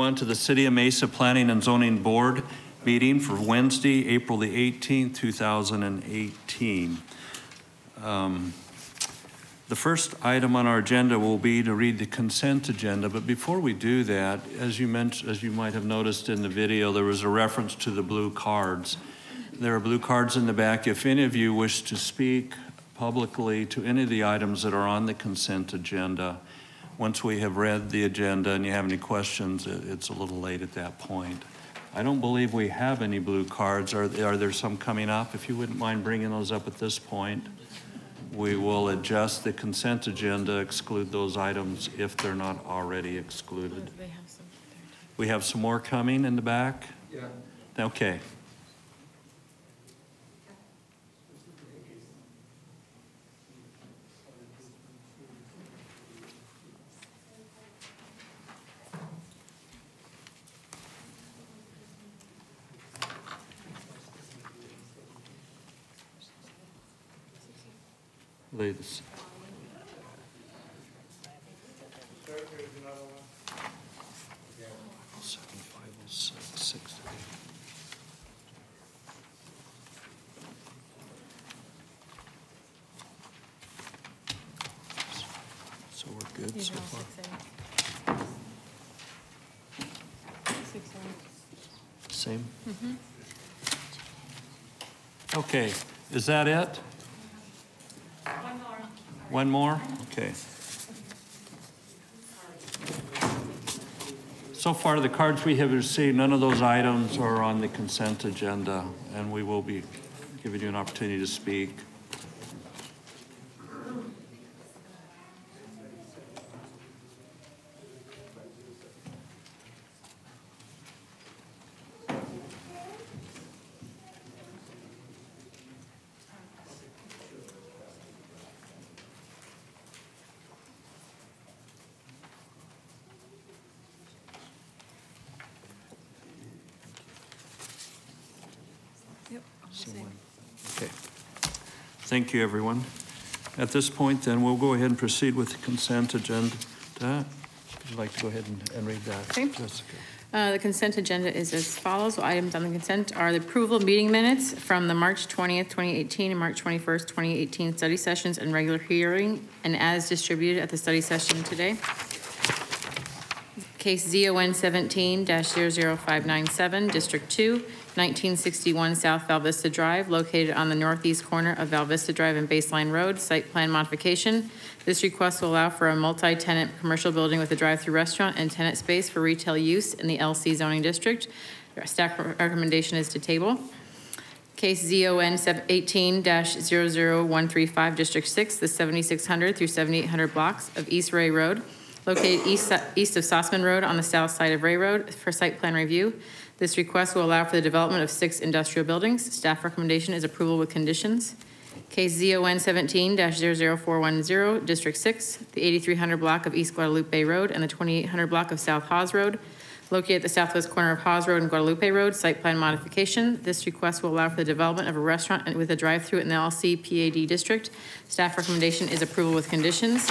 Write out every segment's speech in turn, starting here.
On to the City of Mesa Planning and Zoning Board meeting for Wednesday, April the 18th, 2018. The first item on our agenda will be to read the consent agenda, but before we do that, as you might have noticed in the video, there was a reference to the blue cards. There are blue cards in the back. If any of you wish to speak publicly to any of the items that are on the consent agenda, once we have read the agenda and you have any questions, it's a little late at that point. I don't believe we have any blue cards. Are there some coming up? If you wouldn't mind bringing those up at this point, we will adjust the consent agenda, exclude those items if they're not already excluded. We have some more coming in the back? Yeah. Okay. Ladies. 7506. So we're good so far. Same? Mm-hmm. Okay, is that it? One more? Okay. So far, the cards we have received, none of those items are on the consent agenda, and we will be giving you an opportunity to speak. Okay. Thank you, everyone. At this point, then, we'll go ahead and proceed with the consent agenda. Would you like to go ahead and read that, okay. Jessica? The consent agenda is as follows. Items on the consent are the approval of meeting minutes from the March 20th, 2018 and March 21st, 2018 study sessions and regular hearing, and as distributed at the study session today. Case ZON 17-00597, District 2, 1961 South Val Vista Drive, located on the northeast corner of Val Vista Drive and Baseline Road, site plan modification. This request will allow for a multi-tenant commercial building with a drive-through restaurant and tenant space for retail use in the LC zoning district. Staff recommendation is to table. Case ZON 18-00135, District 6, the 7600 through 7800 blocks of East Ray Road, located east of Sossman Road on the south side of Ray Road for site plan review. This request will allow for the development of 6 industrial buildings. Staff recommendation is approval with conditions. Case ZON 17-00410, District 6, the 8300 block of East Guadalupe Road and the 2800 block of South Hawes Road, located at the southwest corner of Hawes Road and Guadalupe Road, site plan modification. This request will allow for the development of a restaurant and with a drive-through in the LC PAD district. Staff recommendation is approval with conditions.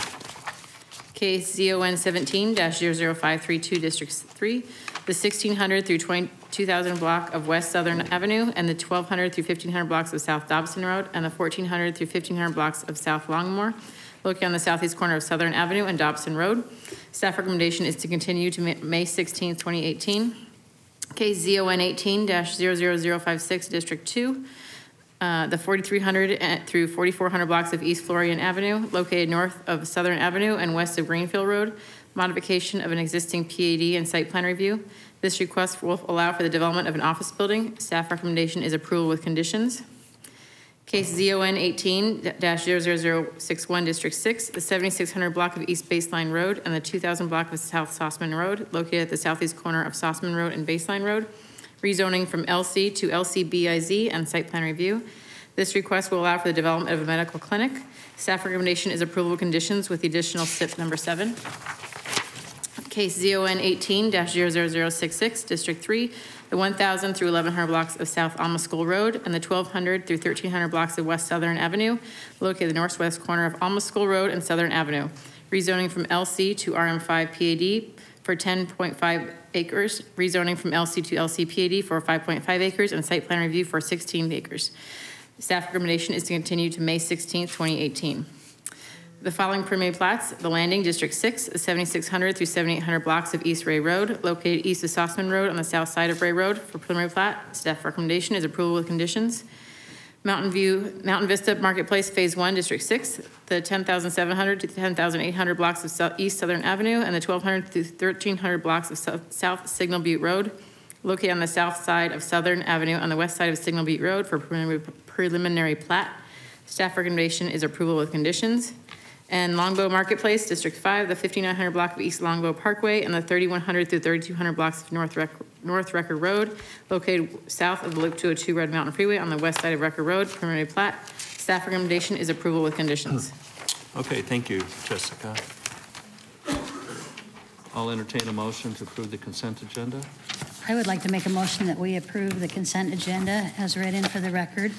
Case ZON 17-00532, District 3, the 1600 through 22,000 block of West Southern Avenue and the 1200 through 1500 blocks of South Dobson Road and the 1400 through 1500 blocks of South Longmore, located on the southeast corner of Southern Avenue and Dobson Road. Staff recommendation is to continue to May 16, 2018. Case ZON 18-00056, District 2, the 4300 through 4400 blocks of East Florian Avenue, located north of Southern Avenue and west of Greenfield Road, modification of an existing PAD and site plan review. This request will allow for the development of an office building. Staff recommendation is approval with conditions. Case ZON 18-00061, District 6, the 7600 block of East Baseline Road and the 2000 block of South Sossman Road, located at the southeast corner of Sossman Road and Baseline Road, rezoning from LC to LCBIZ and site plan review. This request will allow for the development of a medical clinic. Staff recommendation is approval of conditions with the additional SIP number 7. Case ZON 18-00066, District 3, the 1,000 through 1,100 blocks of South Alma School Road and the 1,200 through 1,300 blocks of West Southern Avenue, located at the northwest corner of Alma School Road and Southern Avenue, rezoning from LC to RM5 PAD for 10.5 acres, rezoning from LC to LCPAD for 5.5 acres, and site plan review for 16 acres. Staff recommendation is to continue to May 16th, 2018. The following preliminary plats: The Landing, District 6, 7600 through 7800 blocks of East Ray Road, located east of Sossman Road on the south side of Ray Road. For preliminary plat, staff recommendation is approval with conditions. Mountain Vista Marketplace, Phase 1, District 6, the 10,700 to 10,800 blocks of East Southern Avenue, and the 1,200 to 1,300 blocks of South Signal Butte Road, located on the south side of Southern Avenue on the west side of Signal Butte Road. For preliminary plat, staff recommendation is approval with conditions. And Longbow Marketplace, District 5, the 5,900 block of East Longbow Parkway, and the 3,100 through 3,200 blocks of North Record Road, located south of the Loop 202 Red Mountain Freeway on the west side of Record Road. Preliminary plat, staff recommendation is approval with conditions. Okay, thank you, Jessica. I'll entertain a motion to approve the consent agenda. I would like to make a motion that we approve the consent agenda as read in for the record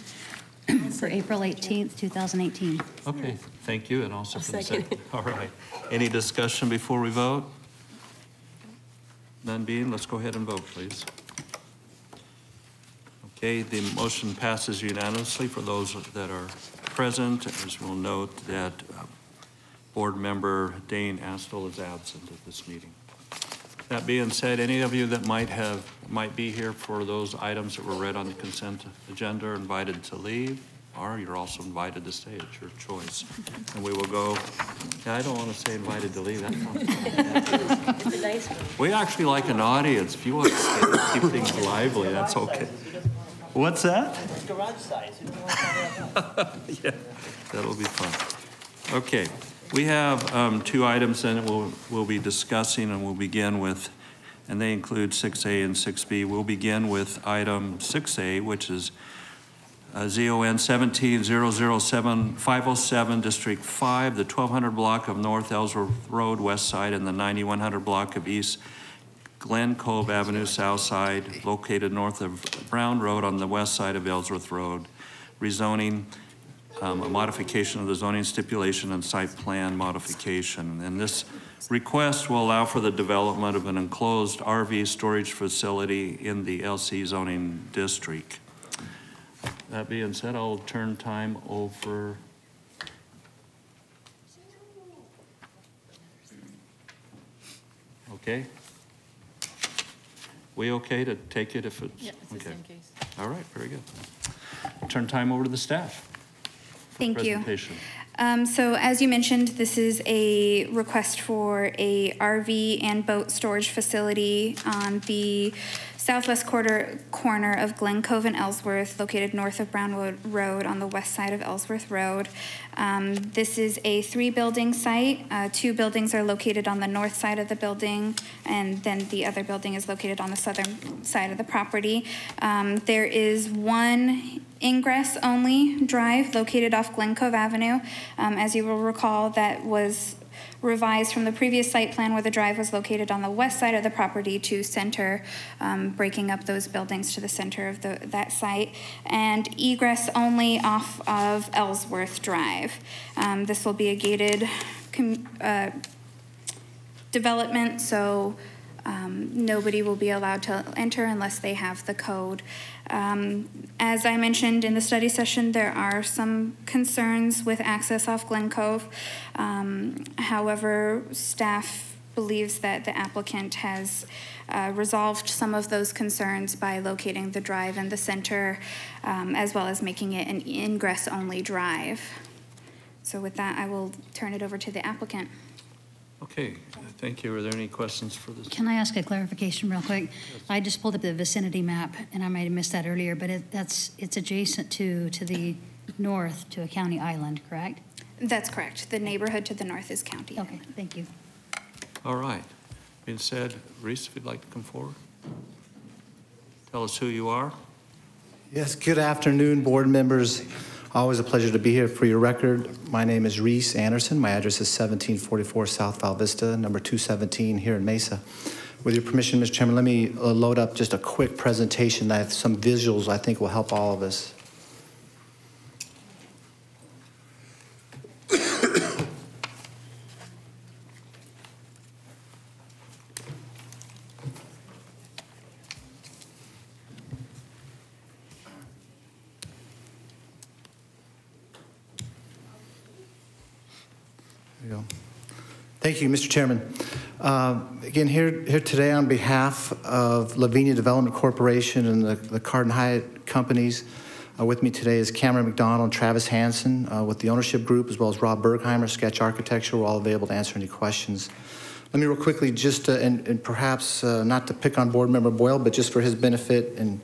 for April 18th, 2018. Okay, thank you, and also for the second. All right. Any discussion before we vote? None being, let's go ahead and vote, please. Okay, the motion passes unanimously for those that are present. As we'll note that Board Member Dane Astle is absent at this meeting. That being said, any of you that might be here for those items that were read on the consent agenda are invited to leave, or you're also invited to stay at your choice. And we will go, yeah, I don't want to say invited to leave. That's not it's a nice one. We actually like an audience. If you want to stay, keep things lively, that's okay. What's that? It's garage size. Yeah, that'll be fun. Okay. We have two items that we'll be discussing, and we'll begin with, and they include 6A and 6B. We'll begin with item 6A, which is ZON 17-007-507, District 5, the 1200 block of North Ellsworth Road, west side, and the 9100 block of East Glen Cove Avenue, south side, located north of Brown Road on the west side of Ellsworth Road, rezoning, a modification of the zoning stipulation and site plan modification. And this request will allow for the development of an enclosed RV storage facility in the LC zoning district. That being said, I'll turn time over. Okay. We okay to take it if it's? Yeah, it's the same case. All right, very good. Turn time over to the staff. Thank you. Presentation. So as you mentioned, this is a request for a RV and boat storage facility on the southwest corner of Glen Cove and Ellsworth, located north of Brownwood Road on the west side of Ellsworth Road. This is a 3-building site. 2 buildings are located on the north side of the building, and then the other building is located on the southern side of the property. There is one ingress-only drive located off Glen Cove Avenue. As you will recall, that was revised from the previous site plan where the drive was located on the west side of the property to center, breaking up those buildings to the center of that site, and egress only off of Ellsworth Drive. This will be a gated development, so nobody will be allowed to enter unless they have the code. As I mentioned in the study session, there are some concerns with access off Glen Cove. However, staff believes that the applicant has resolved some of those concerns by locating the drive in the center, as well as making it an ingress-only drive. So with that, I will turn it over to the applicant. Okay, thank you. Are there any questions for this? Can I ask a clarification real quick? Yes. I just pulled up the vicinity map, and I might have missed that earlier, but it's adjacent to the north to a county island, correct? That's correct. The neighborhood to the north is county. Okay, thank you. All right. Being said, Reese, if you'd like to come forward. Tell us who you are. Yes, good afternoon, board members. Always a pleasure to be here. For your record, my name is Reese Anderson. My address is 1744 South Val Vista, number 217 here in Mesa. With your permission, Mr. Chairman, let me load up just a quick presentation. I have some visuals I think will help all of us. you go. Thank you, Mr. Chairman. Again, here today on behalf of Lavinia Development Corporation and the Cardin Hyatt companies, with me today is Cameron McDonald and Travis Hansen with the ownership group, as well as Rob Bergheimer, Sketch Architecture. We're all available to answer any questions. Let me real quickly just, and perhaps not to pick on Board Member Boyle, but just for his benefit and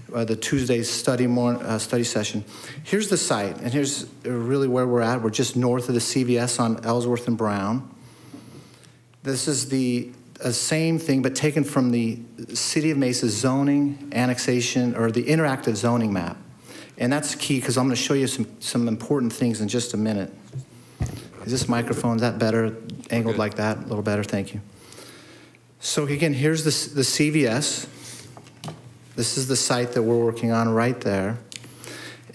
the Tuesday study session. Here's the site, and here's really where we're at. We're just north of the CVS on Ellsworth and Brown. This is the same thing, but taken from the City of Mesa zoning annexation, or the interactive zoning map. And that's key because I'm going to show you some important things in just a minute. Is this microphone, is that better? Angled like that, a little better, thank you. So again, here's the CVS. This is the site that we're working on right there.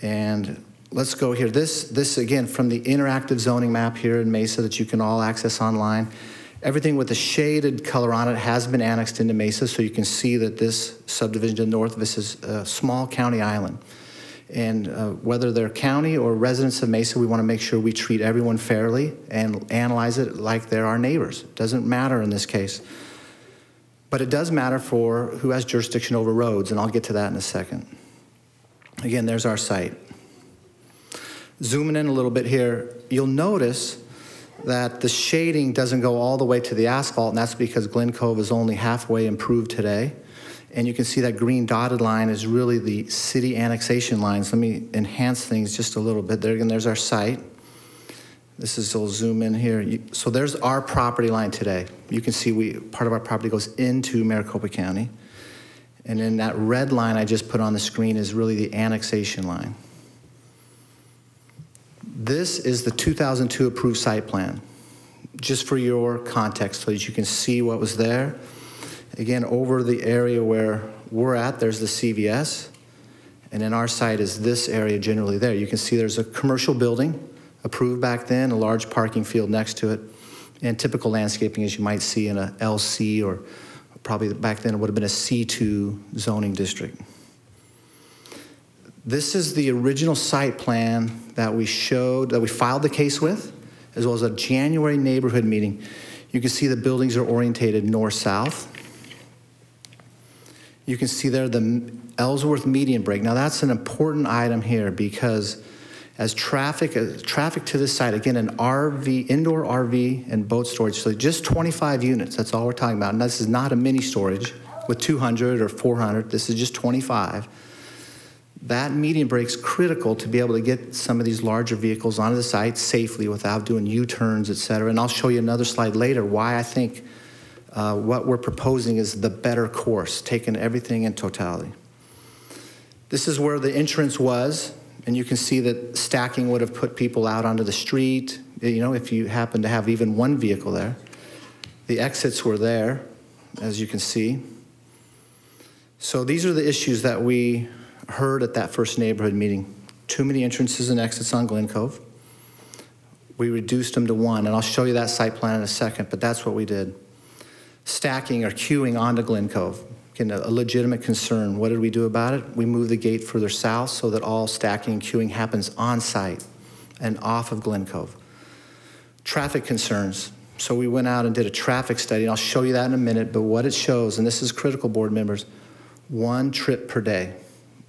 And let's go here. This again, from the interactive zoning map here in Mesa that you can all access online. Everything with the shaded color on it has been annexed into Mesa, so you can see that this subdivision to the north of us is a small county island. And whether they're county or residents of Mesa, we want to make sure we treat everyone fairly and analyze it like they're our neighbors. It doesn't matter in this case. But it does matter for who has jurisdiction over roads, and I'll get to that in a second. Again, there's our site. Zooming in a little bit here, you'll notice that the shading doesn't go all the way to the asphalt, and that's because Glen Cove is only halfway improved today. And you can see that green dotted line is really the city annexation lines. Let me enhance things just a little bit. There again, there's our site. This is, we'll zoom in here. So there's our property line today. You can see part of our property goes into Maricopa County. And then that red line I just put on the screen is really the annexation line. This is the 2002 approved site plan, just for your context so that you can see what was there. Again, over the area where we're at, there's the CVS, and then our site is this area generally there. You can see there's a commercial building approved back then, a large parking field next to it, and typical landscaping as you might see in a LC, or probably back then it would have been a C2 zoning district. This is the original site plan that we showed, that we filed the case with, as well as a January neighborhood meeting. You can see the buildings are orientated north-south. You can see there the Ellsworth median break. Now that's an important item here because as traffic to this site, again, an RV, indoor RV and boat storage, so just 25 units, that's all we're talking about. And this is not a mini storage with 200 or 400, this is just 25. That median break's critical to be able to get some of these larger vehicles onto the site safely without doing U-turns, et cetera. And I'll show you another slide later why I think what we're proposing is the better course, taking everything in totality. This is where the entrance was, and you can see that stacking would have put people out onto the street, you know, if you happen to have even one vehicle there. The exits were there, as you can see. So these are the issues that we heard at that first neighborhood meeting. Too many entrances and exits on Glen Cove. We reduced them to one, and I'll show you that site plan in a second, but that's what we did. Stacking or queuing onto Glen Cove. Again, a legitimate concern. What did we do about it? We moved the gate further south so that all stacking and queuing happens on site and off of Glen Cove. Traffic concerns. So we went out and did a traffic study, and I'll show you that in a minute, but what it shows, and this is critical, board members, 1 trip per day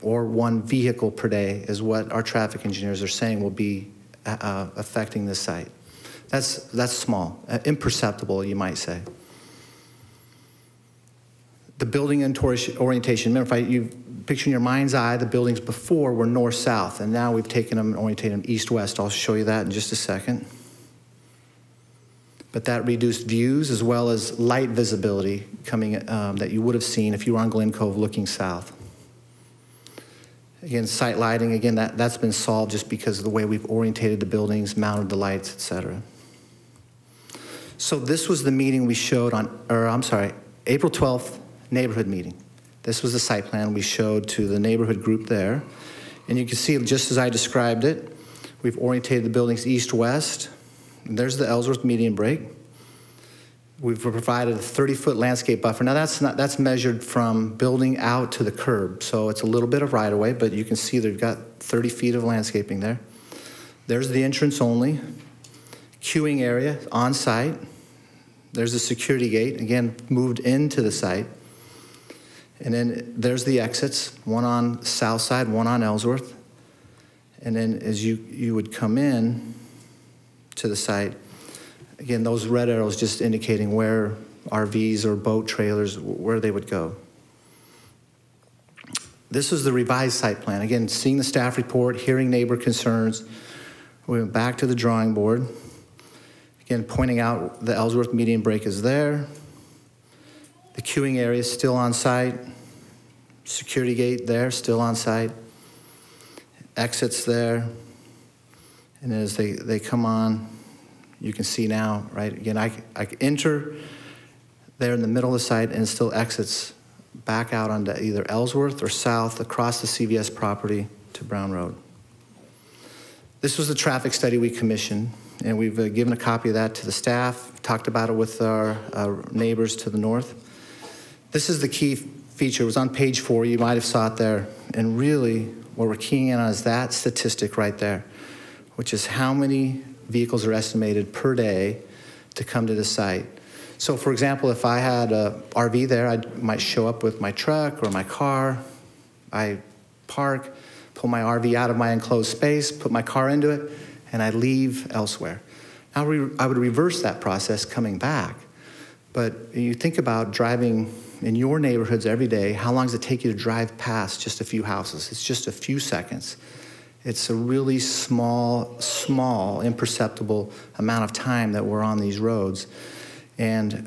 or 1 vehicle per day is what our traffic engineers are saying will be affecting this site. That's small, imperceptible, you might say. The building orientation, remember, if you picture in your mind's eye, the buildings before were north-south, and now we've taken them and orientated them east-west. I'll show you that in just a second. But that reduced views as well as light visibility coming that you would have seen if you were on Glen Cove looking south. Again, site lighting, again, that's been solved just because of the way we've orientated the buildings, mounted the lights, et cetera. So this was the meeting we showed on, or I'm sorry, April 12th, neighborhood meeting. This was the site plan we showed to the neighborhood group there. And you can see, just as I described it, we've orientated the buildings east-west. There's the Ellsworth median break. We've provided a 30-foot landscape buffer. Now that's measured from building out to the curb, so it's a little bit of right-of-way, but you can see they've got 30 feet of landscaping there. There's the entrance only. queuing area on site. There's a security gate, again, moved into the site. And then there's the exits, one on the south side, one on Ellsworth. And then as you would come in to the site, again, those red arrows just indicating where RVs or boat trailers, where they would go. This was the revised site plan. Again, seeing the staff report, hearing neighbor concerns. We went back to the drawing board. Again, pointing out the Ellsworth median break is there. The queuing area is still on site. Security gate there, still on site. Exits there. And as they come on, you can see now, right? Again, I enter there in the middle of the site and it still exits back out onto either Ellsworth or south across the CVS property to Brown Road. This was the traffic study we commissioned, and we've given a copy of that to the staff, talked about it with our neighbors to the north. This is the key feature. It was on page 4. You might have saw it there. And really, what we're keying in on is that statistic right there, which is how many vehicles are estimated per day to come to the site. So for example, if I had a RV there, I might show up with my truck or my car. I park, pull my RV out of my enclosed space, put my car into it, and I leave elsewhere. Now I would reverse that process coming back. But you think about driving in your neighborhoods every day, how long does it take you to drive past just a few houses? It's just a few seconds. It's a really small, imperceptible amount of time that we're on these roads. And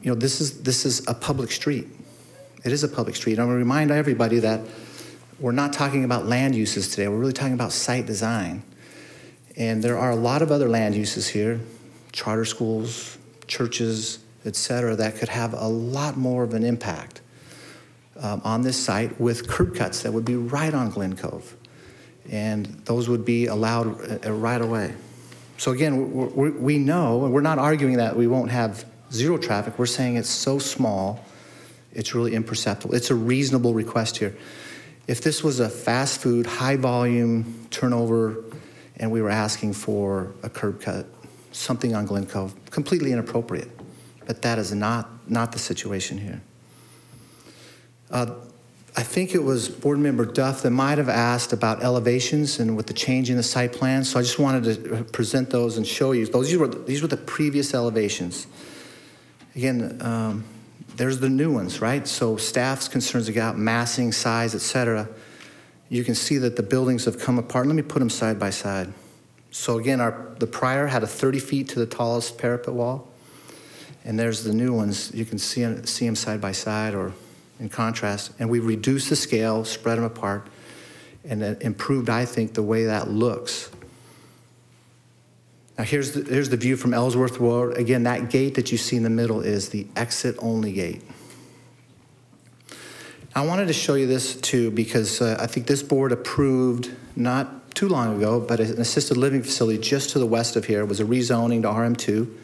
you know, this is a public street. It is a public street. I'm going to remind everybody that we're not talking about land uses today. We're really talking about site design. And there are a lot of other land uses here, charter schools, churches, et cetera, that could have a lot more of an impact on this site with curb cuts that would be right on Glen Cove. And those would be allowed right away. So again, we know, and we're not arguing that we won't have zero traffic. We're saying it's so small, it's really imperceptible. It's a reasonable request here. If this was a fast food, high volume turnover, and we were asking for a curb cut, something on Glen Cove, completely inappropriate. But that is not the situation here. I think it was Board Member Duff that might have asked about elevations and with the change in the site plan. So I just wanted to present those and show you. These were the previous elevations. Again, there's the new ones, right? So staff's concerns about massing, size, et cetera. You can see that the buildings have come apart. Let me put them side by side. So again, the prior had a 30 feet to the tallest parapet wall. And there's the new ones. You can see them side by side or in contrast. And we reduced the scale, spread them apart, and it improved, I think, the way that looks. Now here's the view from Ellsworth Road. Again, that gate that you see in the middle is the exit-only gate. I wanted to show you this too because I think this board approved not too long ago, but an assisted living facility just to the west of here. It was a rezoning to RM2.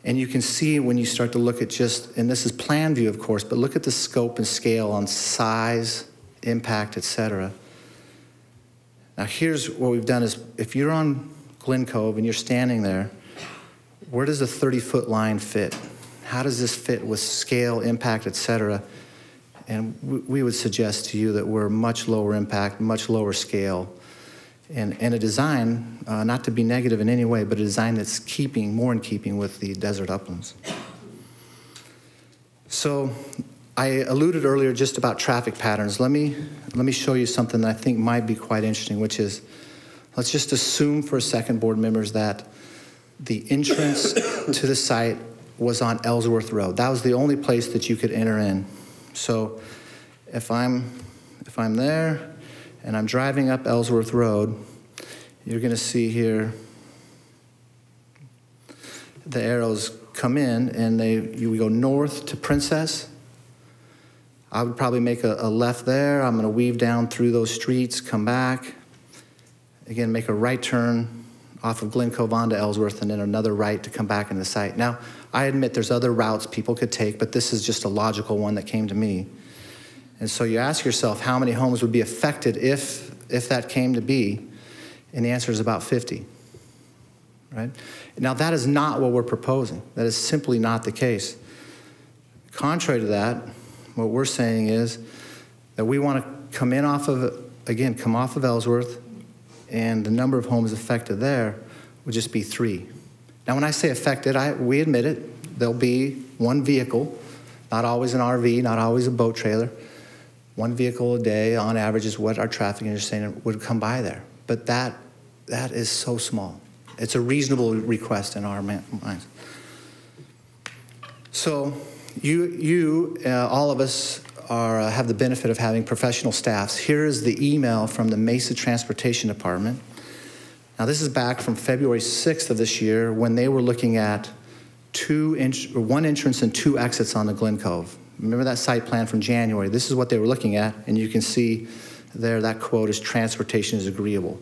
And you can see when you start to look at just, and this is plan view, of course, but look at the scope and scale on size, impact, et cetera. Now here's what we've done is, if you're on Glen Cove and you're standing there, where does the 30-foot line fit? How does this fit with scale, impact, et cetera? And we would suggest to you that we're much lower impact, much lower scale, and a design, not to be negative in any way, but a design that's more in keeping with the desert uplands. So I alluded earlier just about traffic patterns. Let me show you something that I think might be quite interesting, which is, let's just assume for a second, board members, that the entrance to the site was on Ellsworth Road. That was the only place that you could enter in. So if I'm there and I'm driving up Ellsworth Road, you're going to see here the arrows come in and we go north to Princess. I would probably make a left there. I'm going to weave down through those streets, come back, again, make a right turn off of Glen Cove onto Ellsworth, and then another right to come back into the site. Now, I admit there's other routes people could take, but this is just a logical one that came to me. And so you ask yourself how many homes would be affected if that came to be, and the answer is about 50. right? Now, that is not what we're proposing. That is simply not the case. Contrary to that, what we're saying is that we want to come off of Ellsworth, and the number of homes affected there would just be 3. Now, when I say affected, we admit it. There'll be one vehicle, not always an RV, not always a boat trailer. One vehicle a day on average is what our traffic engineers are saying would come by there. But that is so small. It's a reasonable request in our minds. So all of us have the benefit of having professional staffs. Here is the email from the Mesa Transportation Department. Now, this is back from February 6th of this year when they were looking at 1 entrance and 2 exits on the Glen Cove. Remember that site plan from January? This is what they were looking at, and you can see there that quote is transportation is agreeable.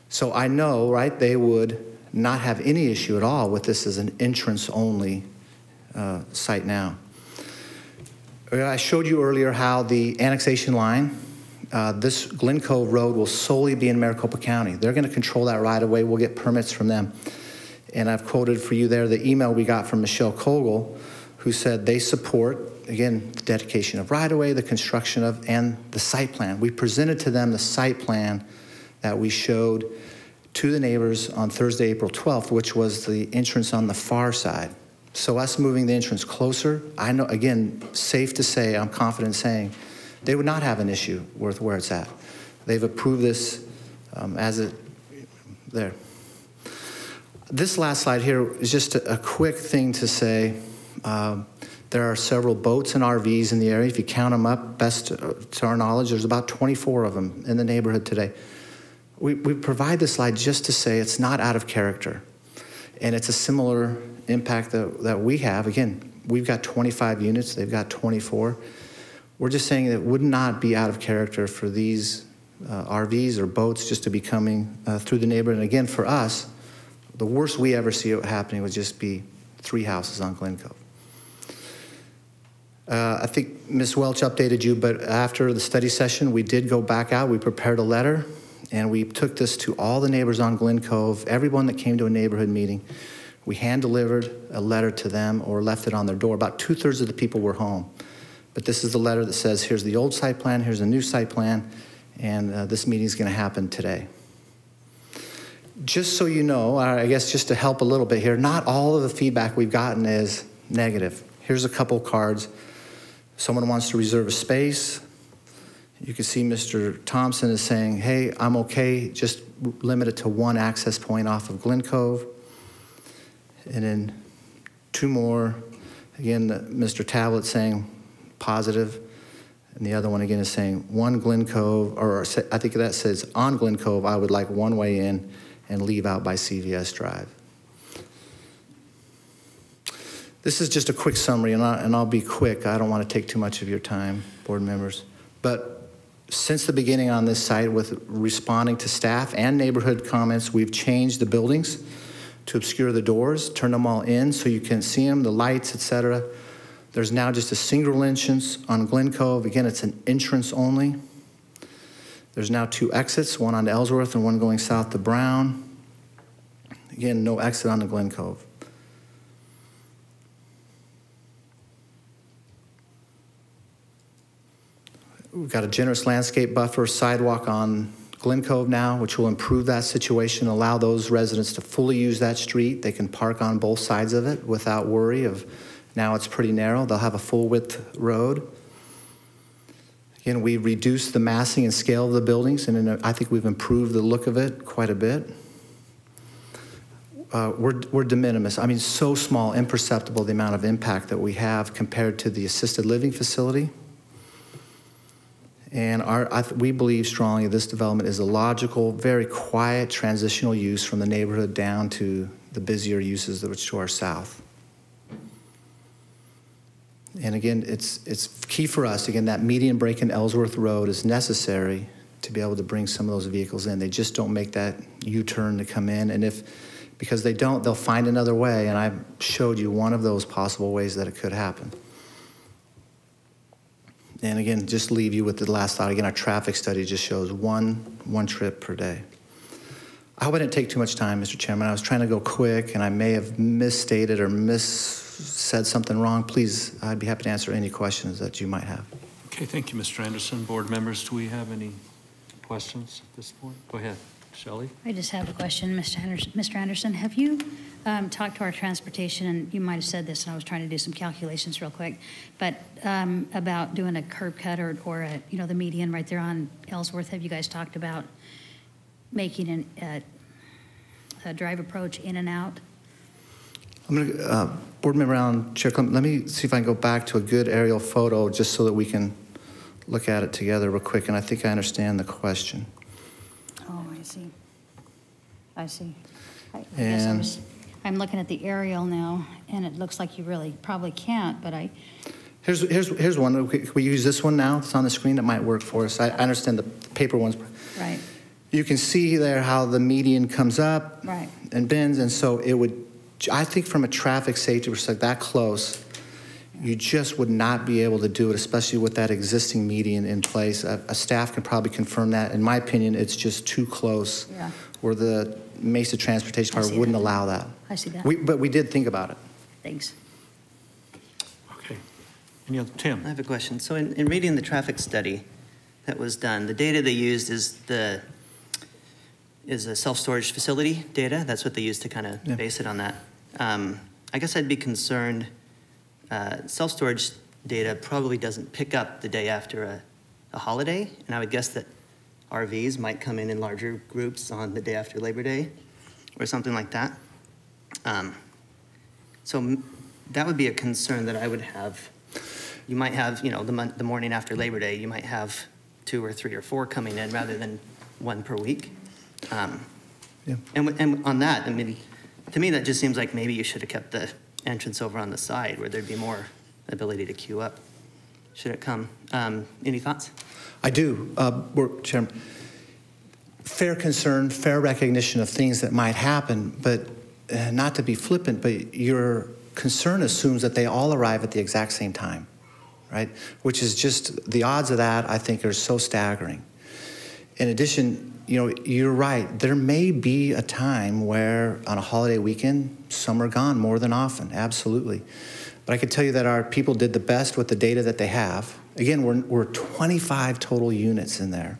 So I know, right, they would not have any issue at all with this as an entrance-only site now. I showed you earlier how the annexation line, this Glen Cove Road will solely be in Maricopa County. They're going to control that right away. We'll get permits from them. And I've quoted for you there the email we got from Michelle Kogel, who said they support, again, the dedication of right-of-way, the construction of, and the site plan. We presented to them the site plan that we showed to the neighbors on Thursday, April 12th, which was the entrance on the far side. So us moving the entrance closer, I know, again, safe to say, I'm confident saying, they would not have an issue with where it's at. They've approved this there. This last slide here is just a quick thing to say. There are several boats and RVs in the area. If you count them up, best to our knowledge, there's about 24 of them in the neighborhood today. We provide this slide just to say it's not out of character. And it's a similar impact that we have. Again, we've got 25 units, they've got 24. We're just saying that it would not be out of character for these RVs or boats just to be coming through the neighborhood. And again, for us, the worst we ever see it happening would just be 3 houses on Glen Cove. I think Ms. Welch updated you, but after the study session, we did go back out. We prepared a letter, and we took this to all the neighbors on Glen Cove, everyone that came to a neighborhood meeting. We hand-delivered a letter to them or left it on their door. About 2/3 of the people were home. But this is the letter that says, here's the old site plan, here's the new site plan, and this meeting is going to happen today. Just so you know, I guess just to help a little bit here, not all of the feedback we've gotten is negative. Here's a couple cards. Someone wants to reserve a space. You can see Mr. Thompson is saying, hey, I'm okay, just limit it to 1 access point off of Glen Cove. And then 2 more. Again, Mr. Tablet saying positive. And the other one again is saying 1 Glen Cove, or I think that says on Glen Cove, I would like 1 way in and leave out by CVS Drive. This is just a quick summary, and I'll be quick. I don't want to take too much of your time, board members. But since the beginning on this site, with responding to staff and neighborhood comments, we've changed the buildings to obscure the doors, turn them all in so you can see them, the lights, etc. There's now just a single entrance on Glen Cove. Again, it's an entrance only. There's now 2 exits, one onto Ellsworth and one going south to Brown. Again, no exit on the Glen Cove. We've got a generous landscape buffer sidewalk on Glen Cove now, which will improve that situation, allow those residents to fully use that street. They can park on both sides of it without worry of, now it's pretty narrow. They'll have a full width road. Again, we reduced the massing and scale of the buildings, and I think we've improved the look of it quite a bit. We're de minimis. I mean, so small, imperceptible, the amount of impact that we have compared to the assisted living facility. And we believe strongly this development is a logical, very quiet transitional use from the neighborhood down to the busier uses which to our south. And again, it's key for us. Again, that median break in Ellsworth Road is necessary to be able to bring some of those vehicles in. They just don't make that U-turn to come in. And because they don't, they'll find another way. And I showed you one of those possible ways that it could happen. And again, just leave you with the last thought. Again, our traffic study just shows one trip per day. I hope I didn't take too much time, Mr. Chairman. I was trying to go quick, and I may have misstated or said something wrong. Please, I'd be happy to answer any questions that you might have. Okay, thank you, Mr. Anderson. Board members, do we have any questions at this point? Go ahead, Shelley. I just have a question, Mr. Anderson. Have you talked to our transportation, and you might have said this, and I was trying to do some calculations real quick, but about doing a curb cut or the median right there on Ellsworth? Have you guys talked about making a drive approach in and out? I'm going to, Board Member Allen, Chair Clement, let me see if I can go back to a good aerial photo just so that we can look at it together real quick, and I think I understand the question. Oh, I see. I see. I guess I'm looking at the aerial now, and it looks like you really probably can't, but I... Here's one. Can we use this one now? It's on the screen. That might work for us. I understand the paper ones. Right. You can see there how the median comes up Right. and bends, and so it would, I think from a traffic safety perspective, that close, you just would not be able to do it, especially with that existing median in place. A staff can probably confirm that. In my opinion, it's just too close. Yeah. Where the Mesa Transportation I see Department wouldn't that. allow that. I see that. But we did think about it. Thanks. Okay. Any other, Tim? I have a question. So in reading the traffic study that was done, the data they used is a self-storage facility data. That's what they used to kind of base it on that. I guess I'd be concerned, self-storage data probably doesn't pick up the day after a holiday, and I would guess that RVs might come in larger groups on the day after Labor Day or something like that. So that would be a concern that I would have. You might have, the morning after Labor Day, you might have 2 or 3 or 4 coming in rather than 1 per week. And on that, I mean, to me, that just seems like maybe you should have kept the entrance over on the side where there'd be more ability to queue up. Should it come? Any thoughts? I do, Chairman. Fair concern, fair recognition of things that might happen, but not to be flippant, but your concern assumes that they all arrive at the exact same time, right? Which is just, the odds of that, I think, are so staggering. In addition, you're right. There may be a time where on a holiday weekend, some are gone more than often, absolutely. But I can tell you that our people did the best with the data that they have. Again, we're 25 total units in there.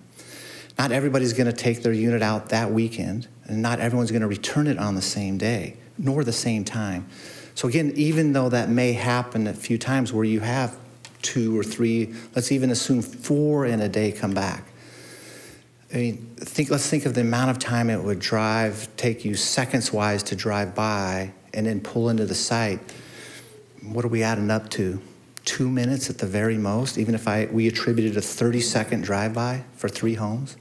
Not everybody's going to take their unit out that weekend, and not everyone's going to return it on the same day, nor the same time. So again, even though that may happen a few times where you have 2 or 3, let's even assume 4 in a day come back. I mean, let's think of the amount of time it would take you seconds-wise to drive by and then pull into the site. What are we adding up to? 2 minutes at the very most, even if we attributed a 30-second drive-by for 3 homes?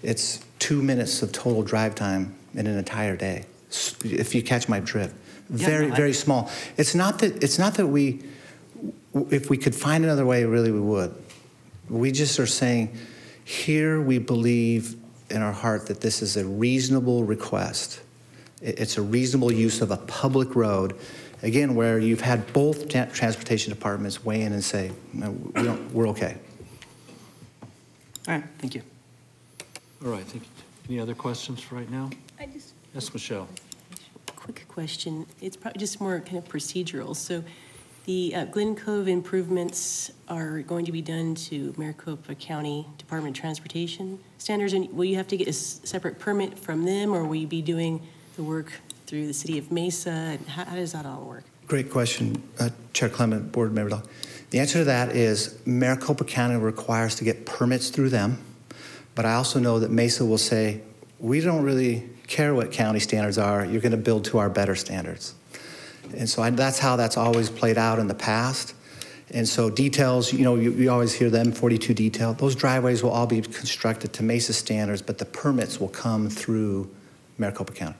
It's 2 minutes of total drive time in an entire day, if you catch my drift. Very small. It's not that we, if we could find another way, really we would. We just are saying, here we believe in our heart that this is a reasonable request. It's a reasonable use of a public road, again, where you've had both transportation departments weigh in and say, no, we're okay. All right, thank you. All right, thank you. Any other questions for right now? Yes, Michelle. Quick question. It's probably just more kind of procedural. So the Glen Cove improvements are going to be done to Maricopa County Department of Transportation standards, and will you have to get a separate permit from them, or will you be doing the work through the city of Mesa? How does that all work? Great question, Chair Clement, Board Member Dahl. The answer to that is Maricopa County requires to get permits through them, but I also know that Mesa will say, we don't really care what county standards are, you're going to build to our better standards. And so that's how that's always played out in the past. And so details, you always hear them, 42 detail. Those driveways will all be constructed to Mesa standards, but the permits will come through Maricopa County,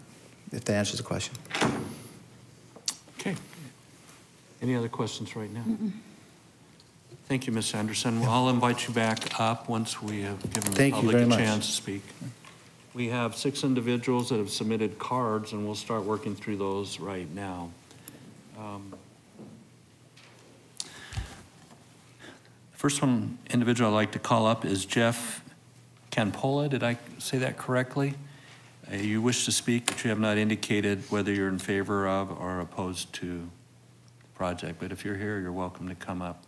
if that answers the question. Okay. Any other questions right now? Thank you, Ms. Anderson. I'll invite you back up once we have given the public a chance to speak. We have 6 individuals that have submitted cards, and we'll start working through those right now. First one individual I'd like to call up is Jeff Canpola. Did I say that correctly? You wish to speak, but you have not indicated whether you're in favor of or opposed to the project. But if you're here, you're welcome to come up.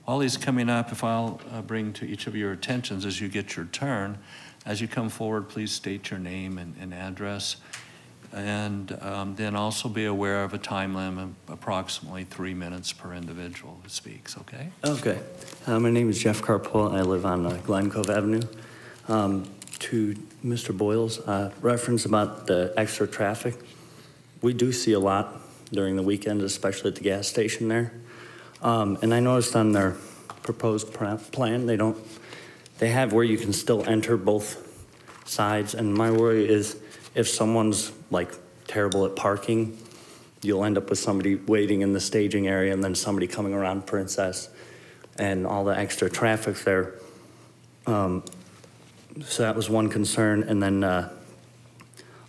While he's coming up, if I'll bring to each of your attentions as you get your turn, as you come forward, please state your name and address. And then also be aware of a time limit, approximately 3 minutes per individual who speaks, okay? Okay. My name is Jeff Carpool. I live on Glen Cove Avenue. To Mr. Boyle's reference about the extra traffic, we do see a lot during the weekends, especially at the gas station there. And I noticed on their proposed plan, they have where you can still enter both sides. And my worry is if someone's like terrible at parking, you'll end up with somebody waiting in the staging area and then somebody coming around Princess and all the extra traffic there. So that was one concern. And then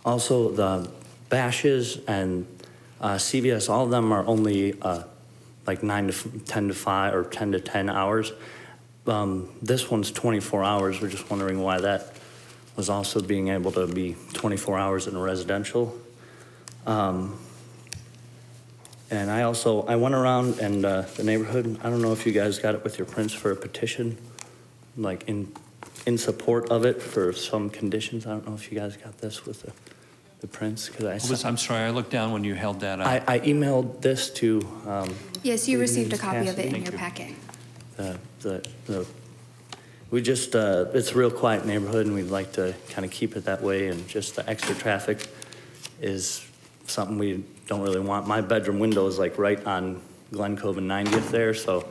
also the Bashes and CVS, all of them are only like 9 to 10 to 5 or 10 to 10 hours. This one's 24 hours. We're just wondering why that was also being able to be 24 hours in a residential. And I went around and the neighborhood, I don't know if you guys got it with your prints for a petition, like in support of it for some conditions. I don't know if you guys got this with the prints. I'm sorry, I looked down when you held that up. I emailed this to. Yes, you received a copy of it in Thank your you. packet. We just, it's a real quiet neighborhood and we'd like to kind of keep it that way, and just the extra traffic is something we don't really want. My bedroom window is like right on Glen Cove and 90th there, so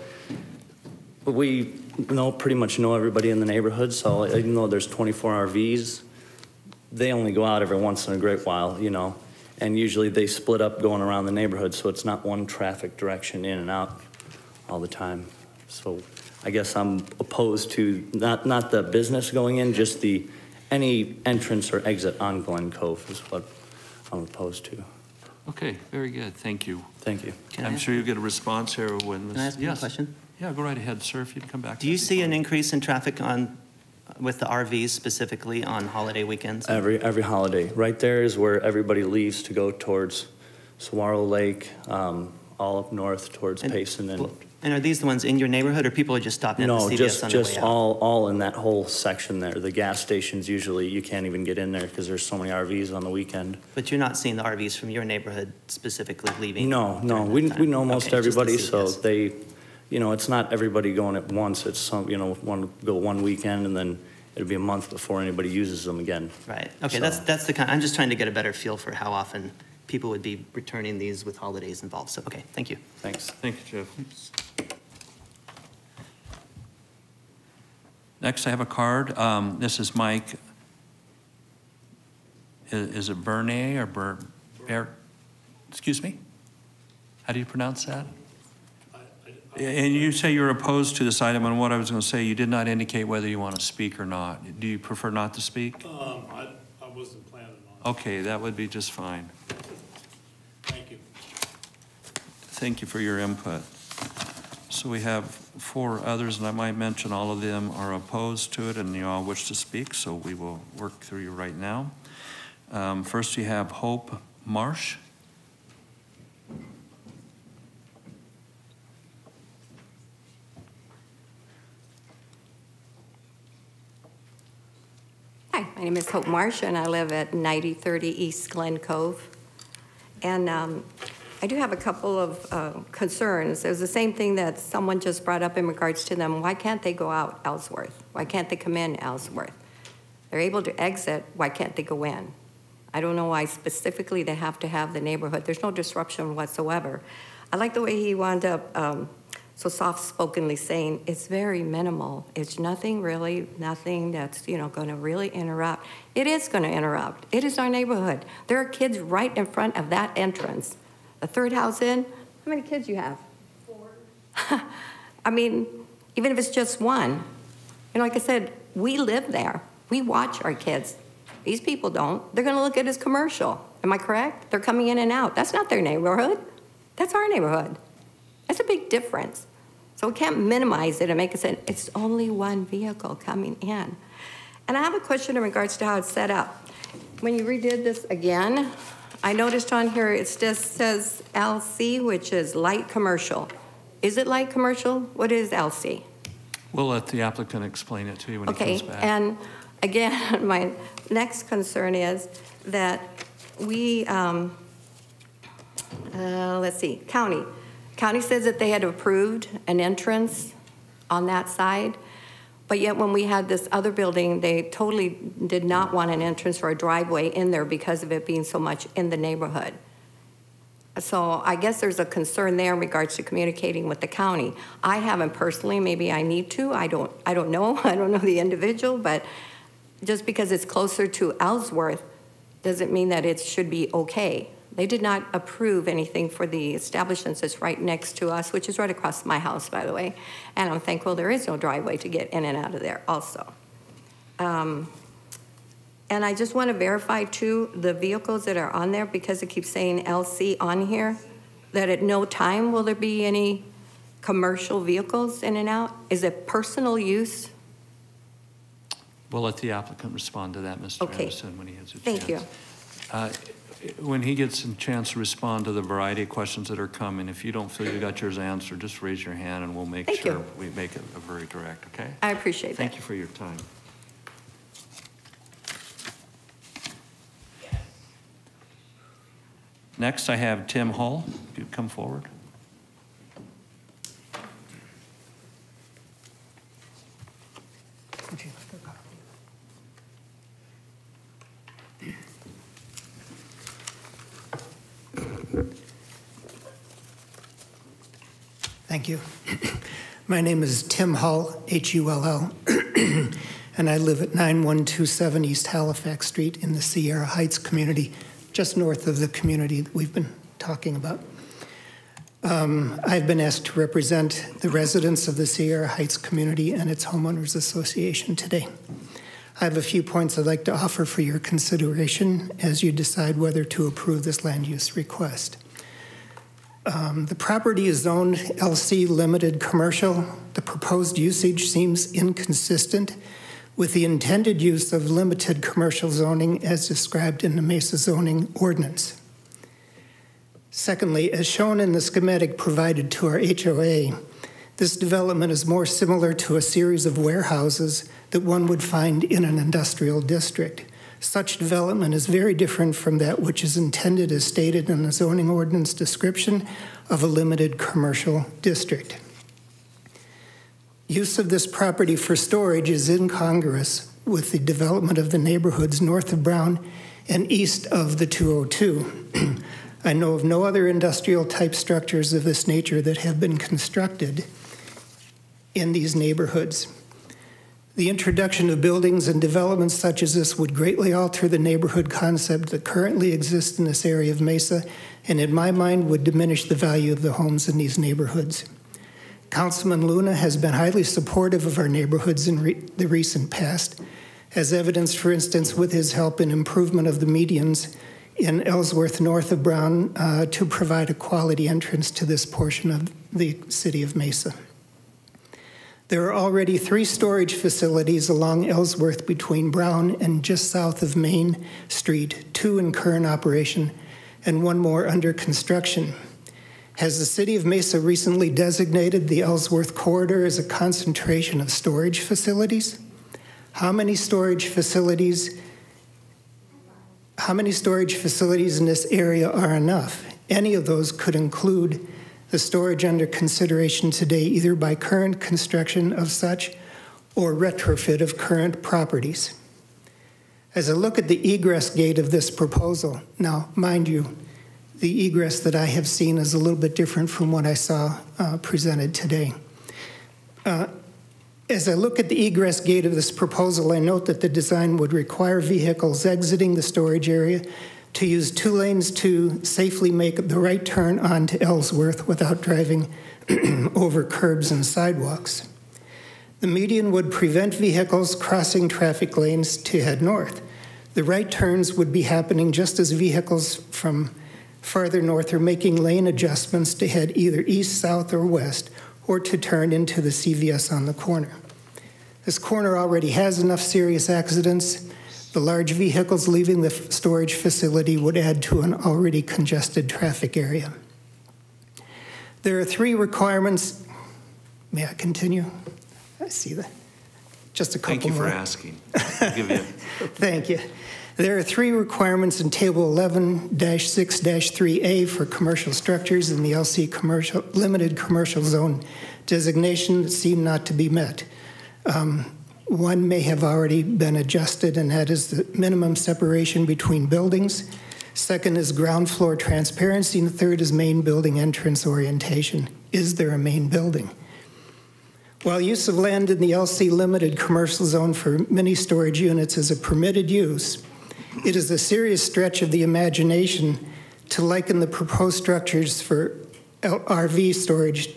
we pretty much know everybody in the neighborhood, so even though there's 24 RVs, they only go out every once in a great while, you know, and usually they split up going around the neighborhood, so it's not one traffic direction in and out all the time. So I guess I'm opposed to not the business going in, just any entrance or exit on Glen Cove is what I'm opposed to. Okay, very good, thank you. Thank you. I'm sure you'll get a response here when this. Can I ask you a Yes. question? Yeah, go right ahead, sir, if you'd come back. Do you that'd be see an fine. increase in traffic with the RVs specifically on holiday weekends? Every holiday. Right there is where everybody leaves to go towards Saguaro Lake, all up north towards Payson. And are these the ones in your neighborhood, or people are just stopping at the No, CVS on their way just out? all in that whole section there. The gas stations, usually you can't even get in there because there's so many RVs on the weekend. But you're not seeing the RVs from your neighborhood specifically leaving? No, during we that time? know most Okay, just the everybody, so CVS. they, it's not everybody going at once. It's some, go one weekend and then it'll be a month before anybody uses them again. Right, okay, So- that's the kind, I'm just trying to get a better feel for how often people would be returning these with holidays involved, so, okay, thank you. Thanks. Thank you, Jeff. Next, I have a card. This is Mike. Is it Bernay or excuse me? How do you pronounce that? And you say you're opposed to this item, and what I was going to say, you did not indicate whether you want to speak or not. Do you prefer not to speak? I wasn't planning on it. Okay, that would be just fine. Thank you. Thank you for your input. So we have 4 others, and I might mention all of them are opposed to it, and you all wish to speak, so we will work through you right now. First, you have Hope Marsh. Hi, my name is Hope Marsh, and I live at 9030 East Glen Cove. And I do have a couple of concerns. It was the same thing that someone just brought up in regards to them. Why can't they go out Ellsworth? Why can't they come in Ellsworth? They're able to exit. Why can't they go in? I don't know why specifically they have to have the neighborhood. There's no disruption whatsoever. I like the way he wound up so soft-spokenly saying it's very minimal. It's nothing that's, going to really interrupt. It is going to interrupt. It is our neighborhood. There are kids right in front of that entrance. The third house in, how many kids you have? 4. I mean, even if it's just one. Like I said, we live there. We watch our kids. These people don't. They're going to look at it as commercial. Am I correct? They're coming in and out. That's not their neighborhood. That's our neighborhood. That's a big difference. So we can't minimize it and make it say it's only one vehicle coming in. And I have a question in regards to how it's set up. When you redid this again, I noticed on here it just says LC, which is light commercial. Is it light commercial? What is LC? We'll let the applicant explain it to you when he comes back. And again, my next concern is that we, let's see, county. County says that they had approved an entrance on that side, but yet when we had this other building, they totally did not want an entrance or a driveway in there because of it being so much in the neighborhood. So I guess there's a concern there in regards to communicating with the county. I haven't personally, maybe I need to, I don't know. I don't know the individual, but just because it's closer to Ellsworth doesn't mean that it should be okay. They did not approve anything for the establishments that's right next to us, which is right across my house, by the way. And I'm thankful there is no driveway to get in and out of there also. And I just want to verify, too, the vehicles that are on there, because it keeps saying LC on here, that at no time will there be any commercial vehicles in and out? Is it personal use? We'll let the applicant respond to that, Mr. Anderson, when he has a chance. Thank you. When he gets a chance to respond to the variety of questions that are coming, if you don't feel you got yours answered, just raise your hand and we'll make sure we make it a very direct, okay? I appreciate that. Thank you for your time. Next, I have Tim Hull. If you'd come forward. Thank you. My name is Tim Hull, H-U-L-L, and I live at 9127 East Halifax Street in the Sierra Heights community, just north of the community that we've been talking about. I've been asked to represent the residents of the Sierra Heights community and its homeowners association today. I have a few points I'd like to offer for your consideration as you decide whether to approve this land use request. The property is zoned LC Limited Commercial. The proposed usage seems inconsistent with the intended use of limited commercial zoning as described in the Mesa zoning ordinance. Secondly, as shown in the schematic provided to our HOA, this development is more similar to a series of warehouses that one would find in an industrial district. Such development is very different from that which is intended as stated in the zoning ordinance description of a limited commercial district. Use of this property for storage is incongruous with the development of the neighborhoods north of Brown and east of the 202. I know of no other industrial type structures of this nature that have been constructed in these neighborhoods. The introduction of buildings and developments such as this would greatly alter the neighborhood concept that currently exists in this area of Mesa, and in my mind would diminish the value of the homes in these neighborhoods. Councilman Luna has been highly supportive of our neighborhoods in the recent past, as evidenced, for instance, with his help in improvement of the medians in Ellsworth north of Brown to provide a quality entrance to this portion of the city of Mesa. There are already 3 storage facilities along Ellsworth between Brown and just south of Main Street, 2 in current operation and 1 more under construction. Has the city of Mesa recently designated the Ellsworth corridor as a concentration of storage facilities? How many storage facilities in this area are enough? Any of those could include the storage under consideration today, either by current construction of such or retrofit of current properties. As I look at the egress gate of this proposal, now, mind you, the egress that I have seen is a little bit different from what I saw presented today. As I look at the egress gate of this proposal, I note that the design would require vehicles exiting the storage area to use 2 lanes to safely make the right turn onto Ellsworth without driving over curbs and sidewalks. The median would prevent vehicles crossing traffic lanes to head north. The right turns would be happening just as vehicles from farther north are making lane adjustments to head either east, south, or west, or to turn into the CVS on the corner. This corner already has enough serious accidents. The large vehicles leaving the storage facility would add to an already congested traffic area. There are 3 requirements. May I continue? I see that. Just a couple more. Thank you for asking. I'll give you. Thank you. There are 3 requirements in Table 11-6-3A for commercial structures in the LC limited commercial zone designation that seem not to be met. One may have already been adjusted, and that is the minimum separation between buildings. Second is ground floor transparency, and the third is main building entrance orientation. Is there a main building? While use of land in the LC limited commercial zone for mini storage units is a permitted use, it is a serious stretch of the imagination to liken the proposed structures for RV storage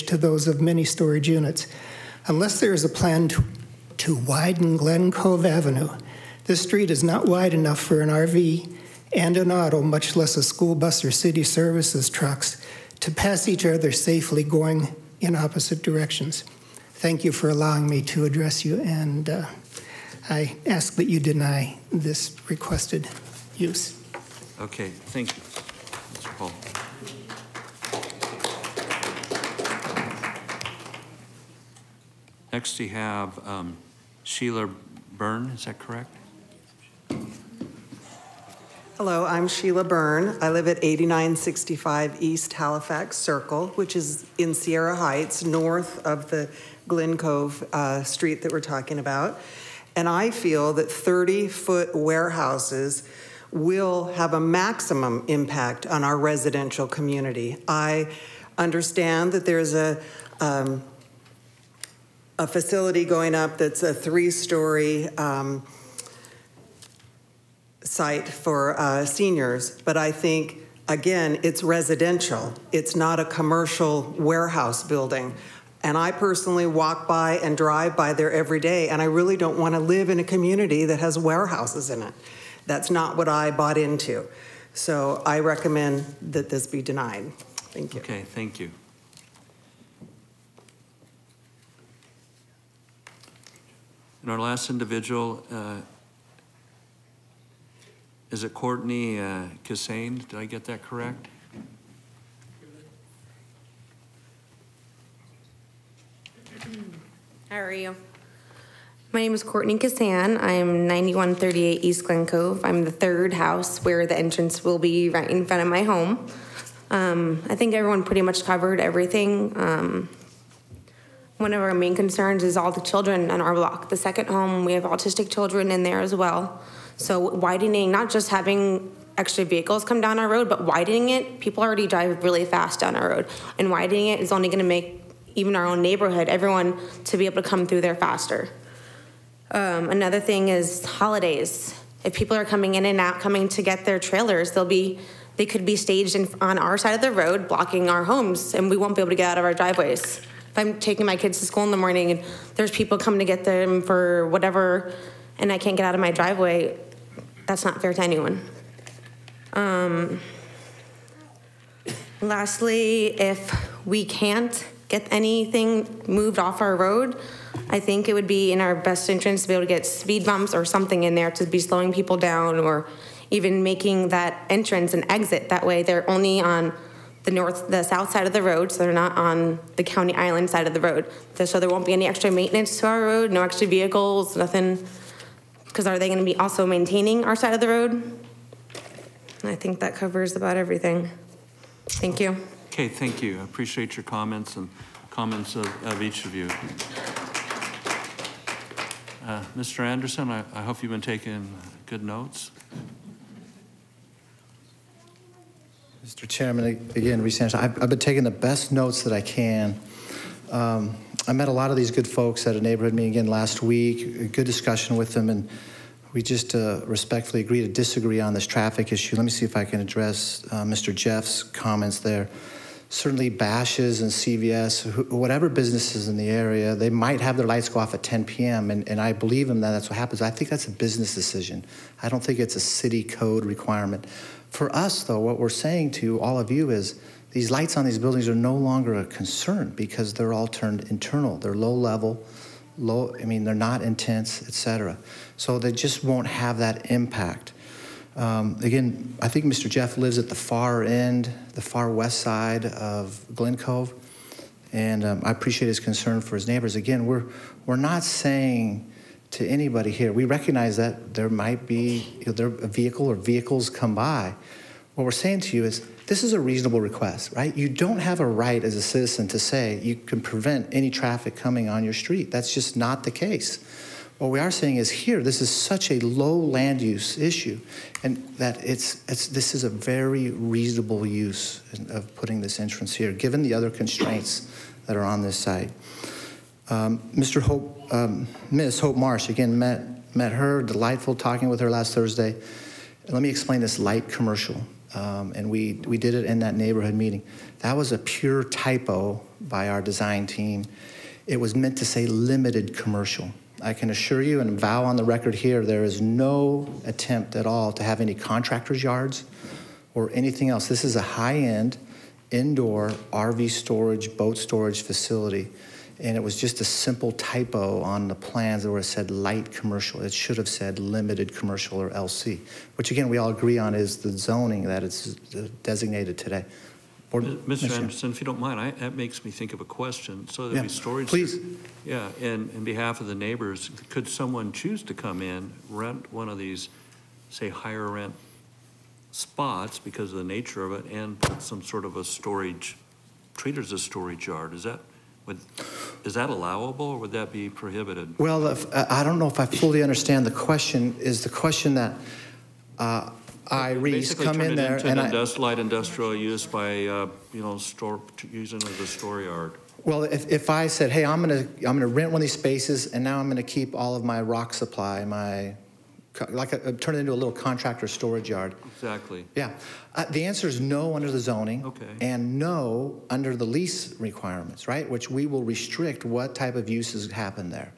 to those of mini storage units. Unless there is a plan to widen Glen Cove Avenue, this street is not wide enough for an RV and an auto, much less a school bus or city services trucks, to pass each other safely going in opposite directions. Thank you for allowing me to address you, and I ask that you deny this requested use. Okay, thank you, Mr. Paul. Next, we have Sheila Byrne, is that correct? Hello, I'm Sheila Byrne. I live at 8965 East Halifax Circle, which is in Sierra Heights, north of the Glen Cove street that we're talking about. And I feel that 30-foot warehouses will have a maximum impact on our residential community. I understand that there's a facility going up that's a 3-story site for seniors, but I think, again, it's residential. It's not a commercial warehouse building. And I personally walk by and drive by there every day, and I really don't want to live in a community that has warehouses in it. That's not what I bought into. So I recommend that this be denied. Thank you. Okay, thank you. And our last individual, is it Courtney Cassane? Did I get that correct? How are you? My name is Courtney Cassane. I'm 9138 East Glen Cove. I'm the 3rd house where the entrance will be right in front of my home. I think everyone pretty much covered everything. One of our main concerns is all the children in our block. The 2nd home, we have autistic children in there as well. So widening, not just having extra vehicles come down our road, but widening it, people already drive really fast down our road. And widening it is only gonna make even our own neighborhood, everyone to be able to come through there faster. Another thing is holidays. If people are coming in and out, coming to get their trailers, they could be staged on our side of the road, blocking our homes, and we won't be able to get out of our driveways. If I'm taking my kids to school in the morning and there's people coming to get them for whatever, and I can't get out of my driveway, that's not fair to anyone. Lastly, if we can't get anything moved off our road, I think it would be in our best interest to be able to get speed bumps or something in there to be slowing people down, or even making that entrance and exit. That way they're only on the south side of the road, so they're not on the County Island side of the road. So there won't be any extra maintenance to our road, no extra vehicles, nothing. Because are they going to be also maintaining our side of the road? And I think that covers about everything. Thank you. Okay, thank you. I appreciate your comments and comments of each of you. Mr. Anderson, I hope you've been taking good notes. Mr. Chairman, again, Reese Anderson, I've been taking the best notes that I can. I met a lot of these good folks at a neighborhood meeting again last week, a good discussion with them, and we just respectfully agree to disagree on this traffic issue. Let me see if I can address Mr. Jeff's comments there. Certainly Bash's and CVS, whatever businesses in the area, they might have their lights go off at 10 p.m., and I believe them that that's what happens. I think that's a business decision. I don't think it's a city code requirement. For us, though, what we're saying to all of you is these lights on these buildings are no longer a concern because they're all turned internal. They're low level, they're not intense, et cetera. So they just won't have that impact. Again, I think Mr. Jeff lives at the far end, the far west side of Glen Cove, and I appreciate his concern for his neighbors. Again, we're not saying to anybody here, we recognize that there might be a vehicle or vehicles come by. What we're saying to you is, this is a reasonable request, right? You don't have a right as a citizen to say you can prevent any traffic coming on your street. That's just not the case. What we are saying is here, this is such a low land use issue, and that this is a very reasonable use of putting this entrance here, given the other constraints that are on this site. Miss Hope Marsh, again, met her, delightful talking with her last Thursday. Let me explain this light commercial. And we did it in that neighborhood meeting. That was a pure typo by our design team. It was meant to say limited commercial. I can assure you and vow on the record here, there is no attempt at all to have any contractors' yards or anything else. This is a high-end indoor RV storage, boat storage facility. And it was just a simple typo on the plans where it said light commercial. It should have said limited commercial or LC, which again, we all agree on is the zoning that it's designated today. Mr. Anderson, if you don't mind, that makes me think of a question. So there'll be storage. Please. Yeah, and in behalf of the neighbors, could someone choose to come in, rent one of these, say, higher rent spots because of the nature of it, and put some sort of a storage, treat it as a storage yard? Is that allowable, or would that be prohibited? Well, I don't know if I fully understand the question. Is the question that Reese come in there and light industrial use by using it as a store yard? Well, if I said, hey, I'm gonna rent one of these spaces, and now I'm gonna keep all of my rock supply, turn it into a little contractor storage yard. Exactly. Yeah. The answer is no under the zoning. Okay. And no under the lease requirements, right? Which we will restrict what type of uses happen there.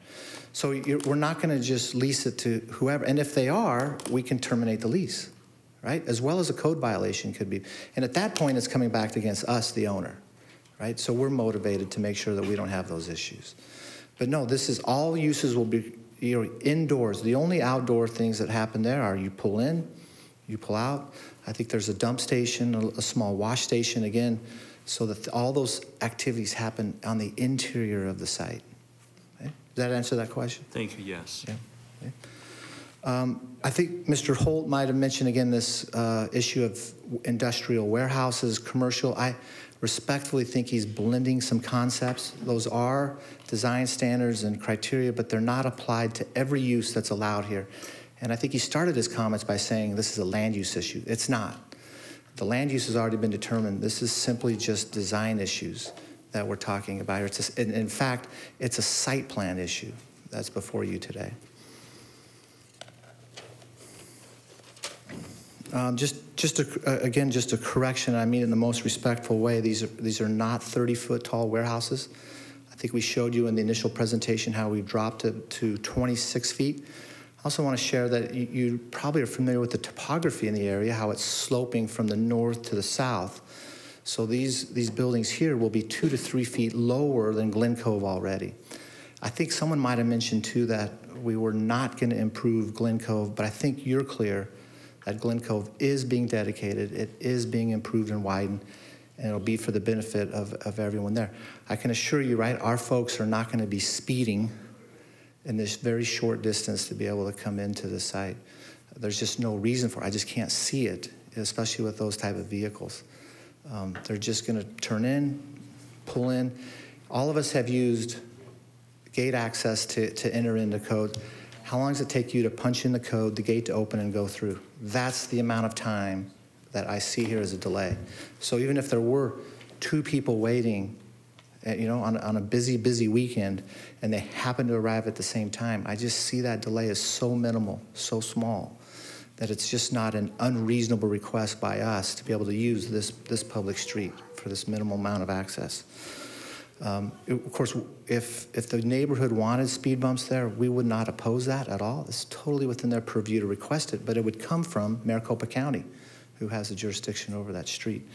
So we're not going to just lease it to whoever. And if they are, we can terminate the lease, right? As well as a code violation could be. And at that point, it's coming back against us, the owner, right? So we're motivated to make sure that we don't have those issues. But no, this is all uses will be indoors. The only outdoor things that happen there are you pull in, you pull out. I think there's a dump station, a small wash station again, so that all those activities happen on the interior of the site. Okay? Does that answer that question? Thank you, yes. Yeah. Okay. I think Mr. Holt might have mentioned again this issue of industrial warehouses, commercial. I respectfully think he's blending some concepts. Those are design standards and criteria, but they're not applied to every use that's allowed here. And I think he started his comments by saying this is a land use issue. It's not. The land use has already been determined. This is simply just design issues that we're talking about. In fact, it's a site plan issue that's before you today. Just a correction. I mean in the most respectful way. These are not 30-foot tall warehouses. I think we showed you in the initial presentation how we dropped it to 26 feet. I also want to share that you probably are familiar with the topography in the area, how it's sloping from the north to the south. So these buildings here will be 2 to 3 feet lower than Glen Cove already. I think someone might have mentioned too that we were not going to improve Glen Cove, but I think you're clear that Glen Cove is being dedicated, it is being improved and widened, and it'll be for the benefit of everyone there. I can assure you, right, our folks are not going to be speeding in this very short distance to be able to come into the site. There's just no reason for it. I just can't see it, especially with those type of vehicles. They're just going to turn in, pull in. All of us have used gate access to enter into code. How long does it take you to punch in the code, the gate to open and go through? That's the amount of time that I see here as a delay. So even if there were 2 people waiting, on a busy weekend, and they happen to arrive at the same time, I just see that delay as so minimal, so small, that it's just not an unreasonable request by us to be able to use this public street for this minimal amount of access. Of course, if the neighborhood wanted speed bumps there, we would not oppose that at all. It's totally within their purview to request it, but it would come from Maricopa County. who has the jurisdiction over that street.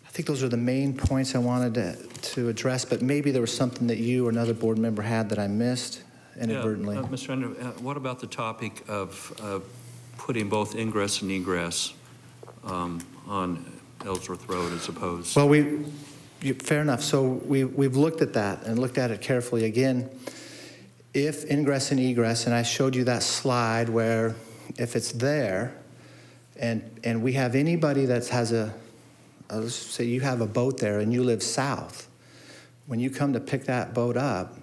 I think those are the main points I wanted to address, but maybe there was something that you or another board member had that I missed inadvertently. Yeah, Mr. Ender, what about the topic of putting both ingress and egress on Ellsworth Road as opposed? Well, fair enough. So we've looked at that and looked at it carefully. Again, if ingress and egress, and I showed you that slide where if it's there and we have anybody that has let's say you have a boat there and you live south, when you come to pick that boat up,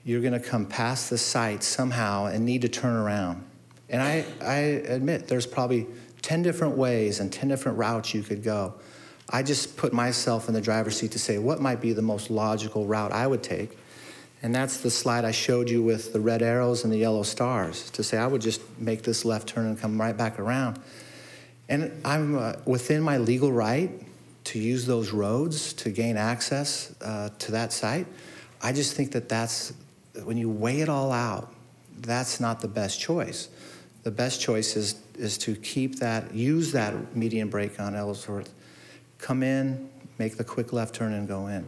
you're going to come past the site somehow and need to turn around. And I admit there's probably 10 different ways and 10 different routes you could go. I just put myself in the driver's seat to say what might be the most logical route I would take. And that's the slide I showed you with the red arrows and the yellow stars, to say I would just make this left turn and come right back around. And I'm within my legal right to use those roads to gain access to that site. I just think that that's, when you weigh it all out, that's not the best choice. The best choice is to keep that, use that median break on Ellsworth, come in, make the quick left turn and go in.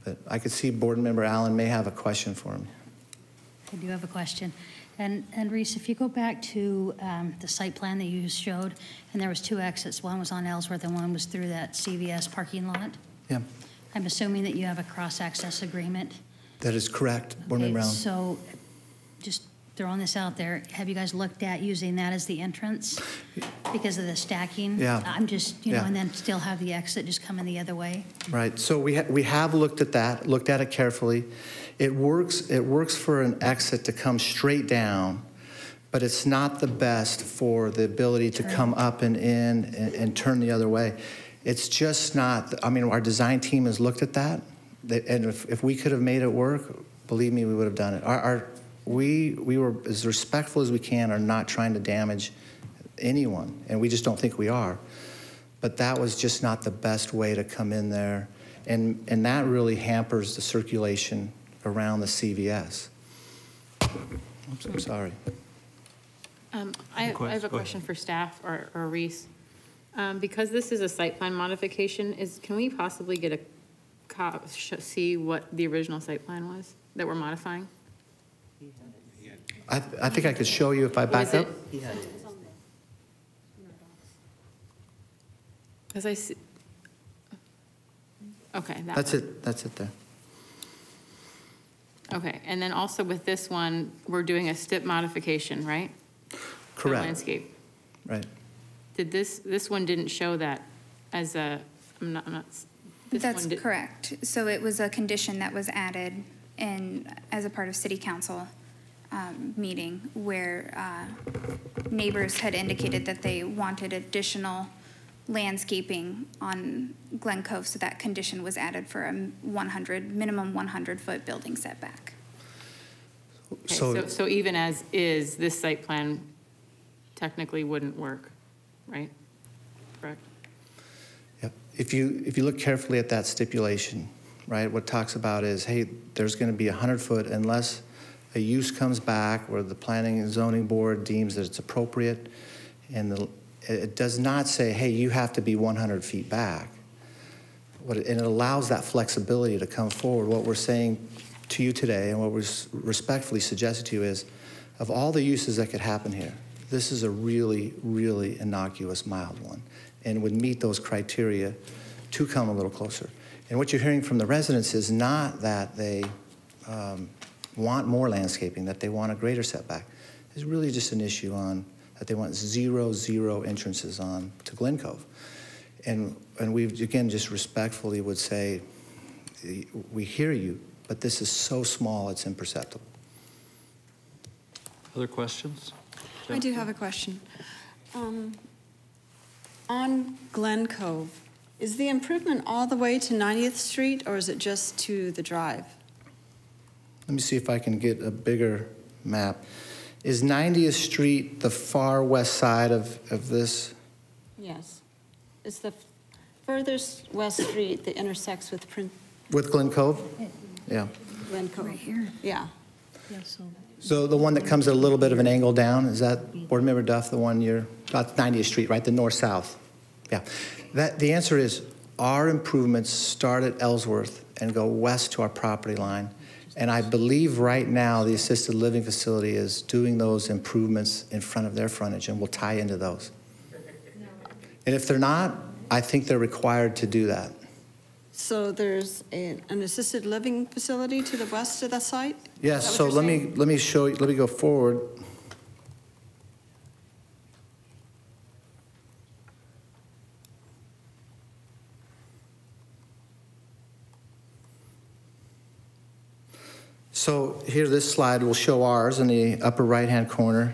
But I could see Board Member Allen may have a question for me. I do have a question. And Reese, if you go back to the site plan that you showed, and there was 2 exits, one was on Ellsworth and one was through that CVS parking lot. Yeah. I'm assuming that you have a cross-access agreement. That is correct, Board Member Allen. So just throwing this out there, have you guys looked at using that as the entrance because of the stacking? Yeah. I'm just, you know, and then still have the exit just coming the other way? Right. So we have looked at that, looked at it carefully. It works for an exit to come straight down, but it's not the best for the ability to come up and in and turn the other way. It's just not, I mean, our design team has looked at that, and if we could have made it work, believe me, we would have done it. We were as respectful as we can, are not trying to damage anyone, and we just don't think we are. But that was just not the best way to come in there, and that really hampers the circulation around the CVS. I'm so sorry. I have a question for staff or Reese. Because this is a site plan modification, can we possibly get see what the original site plan was that we're modifying? I think I could show you if I back up. Because I see. Okay, That's it there. Okay, and then also with this one, we're doing a STIP modification, right? Correct. For landscape. Right. Did this one didn't show that as a, That's correct. So it was a condition that was added as a part of city council meeting where neighbors had indicated that they wanted additional landscaping on Glen Cove, so that condition was added for a minimum 100-foot building setback. Okay, so even as is, this site plan technically wouldn't work, right? Correct? Yep. If you look carefully at that stipulation, right, what it talks about is, hey, there's going to be 100-foot unless a use comes back where the planning and zoning board deems that it's appropriate, and it does not say, hey, you have to be 100 feet back. And it allows that flexibility to come forward. What we're saying to you today and what we're respectfully suggesting to you is, of all the uses that could happen here, this is a really, really innocuous, mild one and would meet those criteria to come a little closer. And what you're hearing from the residents is not that they want more landscaping, that they want a greater setback. It's really just an issue on that they want zero entrances on to Glen Cove. And we, again, just respectfully would say, we hear you, but this is so small, it's imperceptible. Other questions? I do have a question. On Glen Cove, is the improvement all the way to 90th Street, or is it just to the drive? Let me see if I can get a bigger map. Is 90th Street the far west side of this? Yes. It's the furthest west street that intersects with With Glen Cove? Yeah. Glen Cove. Right here. Yeah. So the one that comes at a little bit of an angle down, is that, Board Member Duff, the one you're, about 90th Street, right, the north-south? Yeah. The answer is our improvements start at Ellsworth and go west to our property line. And I believe right now the assisted living facility is doing those improvements in front of their frontage, and we'll tie into those. And if they're not, I think they're required to do that. So there's an assisted living facility to the west of the site? Yes, so let me show you, let me go forward. So here, this slide will show ours in the upper right-hand corner.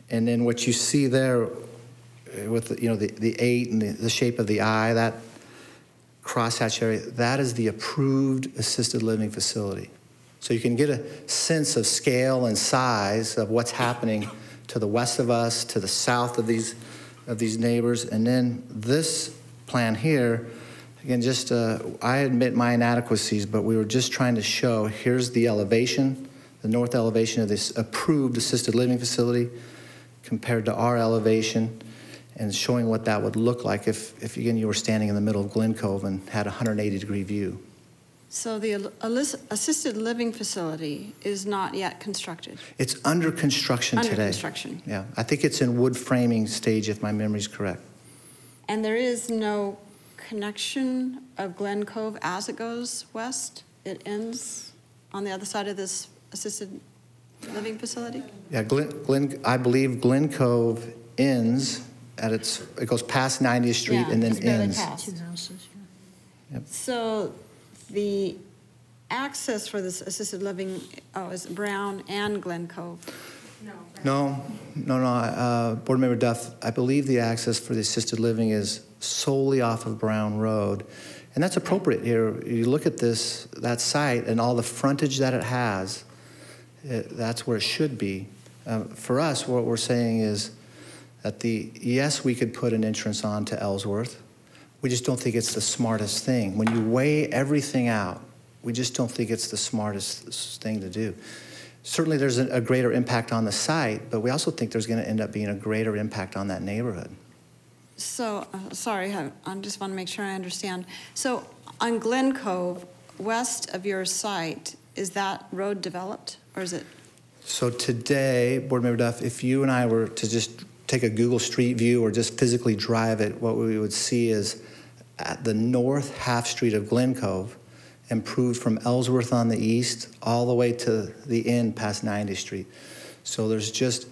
And then what you see there with the 8 and the shape of the eye, that crosshatch area, that is the approved assisted living facility. So you can get a sense of scale and size of what's happening to the west of us, to the south of these neighbors. And then this plan here, again, just I admit my inadequacies, but we were just trying to show, here's the elevation, the north elevation of this approved assisted living facility compared to our elevation, and showing what that would look like if again, you were standing in the middle of Glen Cove and had a 180-degree view. So the assisted living facility is not yet constructed? It's under construction today. Under construction. Yeah, I think it's in wood framing stage, if my memory's correct. And there is no connection of Glen Cove as it goes west? It ends on the other side of this assisted living facility? Yeah, I believe Glen Cove ends at it goes past 90th Street and then ends. Yep. So the access for this assisted living, is Brown and Glen Cove? No. Board Member Duff, I believe the access for the assisted living is solely off of Brown Road. And that's appropriate here. You look at that site and all the frontage that it has, that's where it should be. For us, what we're saying is that yes, we could put an entrance on to Ellsworth. We just don't think it's the smartest thing. When you weigh everything out, we just don't think it's the smartest thing to do. Certainly there's a greater impact on the site, but we also think there's going to end up being a greater impact on that neighborhood. So, sorry, I just want to make sure I understand. So on Glen Cove, west of your site, is that road developed, or is it? So today, Board Member Duff, if you and I were to just take a Google Street View or just physically drive it, what we would see is at the north half street of Glen Cove, improved from Ellsworth on the east all the way to the end past 90th Street. So there's just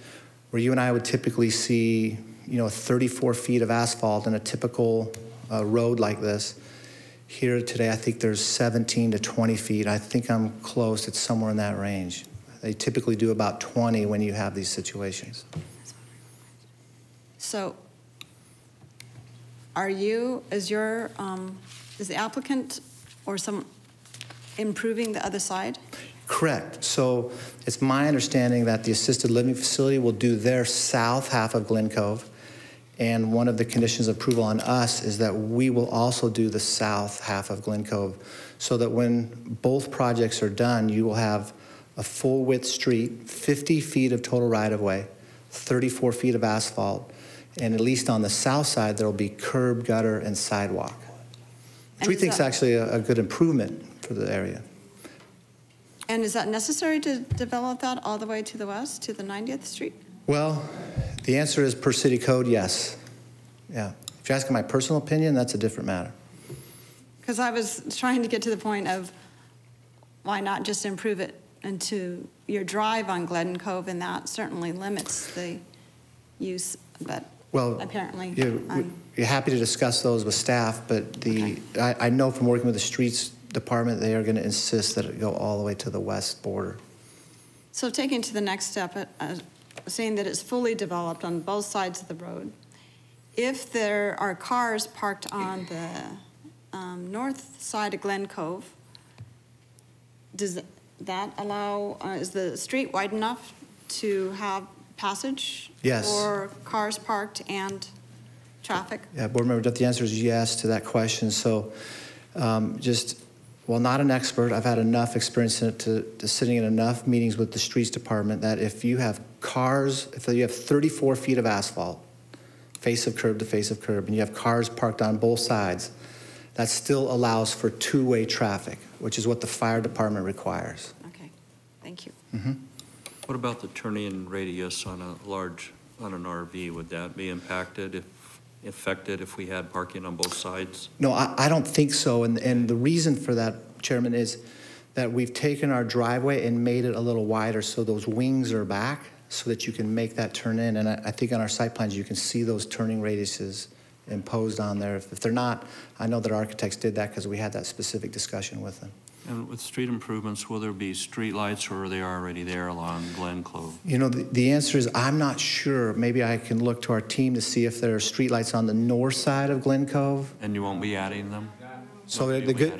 where you and I would typically see 34 feet of asphalt in a typical road like this. Here today, I think there's 17 to 20 feet. I think I'm close. It's somewhere in that range. They typically do about 20 when you have these situations. So is the applicant or some improving the other side? Correct. So it's my understanding that the assisted living facility will do their south half of Glen Cove. And one of the conditions of approval on us is that we will also do the south half of Glen Cove, so that when both projects are done, you will have a full width street, 50 feet of total right-of-way, 34 feet of asphalt, and at least on the south side, there will be curb, gutter, and sidewalk, which we think is actually a good improvement for the area. And is that necessary to develop that all the way to the west, to the 90th Street? Well, the answer is per city code, yes. Yeah. If you're asking my personal opinion, that's a different matter. Because I was trying to get to the point of why not just improve it into your drive on Glen Cove, and that certainly limits the use, but apparently. You're happy to discuss those with staff, but I know from working with the streets department, they are going to insist that it go all the way to the west border. So taking to the next step, saying that it's fully developed on both sides of the road, if there are cars parked on the north side of Glen Cove, does that allow, is the street wide enough to have passage? Yes. For cars parked and traffic? Yeah, Board Member Duff, the answer is yes to that question. So just well, not an expert. I've had enough experience in it to sitting in enough meetings with the streets department that if you have cars, if you have 34 feet of asphalt, face of curb to face of curb, and you have cars parked on both sides, that still allows for two-way traffic, which is what the fire department requires. Okay, thank you. Mm-hmm. What about the turn-in radius on an RV? Would that be affected if we had parking on both sides? No, I don't think so. And the reason for that, Chairman, is that we've taken our driveway and made it a little wider so those wings are back so that you can make that turn in. And I think on our site plans, you can see those turning radiuses imposed on there. If they're not, I know that architects did that because we had that specific discussion with them. And with street improvements, will there be street lights or are they already there along Glen Cove? You know, the answer is I'm not sure. Maybe I can look to our team to see if there are streetlights on the north side of Glen Cove. And you won't be adding them? So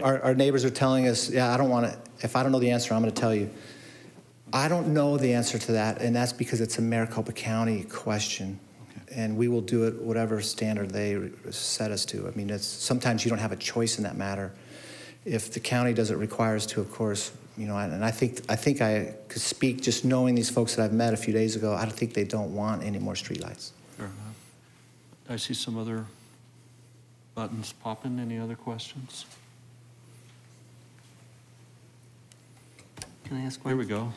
our neighbors are telling us, yeah, I don't want to, if I don't know the answer, I'm going to tell you. I don't know the answer to that, and that's because it's a Maricopa County question. Okay. And we will do it whatever standard they set us to. I mean, sometimes you don't have a choice in that matter. If the county doesn't require us to, of course, you know, and I think I could speak just knowing these folks that I've met a few days ago, I don't think they don't want any more streetlights. Fair enough. I see some other buttons popping. Any other questions? Can I ask one? Here we go.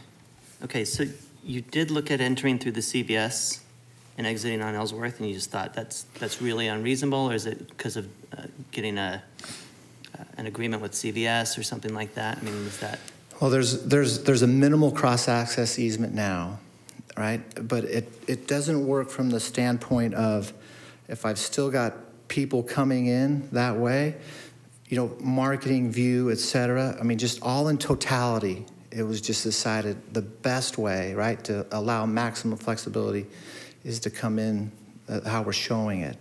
Okay, so you did look at entering through the CVS and exiting on Ellsworth, and you just thought that's really unreasonable, or is it because of getting an agreement with CVS or something like that? I mean, is that? Well, there's a minimal cross-access easement now, right? But it doesn't work from the standpoint of if I've still got people coming in that way, you know, marketing, view, et cetera. I mean, just all in totality, it was just decided the best way, right, to allow maximum flexibility is to come in how we're showing it.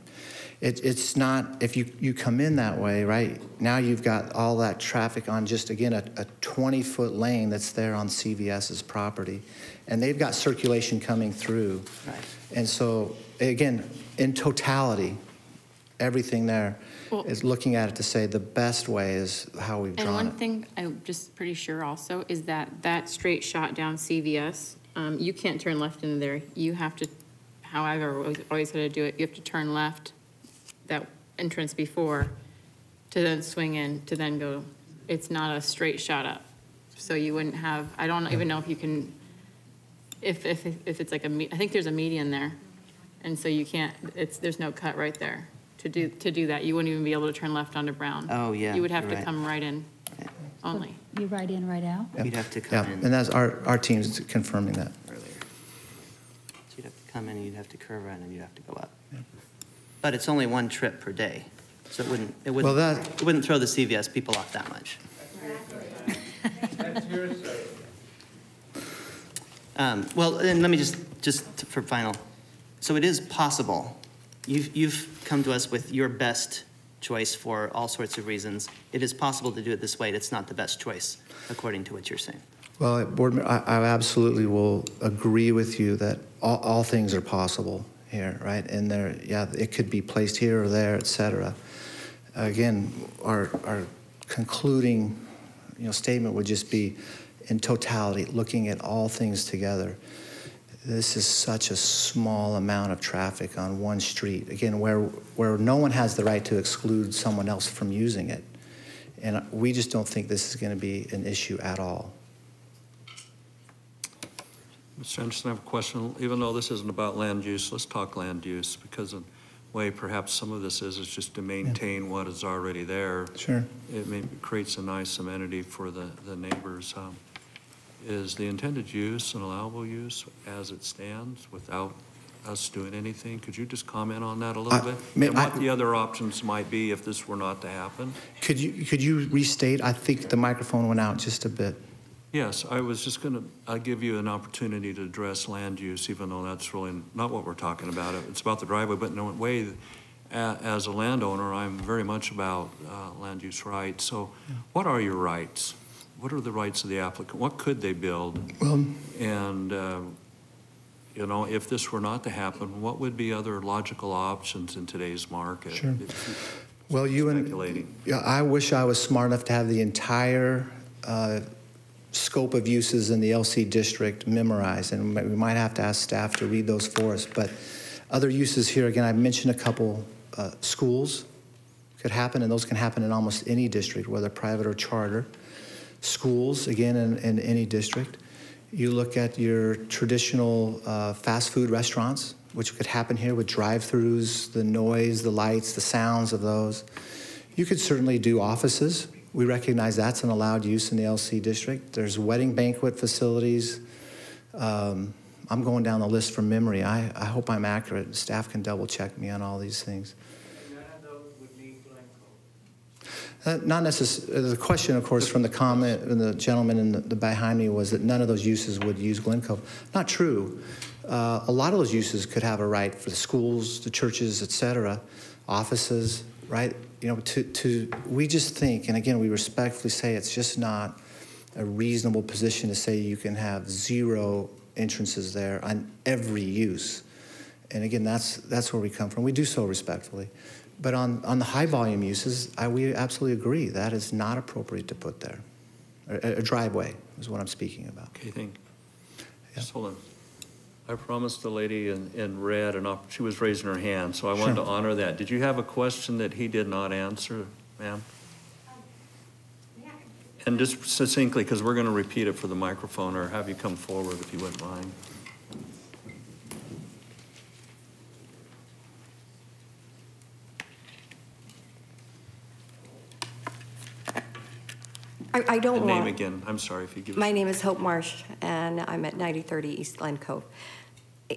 It's not, if you come in that way, right, now you've got all that traffic on just, again, a 20-foot lane that's there on CVS's property. And they've got circulation coming through. Right. And so, again, in totality, everything there is looking at it to say the best way is how we've drawn it. And one thing I'm just pretty sure also is that straight shot down CVS, you can't turn left into there. You have to, however, always had to do it, you have to turn left that entrance before to then swing in to then go. It's not a straight shot up. So you wouldn't have, I don't even know if you can, if it's like I think there's a median there. And so you can't, there's no cut right there. To do that, you wouldn't even be able to turn left onto Brown. Oh, yeah. You would have to right. come right in only. You right in, right out? Yep. You'd have to come in. And that's our team's confirming that. Earlier. So you'd have to come in and you'd have to curve around and you'd have to go up. Yep. But it's only one trip per day. So it wouldn't throw the CVS people off that much. That's your side. Well, and let me just for final. So it is possible. You've come to us with your best choice for all sorts of reasons. It is possible to do it this way. It's not the best choice, according to what you're saying. Well, Board Member, I absolutely will agree with you that all things are possible here, right? And there, yeah, it could be placed here or there, et cetera. Again, our concluding, statement would just be, in totality, looking at all things together. This is such a small amount of traffic on one street, again, where no one has the right to exclude someone else from using it. And we just don't think this is going to be an issue at all. Mr. Anderson, I have a question. Even though this isn't about land use, let's talk land use, because in a way perhaps some of this is just to maintain what is already there. Sure. It creates a nice amenity for the neighbors. Is the intended use an allowable use as it stands without us doing anything? Could you just comment on that a little bit? And what the other options might be if this were not to happen? Could you restate? I think the microphone went out just a bit. Yes, I was just going to give you an opportunity to address land use, even though that's really not what we're talking about. It's about the driveway, but in a way, as a landowner, I'm very much about land use rights. So what are your rights? What are the rights of the applicant? What could they build? Well, and, if this were not to happen, what would be other logical options in today's market? Sure. Well, speculating. Yeah, I wish I was smart enough to have the entire scope of uses in the LC district memorized, and we might have to ask staff to read those for us. But other uses here, again, I mentioned a couple. Schools could happen, and those can happen in almost any district, whether private or charter. Schools, again, in any district. You look at your traditional fast food restaurants, which could happen here with drive-throughs, the noise, the lights, the sounds of those. You could certainly do offices. We recognize that's an allowed use in the LC district. There's wedding banquet facilities. I'm going down the list from memory. I hope I'm accurate. Staff can double check me on all these things. Not necessarily. The question, of course, from the comment and the gentleman in the behind me was that none of those uses would use Glen Cove. Not true. A lot of those uses could have a right for the schools, the churches, et cetera, offices, right? You know, we just think, and again, we respectfully say it's just not a reasonable position to say you can have 0 entrances there on every use. And again, that's where we come from. We do so respectfully. But on the high volume uses, we absolutely agree. That is not appropriate to put there. A driveway is what I'm speaking about. Okay, thank you. Just hold on. I promised the lady in red, she was raising her hand, so I wanted to honor that. Did you have a question that he did not answer, ma'am? Yeah. And just succinctly, because we're going to repeat it for the microphone, or have you come forward if you wouldn't mind. I don't want... Name again. I'm sorry if you give us... My name is Hope Marsh, and I'm at 9030 East Glen Cove.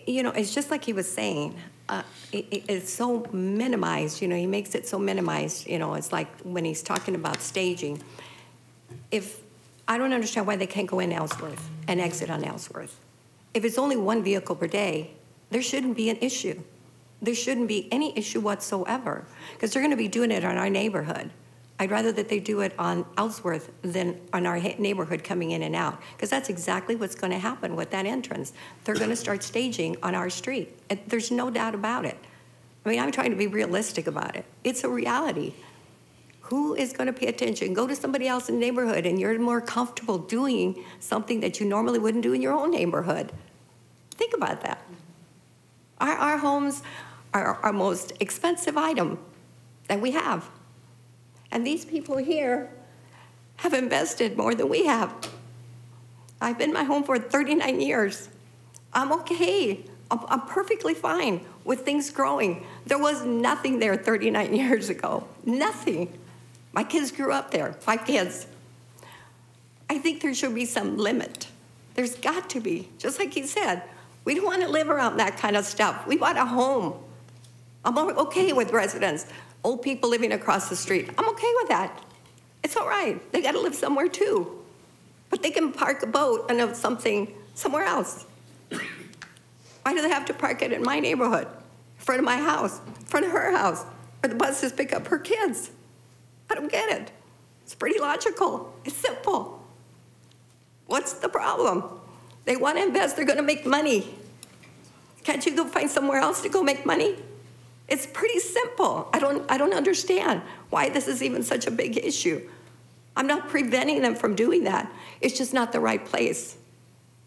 You know, it's just like he was saying. It's so minimized. You know, he makes it so minimized. You know, it's like when he's talking about staging. I don't understand why they can't go in Ellsworth and exit on Ellsworth. If it's only 1 vehicle per day, there shouldn't be an issue. There shouldn't be any issue whatsoever, because they're going to be doing it on our neighborhood. I'd rather that they do it on Ellsworth than on our neighborhood coming in and out, because that's exactly what's going to happen with that entrance. They're going to start staging on our street. And there's no doubt about it. I mean, I'm trying to be realistic about it. It's a reality. Who is going to pay attention? Go to somebody else in the neighborhood, and you're more comfortable doing something that you normally wouldn't do in your own neighborhood. Think about that. Our homes are our most expensive item that we have. And these people here have invested more than we have. I've been in my home for 39 years. I'm okay. I'm perfectly fine with things growing. There was nothing there 39 years ago. Nothing. My kids grew up there, 5 kids. I think there should be some limit. There's got to be. Just like he said, we don't want to live around that kind of stuff. We want a home. I'm okay with residents. Old people living across the street. I'm okay with that. It's all right. They got to live somewhere too. But they can park a boat and something somewhere else. Why do they have to park it in my neighborhood, in front of my house, in front of her house, where the buses pick up her kids? I don't get it. It's pretty logical. It's simple. What's the problem? They want to invest. They're going to make money. Can't you go find somewhere else to go make money? It's pretty simple. I don't understand why this is even such a big issue. I'm not preventing them from doing that. It's just not the right place.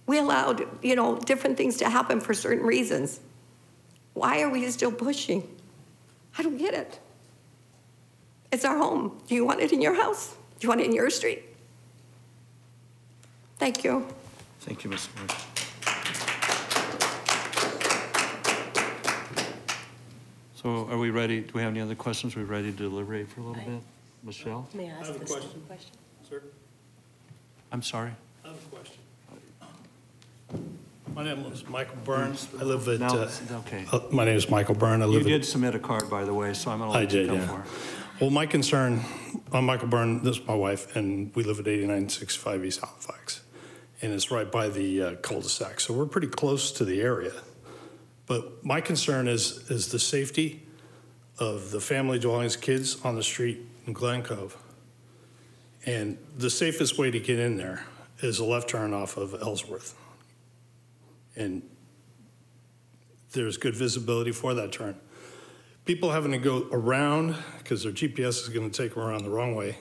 We allowed, you know, different things to happen for certain reasons. Why are we still pushing? I don't get it. It's our home. Do you want it in your house? Do you want it in your street? Thank you. Thank you, Ms. Marsh. So are we ready? Do we have any other questions? Are we ready to deliberate for a little bit? Michelle? May I ask have a the question. same question? Sir, I'm sorry? I have a question. My name is Michael Burns. I live at, No, okay. my name is Michael Byrne. I You live did submit a card, by the way, so I'm going to I let you did, come yeah. for it. Well, my concern, I'm Michael Byrne, this is my wife, and we live at 8965 East Halifax. And it's right by the cul-de-sac, so we're pretty close to the area. But my concern is the safety of the family dwellings, kids on the street in Glen Cove. And the safest way to get in there is a left turn off of Ellsworth. And there's good visibility for that turn. people having to go around because their GPS is going to take them around the wrong way.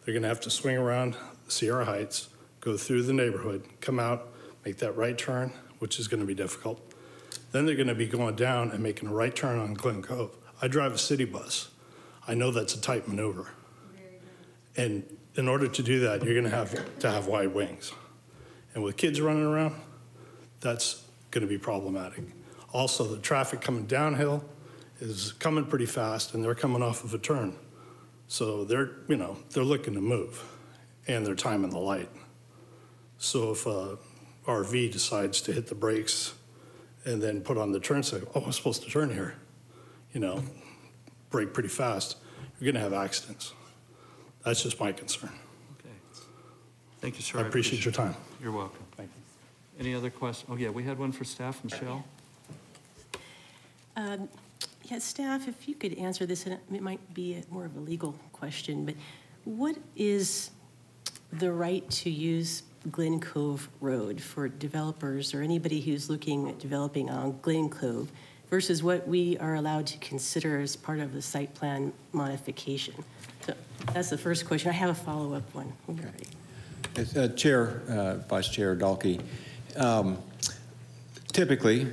They're going to have to swing around Sierra Heights, go through the neighborhood, come out, make that right turn, which is going to be difficult. Then they're going to be going down and making a right turn on Glen Cove. I drive a city bus. I know that's a tight maneuver. And in order to do that, you're going to have wide wings. And with kids running around, that's going to be problematic. Also, the traffic coming downhill is coming pretty fast, and they're coming off of a turn. So they're looking to move, and they're timing the light. So if a RV decides to hit the brakes and then put on the turn signal, oh, I'm supposed to turn here, brake pretty fast, you're gonna have accidents. That's just my concern. Okay. Thank you, sir. I appreciate your time. You're welcome. Thank you. Any other questions? Oh, yeah, we had one for staff, Michelle. Yeah, staff, if you could answer this, and it might be more of a legal question, but what is the right to use Glen Cove Road for developers or anybody who's looking at developing on Glen Cove versus what we are allowed to consider as part of the site plan modification? So that's the first question. I have a follow-up one. Okay. Chair, Vice Chair Dalkey, typically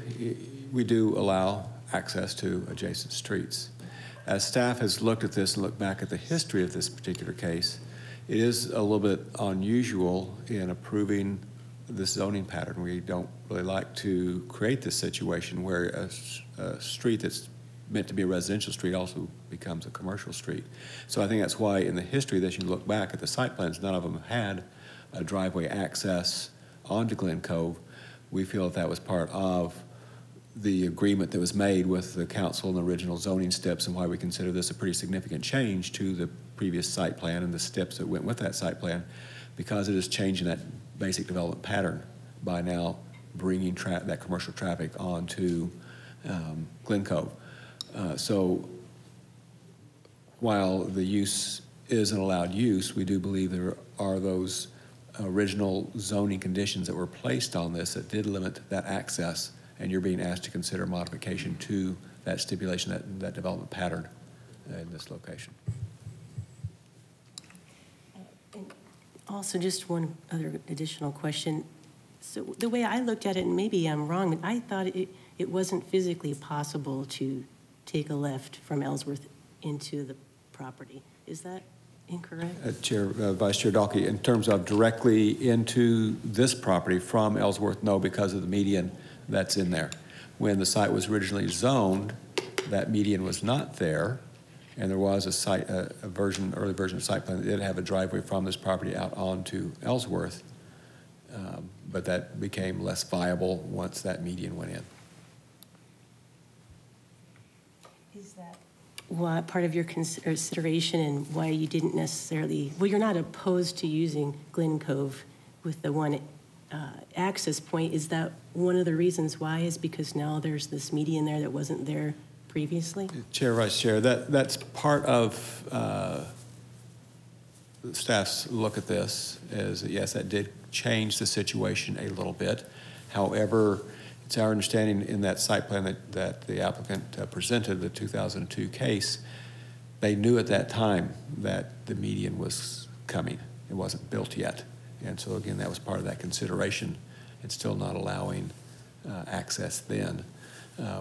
we do allow access to adjacent streets. As staff has looked at this and looked back at the history of this particular case, it is a little bit unusual in approving this zoning pattern. We don't really like to create this situation where a street that's meant to be a residential street also becomes a commercial street. So I think that's why in the history that you look back at the site plans, none of them had a driveway access onto Glen Cove. We feel that was part of the agreement that was made with the council and the original zoning steps, and why we consider this a pretty significant change to the previous site plan and the steps that went with that site plan, because it is changing that basic development pattern by now bringing that commercial traffic onto Glen Cove. So while the use is an allowed use, we do believe there are those original zoning conditions that were placed on this that did limit that access, and you're being asked to consider modification to that stipulation, that development pattern in this location. Also, just one other additional question. So the way I looked at it, and maybe I'm wrong, but I thought it wasn't physically possible to take a left from Ellsworth into the property. Is that incorrect? Vice Chair Dalkey, in terms of directly into this property from Ellsworth, no, because of the median that's in there. When the site was originally zoned, that median was not there, and there was a early version of site plan that did have a driveway from this property out onto Ellsworth, but that became less viable once that median went in. Is that what part of your consideration and why you didn't necessarily, well, you're not opposed to using Glen Cove with the one access point? Is that one of the reasons why, is because now there's this median there that wasn't there previously? Chair, Vice Chair, that's part of the staff's look at this, is that yes, that did change the situation a little bit. However, it's our understanding in that site plan that the applicant presented, the 2002 case, they knew at that time that the median was coming. It wasn't built yet. And so again, that was part of that consideration. It's still not allowing access then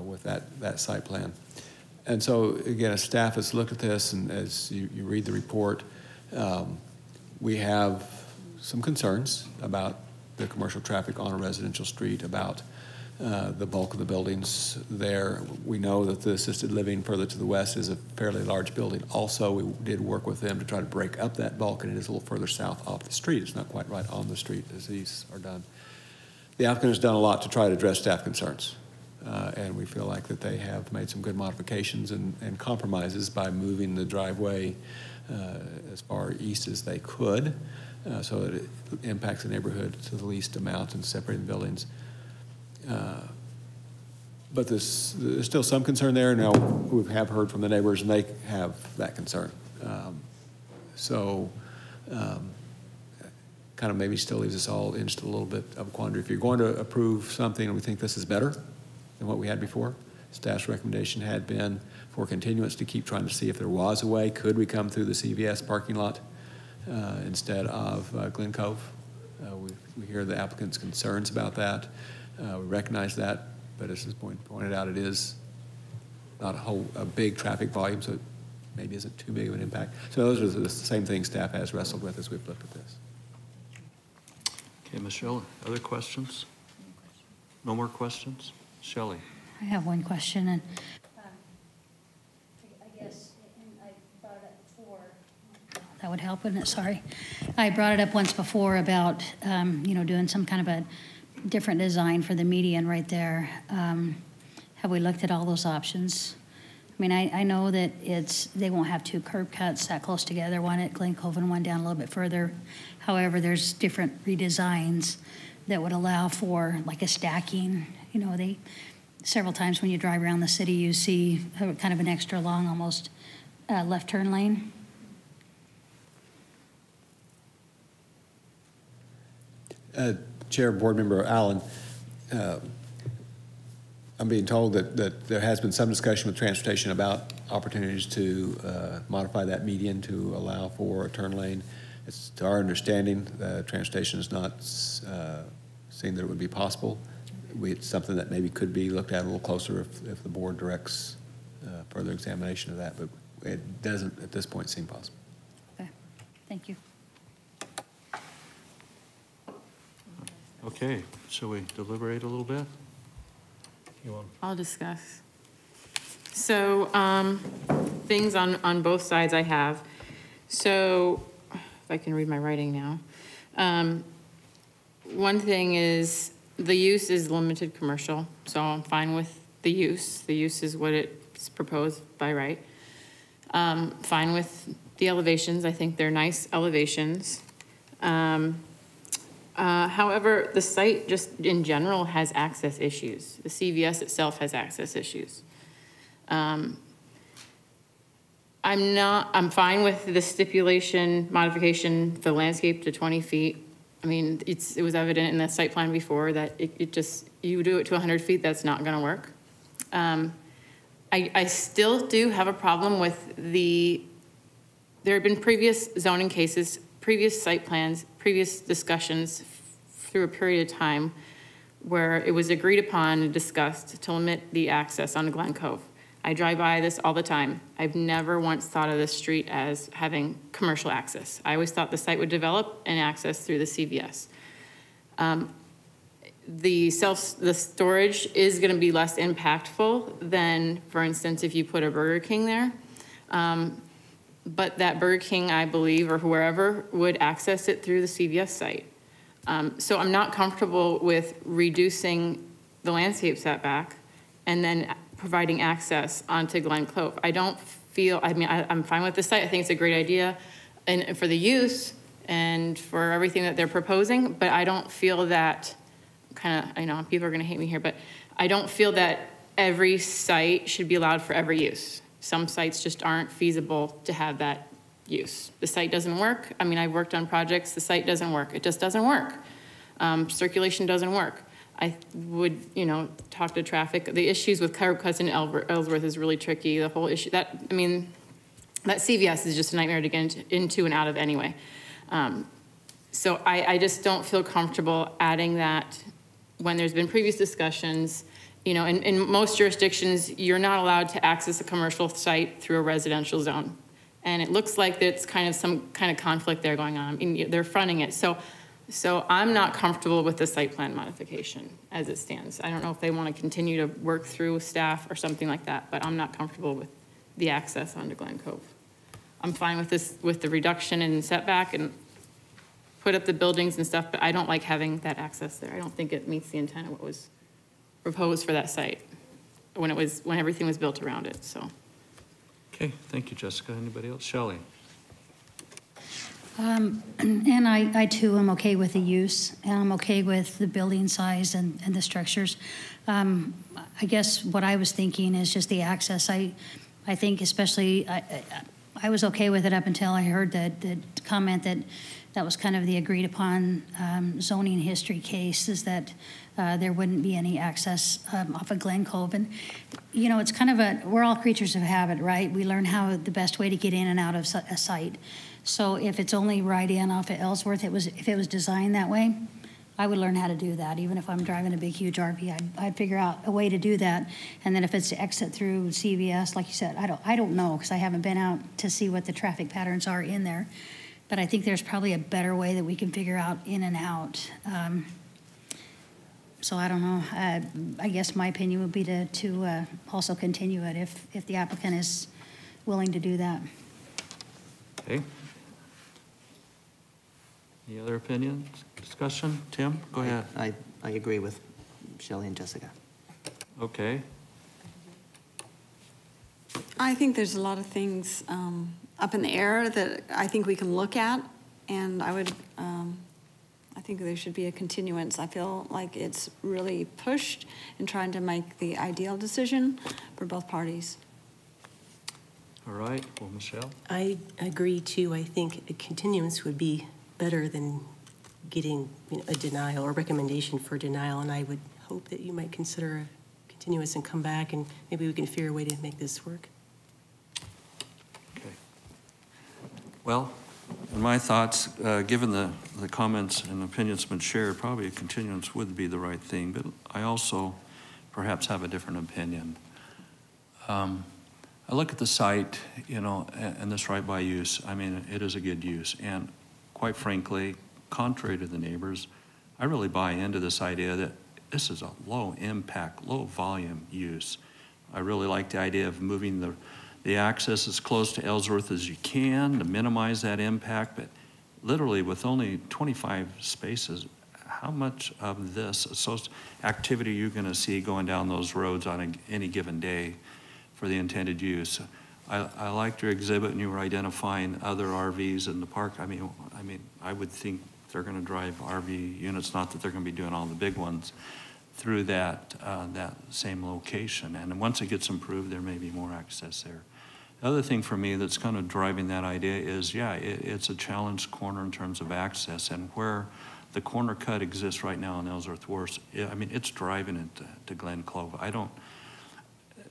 with that site plan. And so again, as staff has looked at this, and as you read the report, we have some concerns about the commercial traffic on a residential street, about the bulk of the buildings there. We know that the assisted living further to the west is a fairly large building. Also, we did work with them to try to break up that bulk, and it is a little further south off the street. It's not quite right on the street as these are done. The applicant has done a lot to try to address staff concerns, and we feel like that they have made some good modifications and compromises by moving the driveway as far east as they could, so that it impacts the neighborhood to the least amount and separating the buildings. But there's still some concern there. Now, we have heard from the neighbors, and they have that concern. Kind of maybe still leaves us all in just a little bit of a quandary. If you're going to approve something and we think this is better than what we had before, staff's recommendation had been for continuance to keep trying to see if there was a way. Could we come through the CVS parking lot instead of Glen Cove? We hear the applicant's concerns about that. We recognize that, but as is pointed out, it is not a big traffic volume, so it maybe isn't too big of an impact. So those are the same things staff has wrestled with as we've looked at this. Okay, Michelle, other questions? No more questions? Shelley? I have one question, and I guess I brought it up before. That would help, wouldn't it? Sorry. I brought it up once before about, doing some kind of a different design for the median right there. Have we looked at all those options? I mean, I know that they won't have two curb cuts that close together, one at Glen Cove and one down a little bit further. However, there's different redesigns that would allow for like a stacking. Several times when you drive around the city, you see kind of an extra long, almost left turn lane. Chair, Board Member Allen, I'm being told that there has been some discussion with transportation about opportunities to modify that median to allow for a turn lane. It's to our understanding that transportation has not seen that it would be possible. It's something that maybe could be looked at a little closer if the board directs further examination of that, but it doesn't at this point seem possible. Okay, thank you. Okay, shall we deliberate a little bit? I'll discuss. So things on both sides I have. So if I can read my writing now. One thing is the use is limited commercial, so I'm fine with the use. The use is what it's proposed by right. Fine with the elevations. I think they're nice elevations. However, the site just in general has access issues. The CVS itself has access issues. I'm fine with the stipulation modification, the landscape to 20 feet. I mean, it was evident in the site plan before that you do it to 100 feet, that's not gonna work. I still do have a problem with there have been previous zoning cases, previous site plans, previous discussions through a period of time where it was agreed upon and discussed to limit the access on Glen Cove. I drive by this all the time. I've never once thought of this street as having commercial access. I always thought the site would develop and access through the CVS. The storage is gonna be less impactful than, for instance, if you put a Burger King there. But that Burger King, I believe, or whoever, would access it through the CVS site. So I'm not comfortable with reducing the landscape setback and then providing access onto Glen Cove. I'm fine with the site. I think it's a great idea and for the use and for everything that they're proposing, but I don't feel that, I know people are gonna hate me here, but I don't feel that every site should be allowed for every use. Some sites just aren't feasible to have that use. The site doesn't work. I mean, I've worked on projects, the site doesn't work. It just doesn't work. Circulation doesn't work. I would, talk to traffic. The issues with curb cuts in Ellsworth is really tricky. The whole issue, that CVS is just a nightmare to get into and out of anyway. So I just don't feel comfortable adding that when there's been previous discussions. In most jurisdictions, you're not allowed to access a commercial site through a residential zone. And it looks like it's kind of some kind of conflict there going on. I mean, they're fronting it. So I'm not comfortable with the site plan modification as it stands. I don't know if they want to continue to work through staff or something like that, but I'm not comfortable with the access onto Glen Cove. I'm fine with this, with the reduction in setback and put up the buildings and stuff, but I don't like having that access there. I don't think it meets the intent of what was proposed for that site when everything was built around it, so. Okay, thank you, Jessica. Anybody else? Shelley? And I too am okay with the use, and I'm okay with the building size and the structures. I guess what I was thinking is just the access. I think especially, I I was okay with it up until I heard the comment that that was kind of the agreed upon zoning history case, is that there wouldn't be any access off of Glen Cove. And, you know, it's kind of we're all creatures of habit, right? We learn how the best way to get in and out of a site. So if it's only right in off of Ellsworth, if it was designed that way, I would learn how to do that. Even if I'm driving a big, huge RV, I'd figure out a way to do that. And then if it's to exit through CVS, like you said, I don't know, because I haven't been out to see what the traffic patterns are in there. But I think there's probably a better way that we can figure out in and out. So I don't know. I guess my opinion would be to also continue it if the applicant is willing to do that. Okay. Any other opinions, discussion? Tim, go ahead. I agree with Shelley and Jessica. Okay. I think there's a lot of things up in the air that I think we can look at, and I think there should be a continuance. I feel like it's really pushed in trying to make the ideal decision for both parties. All right. Well, Michelle? I agree, too. I think a continuance would be better than getting a denial or recommendation for denial, and I would hope that you might consider a continuance and come back, and maybe we can figure a way to make this work. Okay. Well, in my thoughts, given the comments and opinions been shared, probably a continuance would be the right thing, but I also perhaps have a different opinion. I look at the site, you know, and this right by use. I mean, it is a good use, and quite frankly, contrary to the neighbors, I really buy into this idea that this is a low impact, low volume use. I really like the idea of moving the access as close to Ellsworth as you can to minimize that impact, but literally with only 25 spaces, how much of this activity are you gonna see going down those roads on any given day for the intended use? I liked your exhibit, and you were identifying other RVs in the park. I mean, I would think they're going to drive RV units, not that they're going to be doing all the big ones, through that same location. And once it gets improved, there may be more access there. The other thing for me that's kind of driving that idea is, yeah, it's a challenged corner in terms of access, and where the corner cut exists right now in Ellsworth Wharf, I mean, it's driving it to Glen Cove.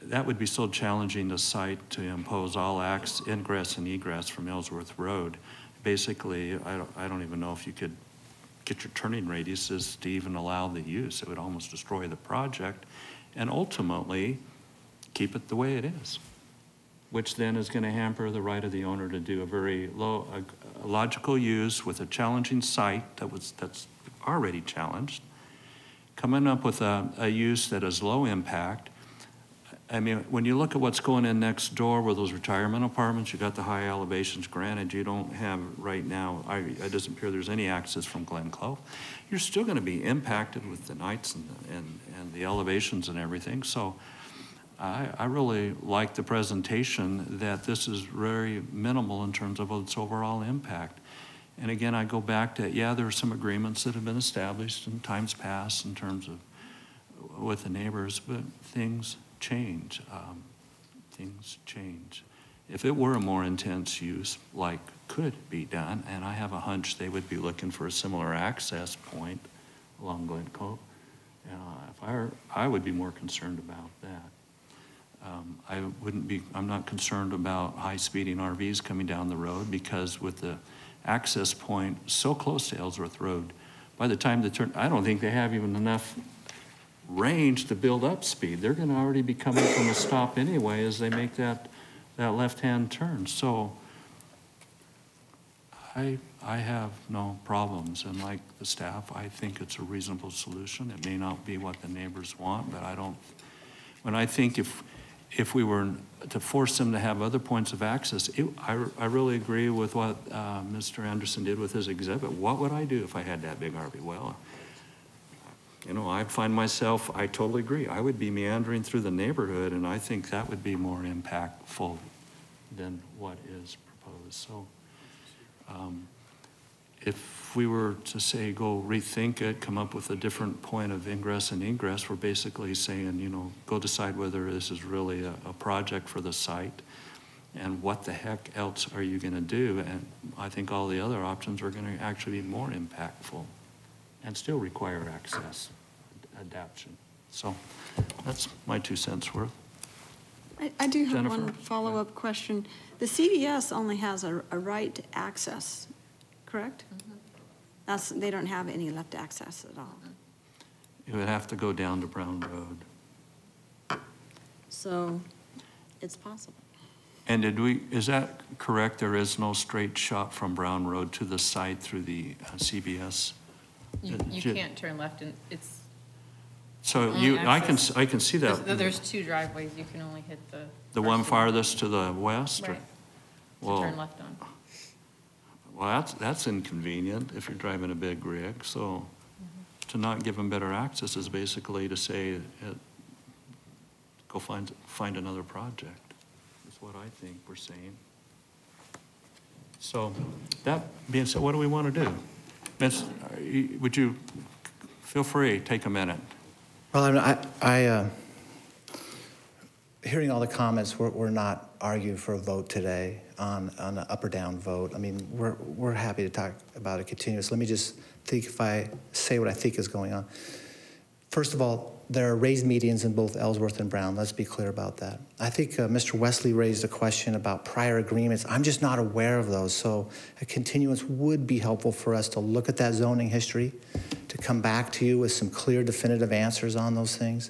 That would be so challenging to site to impose all ingress and egress from Ellsworth Road. Basically, I don't even know if you could get your turning radiuses to even allow the use. It would almost destroy the project and ultimately keep it the way it is, which then is going to hamper the right of the owner to do a very logical use with a challenging site that's already challenged, coming up with a use that is low impact. I mean, when you look at what's going in next door with those retirement apartments, you got the high elevations. Granted, you don't have right now, it doesn't appear there's any access from Glen Cove. You're still going to be impacted with the nights and the elevations and everything. So I really like the presentation that this is very minimal in terms of its overall impact. And again, I go back to, yeah, there are some agreements that have been established in times past in terms of with the neighbors, but things change. Things change. If it were a more intense use, like could be done, and I have a hunch they would be looking for a similar access point along Glen Cove, I would be more concerned about that. I'm not concerned about high-speeding RVs coming down the road, because with the access point so close to Ellsworth Road, by the time they turn, I don't think they have even enough range to build up speed. They're going to already be coming from a stop anyway as they make that left-hand turn. So I have no problems, and like the staff, I think it's a reasonable solution. It may not be what the neighbors want, but I think if we were to force them to have other points of access, I really agree with what Mr. Anderson did with his exhibit. What would I do if I had that big RV? Well, you know, I find myself, I totally agree. I would be meandering through the neighborhood, and I think that would be more impactful than what is proposed. So if we were to say, go rethink it, come up with a different point of ingress and egress, we're basically saying, you know, go decide whether this is really a project for the site. And what the heck else are you going to do? And I think all the other options are going to actually be more impactful and still require access, adaptation. So that's my 2 cents worth. I do have Jennifer? one follow-up question. The CVS only has a right to access, correct? They don't have any left access at all. You would have to go down to Brown Road. So it's possible. And is that correct? There is no straight shot from Brown Road to the site through the CVS? You can't turn left, and it's. So only I can access. see that. There's 2 driveways. You can only hit the. The first one farthest to the west? Right. Well, To turn left on. Well, that's inconvenient if you're driving a big rig. So to not give them better access is basically to say, go find another project. That's what I think we're saying. So that being said, what do we want to do? Vince, would you feel free, take a minute. Well, hearing all the comments, we're not arguing for a vote today on an up or down vote. I mean, we're happy to talk about it continuous. Let me just think if I say what I think is going on. First of all, there are raised medians in both Ellsworth and Brown. Let's be clear about that. I think Mr. Wesley raised a question about prior agreements. I'm just not aware of those. So a continuance would be helpful for us to look at that zoning history, to come back to you with some clear, definitive answers on those things.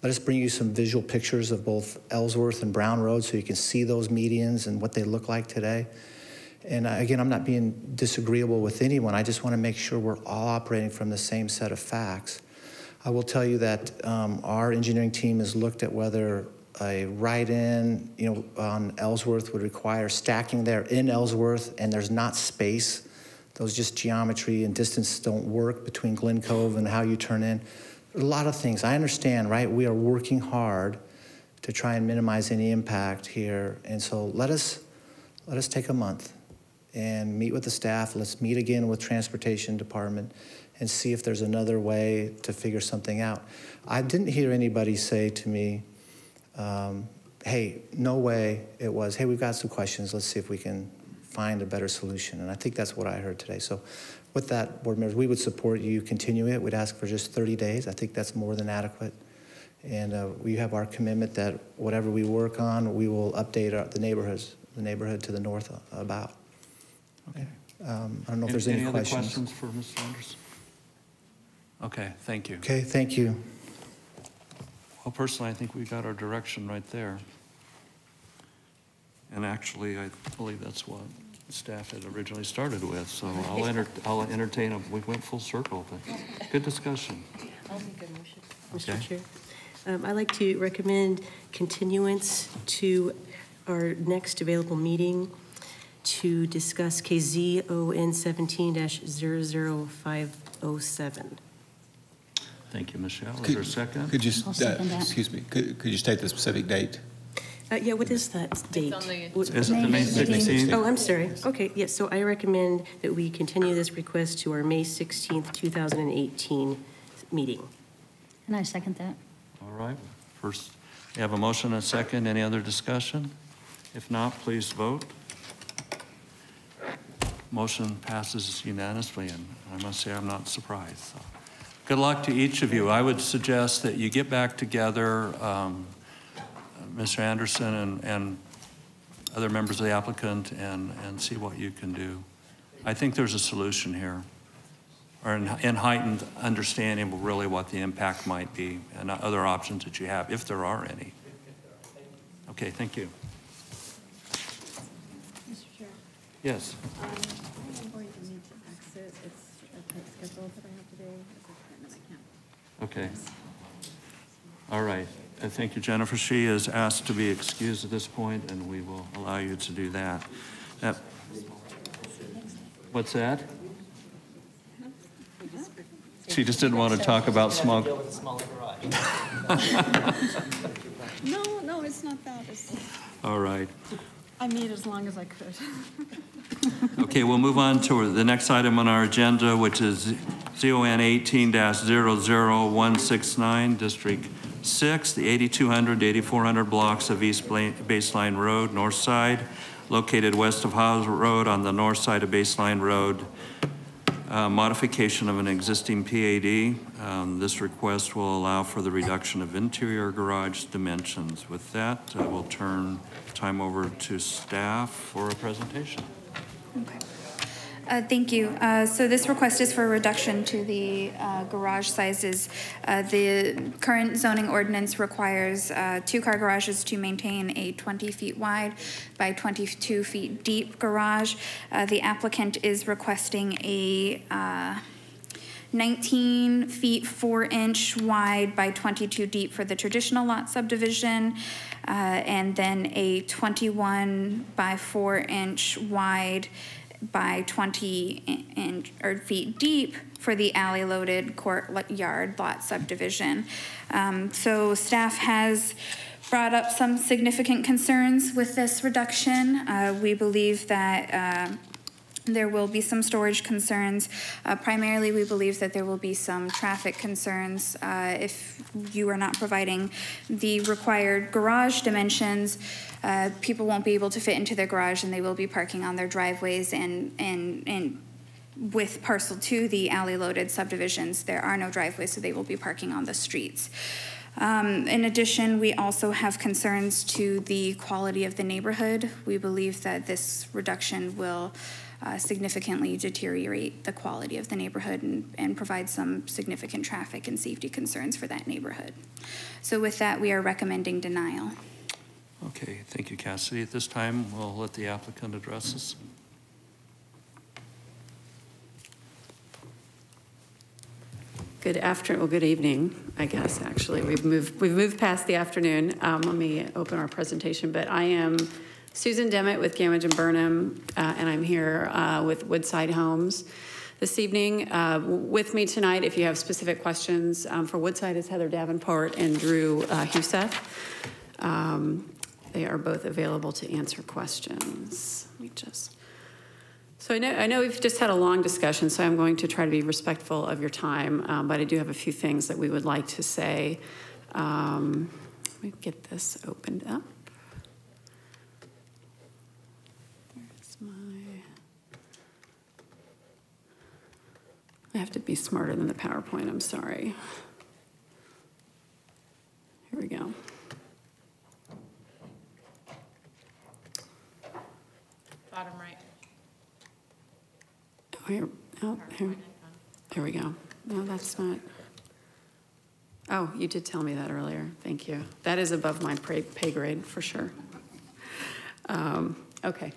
Let us bring you some visual pictures of both Ellsworth and Brown Road so you can see those medians and what they look like today. And again, I'm not being disagreeable with anyone. I just want to make sure we're all operating from the same set of facts. I will tell you that our engineering team has looked at whether a right-in, on Ellsworth would require stacking there in Ellsworth, and there's not space. Those just geometry and distance don't work between Glen Cove and how you turn in. A lot of things. I understand, right? We are working hard to try and minimize any impact here, and so let us take a month and meet with the staff. Let's meet again with Transportation Department and see if there's another way to figure something out. I didn't hear anybody say to me, hey, no way. It was, hey, we've got some questions. Let's see if we can find a better solution. And I think that's what I heard today. So with that, board members, we would support you continue it. We'd ask for just 30 days. I think that's more than adequate. And we have our commitment that whatever we work on, we will update the neighborhood to the north about. Okay. I don't know if there's any questions. Any other questions for Mr. Anderson? Okay, thank you. Okay, thank you. Well, personally, I think we got our direction right there. And actually, I believe that's what staff had originally started with. So I'll entertain them. We went full circle, but good discussion. I'll make a motion, Mr. Okay. Chair. I'd like to recommend continuance to our next available meeting to discuss KZON 17-00507. Thank you, Michelle. Is there a second? Could you, I'll second that. excuse me, could you state the specific date? Yeah, what is that date? on the- What- Is it the May 16th? Oh, I'm sorry. Okay, yes, so I recommend that we continue this request to our May 16th, 2018 meeting. And I second that. All right. First, we have a motion and a second. Any other discussion? If not, please vote. Motion passes unanimously, and I must say I'm not surprised. So, good luck to each of you. I would suggest that you get back together, Mr. Anderson and other members of the applicant, and see what you can do. I think there's a solution here, or in heightened understanding of really what the impact might be and other options that you have, if there are any. Okay, thank you. Mr. Chair. Yes. I am going to need to exit. It's a tight schedule that I have today. It's a commitment I can't. Okay. All right. Thank you, Jennifer. She is asked to be excused at this point, and we will allow you to do that. What's that? She just didn't want to talk about small. No, it's not that. All right. I made as long as I could. Okay, we'll move on to the next item on our agenda, which is ZON 18-00169, District 6, the 8200 to 8400 blocks of East Baseline Road, north side, located west of Haas Road on the north side of Baseline Road. Modification of an existing PAD. This request will allow for the reduction of interior garage dimensions. With that, we'll turn time over to staff for a presentation. Okay. Thank you. So this request is for a reduction to the garage sizes. The current zoning ordinance requires two-car garages to maintain a 20 feet wide by 22 feet deep garage. The applicant is requesting a 19 feet 4-inch wide by 22 deep for the traditional lot subdivision, and then a 21 by 4-inch wide by 20 feet deep for the alley loaded courtyard lot subdivision. So staff has brought up some significant concerns with this reduction. We believe that there will be some storage concerns. Primarily, we believe that there will be some traffic concerns if you are not providing the required garage dimensions. People won't be able to fit into their garage, and they will be parking on their driveways. And with parcel 2, the alley loaded subdivisions, there are no driveways, so they will be parking on the streets. In addition, we also have concerns to the quality of the neighborhood. We believe that this reduction will significantly deteriorate the quality of the neighborhood and provide some significant traffic and safety concerns for that neighborhood. So with that, we are recommending denial. Okay, thank you, Cassidy. At this time, we'll let the applicant address us. Good afternoon, well, good evening, I guess, actually. We've moved past the afternoon. Let me open our presentation, but I am Susan Demmett with Gamage and Burnham, and I'm here with Woodside Homes this evening. With me tonight, if you have specific questions for Woodside, is Heather Davenport and Drew Huseth. They are both available to answer questions. So I know we've just had a long discussion, so I'm going to try to be respectful of your time, but I do have a few things that we would like to say. Let me get this opened up. I have to be smarter than the PowerPoint, I'm sorry. Here we go. Bottom right. Oh, here we go. No, that's not. Oh, you did tell me that earlier. Thank you. That is above my pay grade for sure. Okay.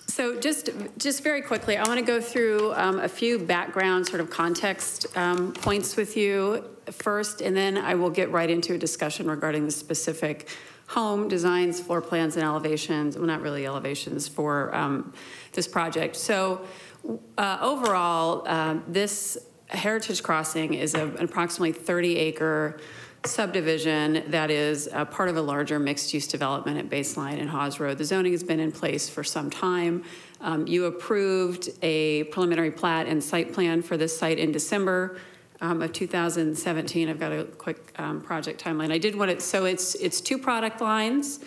So just very quickly, I want to go through a few background sort of context points with you first, and then I will get right into a discussion regarding the specific home designs, floor plans, and elevations. Well, not really elevations for this project. So overall, this Heritage Crossing is an approximately 30-acre subdivision that is part of a larger mixed-use development at Baseline and Haas Road. The zoning has been in place for some time. You approved a preliminary plat and site plan for this site in December of 2017. I've got a quick project timeline. I did want it, so it's two product lines,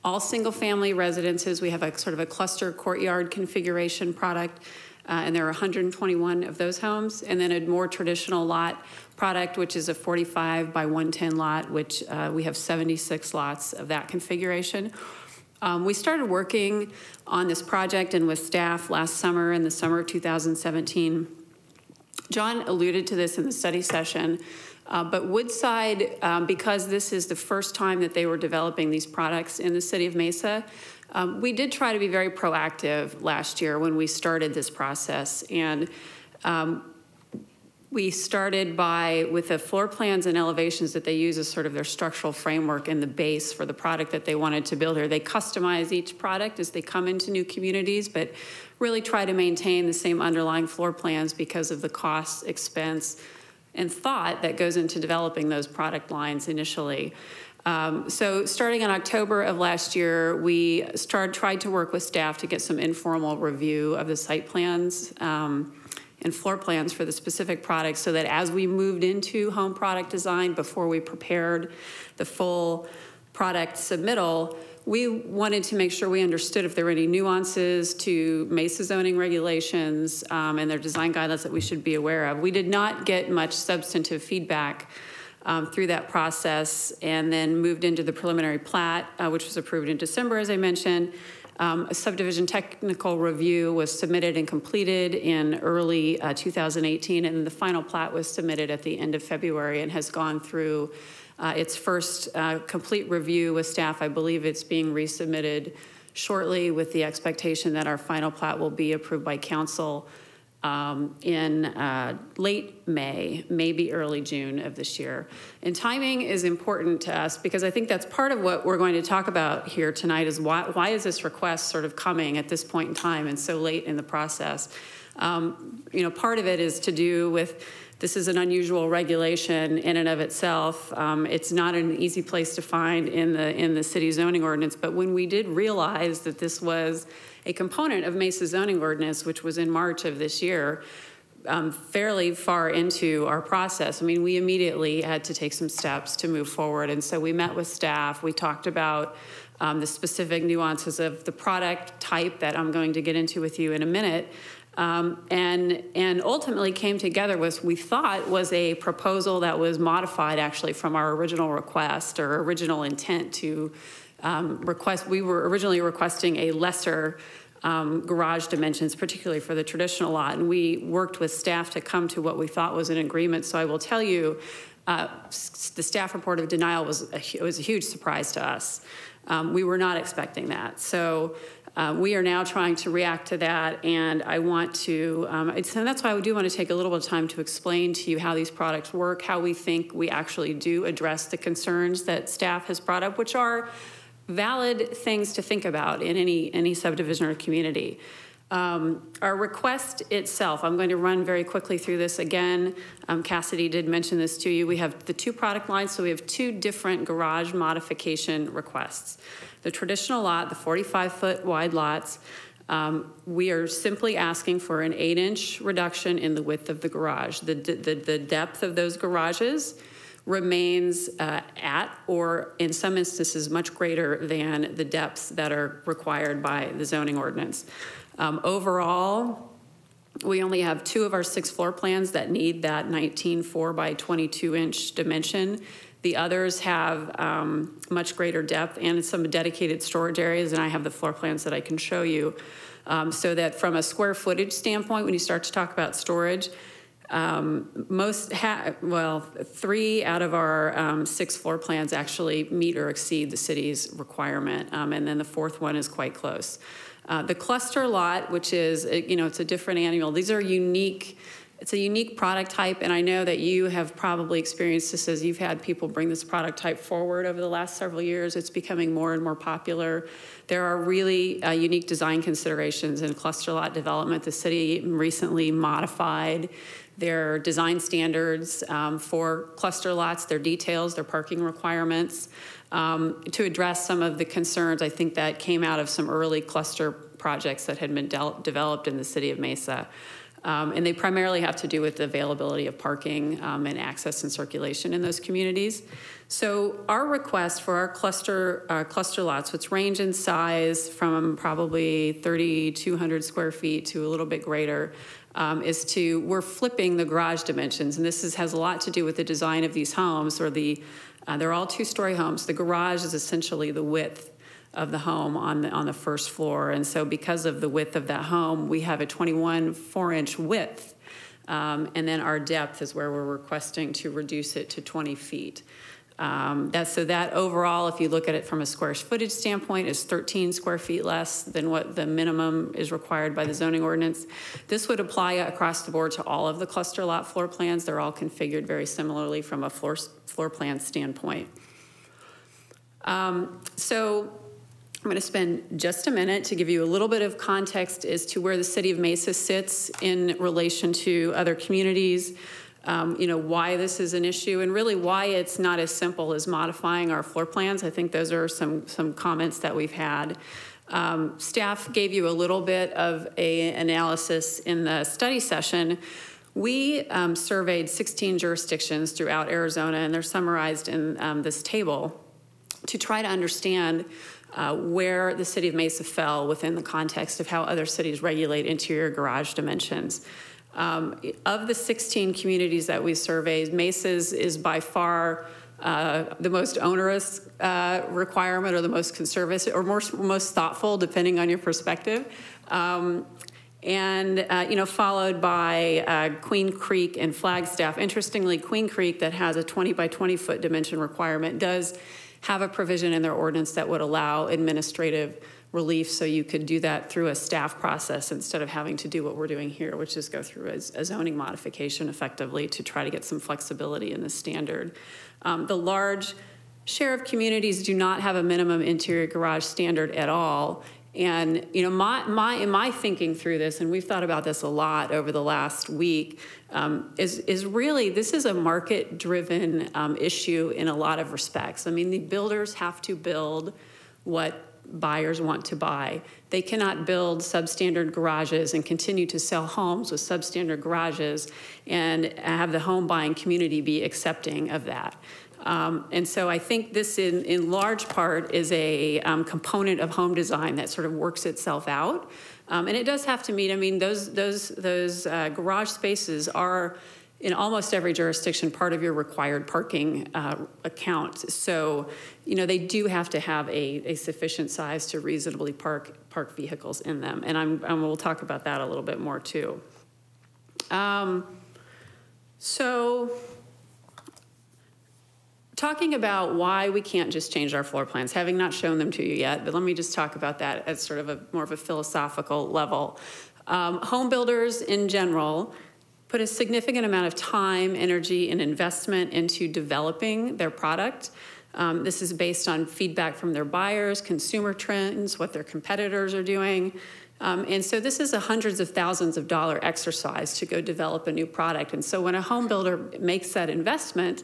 all single-family residences. We have a sort of a cluster courtyard configuration product, and there are 121 of those homes, and then a more traditional lot product, which is a 45 by 110 lot, which we have 76 lots of that configuration. We started working on this project and with staff last summer, in the summer of 2017. John alluded to this in the study session, but Woodside, because this is the first time that they were developing these products in the city of Mesa, we did try to be very proactive last year when we started this process. And we started with the floor plans and elevations that they use as sort of their structural framework and the base for the product that they wanted to build here. They customize each product as they come into new communities, but really try to maintain the same underlying floor plans because of the cost, expense, and thought that goes into developing those product lines initially. So starting in October of last year, we tried to work with staff to get some informal review of the site plans. and floor plans for the specific products so that as we moved into home product design, before we prepared the full product submittal, we wanted to make sure we understood if there were any nuances to Mesa zoning regulations and their design guidelines that we should be aware of. We did not get much substantive feedback through that process, and then moved into the preliminary plat, which was approved in December, as I mentioned. A subdivision technical review was submitted and completed in early 2018, and the final plat was submitted at the end of February and has gone through its first complete review with staff. I believe it's being resubmitted shortly, with the expectation that our final plat will be approved by council in late May, maybe early June of this year. And timing is important to us because I think that's part of what we're going to talk about here tonight is why is this request sort of coming at this point in time and so late in the process? You know, part of it is to do with this is an unusual regulation in and of itself. It's not an easy place to find in the city zoning ordinance, but when we did realize that this was a component of Mesa zoning ordinance, which was in March of this year, fairly far into our process, I mean, we immediately had to take some steps to move forward. And so we met with staff, we talked about the specific nuances of the product type that I'm going to get into with you in a minute. And ultimately came together with, we thought was a proposal that was modified actually from our original request or original intent to request. We were originally requesting a lesser garage dimensions, particularly for the traditional lot. And we worked with staff to come to what we thought was an agreement. So I will tell you, the staff report of denial was a huge surprise to us. We were not expecting that. So we are now trying to react to that, and I want to, and that's why I do want to take a little bit of time to explain to you how these products work, how we think we actually do address the concerns that staff has brought up, which are valid things to think about in any subdivision or community. Our request itself, I'm going to run very quickly through this again. Cassidy did mention this to you. We have the two product lines, so we have two different garage modification requests. The traditional lot, the 45-foot wide lots, we are simply asking for an 8-inch reduction in the width of the garage. The depth of those garages remains at, or in some instances, much greater than the depths that are required by the zoning ordinance. Overall, we only have 2 of our 6 floor plans that need that 19 4 by 22 inch dimension. The others have much greater depth and some dedicated storage areas, and I have the floor plans that I can show you. So that from a square footage standpoint, when you start to talk about storage, 3 out of our 6 floor plans actually meet or exceed the city's requirement, and then the 4th one is quite close. The cluster lot, which is, it's a different annual. These are unique. It's a unique product type, and I know that you have probably experienced this as you've had people bring this product type forward over the last several years. It's becoming more and more popular. There are really unique design considerations in cluster lot development. The city recently modified their design standards for cluster lots, their details, their parking requirements, to address some of the concerns I think that came out of some early cluster projects that had been developed in the city of Mesa. And they primarily have to do with the availability of parking and access and circulation in those communities. So our request for our cluster lots, which range in size from probably 3,200 square feet to a little bit greater, we're flipping the garage dimensions. And this has a lot to do with the design of these homes, or they're all 2-story homes. The garage is essentially the width of the home on the first floor. And so because of the width of that home, we have a 21 4-inch width. And then our depth is where we're requesting to reduce it to 20 feet. That overall, if you look at it from a square footage standpoint, is 13 square feet less than what the minimum is required by the zoning ordinance. This would apply across the board to all of the cluster lot floor plans. They're all configured very similarly from a floor plan standpoint. So I'm going to spend just a minute to give you a little bit of context as to where the city of Mesa sits in relation to other communities, why this is an issue, and really why it's not as simple as modifying our floor plans. I think those are some comments that we've had. Staff gave you a little bit of an analysis in the study session. We surveyed 16 jurisdictions throughout Arizona, and they're summarized in this table to try to understand where the city of Mesa fell within the context of how other cities regulate interior garage dimensions. Of the 16 communities that we surveyed, Mesa's is by far the most onerous requirement, or the most conservative, or most thoughtful, depending on your perspective. Followed by Queen Creek and Flagstaff. Interestingly, Queen Creek, that has a 20 by 20 foot dimension requirement, does have a provision in their ordinance that would allow administrative relief, so you could do that through a staff process instead of having to do what we're doing here, which is go through a zoning modification effectively to try to get some flexibility in the standard. The large share of communities do not have a minimum interior garage standard at all. And in my thinking through this, and we've thought about this a lot over the last week, is really, this is a market-driven issue in a lot of respects. I mean, the builders have to build what buyers want to buy. They cannot build substandard garages and continue to sell homes with substandard garages and have the home buying community be accepting of that. And so I think this in large part is a component of home design that sort of works itself out. And it does have to meet, I mean, those garage spaces are in almost every jurisdiction part of your required parking account. So, they do have to have a sufficient size to reasonably park vehicles in them. And we'll talk about that a little bit more too. Talking about why we can't just change our floor plans, having not shown them to you yet, but let me just talk about that at sort of more of a philosophical level. Home builders in general put a significant amount of time, energy, and investment into developing their product. This is based on feedback from their buyers, consumer trends, what their competitors are doing. And so this is a hundreds of thousands of dollar exercise to go develop a new product. And so when a home builder makes that investment,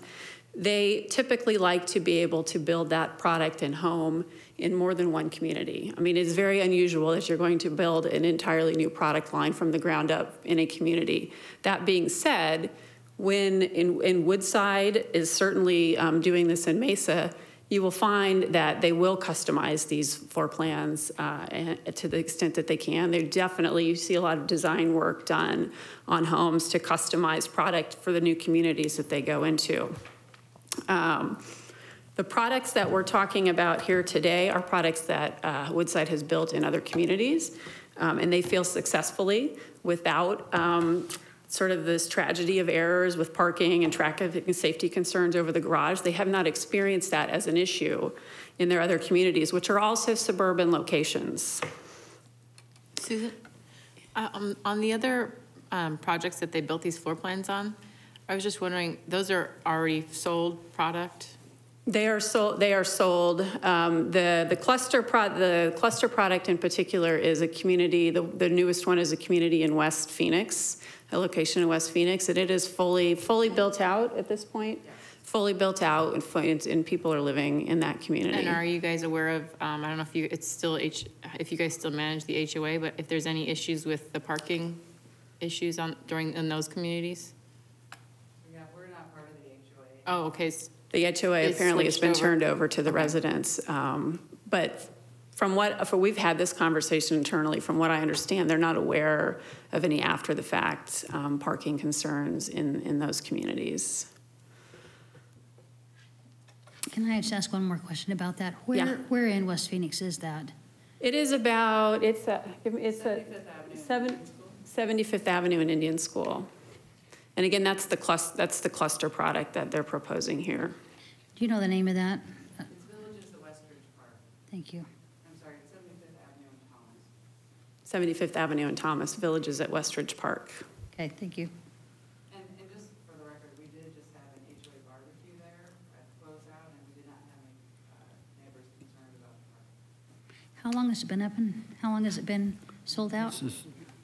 they typically like to be able to build that product and home in more than one community. I mean, it's very unusual that you're going to build an entirely new product line from the ground up in a community. That being said, when in Woodside is certainly doing this in Mesa, you will find that they will customize these floor plans to the extent that they can. You see a lot of design work done on homes to customize product for the new communities that they go into. The products that we're talking about here today are products that Woodside has built in other communities, and they feel successfully without sort of this tragedy of errors with parking and traffic and safety concerns over the garage. They have not experienced that as an issue in their other communities, which are also suburban locations. Susan, on the other projects that they built these floor plans on, I was just wondering, those are already sold product? They are sold. The cluster product in particular is a community. The newest one is a community in West Phoenix, a location in West Phoenix, and it is fully built out at this point. Fully built out, and people are living in that community. And are you guys aware of? I don't know if you guys still manage the HOA, but if there's any issues with the parking issues in those communities? Oh, okay. The HOA apparently has been turned over to the residents. But from we've had this conversation internally, from what I understand, they're not aware of any after the fact parking concerns in those communities. Can I just ask one more question about that? Where in West Phoenix is that? It is about, it's 75th Avenue and Indian School. And again, that's the cluster product that they're proposing here. Do you know the name of that? It's Villages at Westridge Park. Thank you. I'm sorry, it's 75th Avenue and Thomas. 75th Avenue and Thomas, Villages at Westridge Park. Okay, thank you. And just for the record, we did just have an HOA barbecue there at closeout, and we did not have any neighbors concerned about the park. How long has it been up and how long has it been sold out?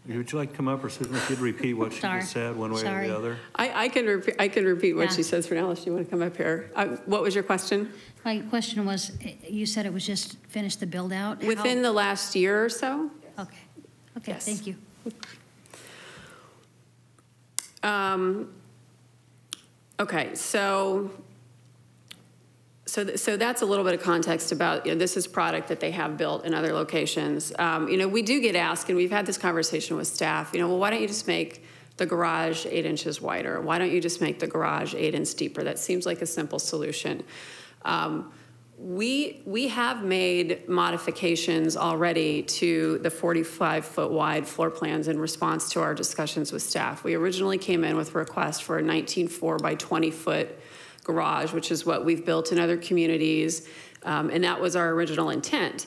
Would you like to come up, or Susan, if you'd repeat what she Sorry. just said, one way or Sorry. the other? I can repeat what Yeah. she says for now, unless you want to come up here. What was your question? My question was, you said it was just finished the build out? Within the last year or so? Okay. Okay, Yes. thank you. Okay, so that's a little bit of context about, this is product that they have built in other locations. We do get asked, and we've had this conversation with staff, well, why don't you just make the garage 8 inches wider? Why don't you just make the garage 8 inches deeper? That seems like a simple solution. We have made modifications already to the 45-foot wide floor plans in response to our discussions with staff. We originally came in with a request for a 19.4 by 20-foot garage, which is what we've built in other communities, and that was our original intent.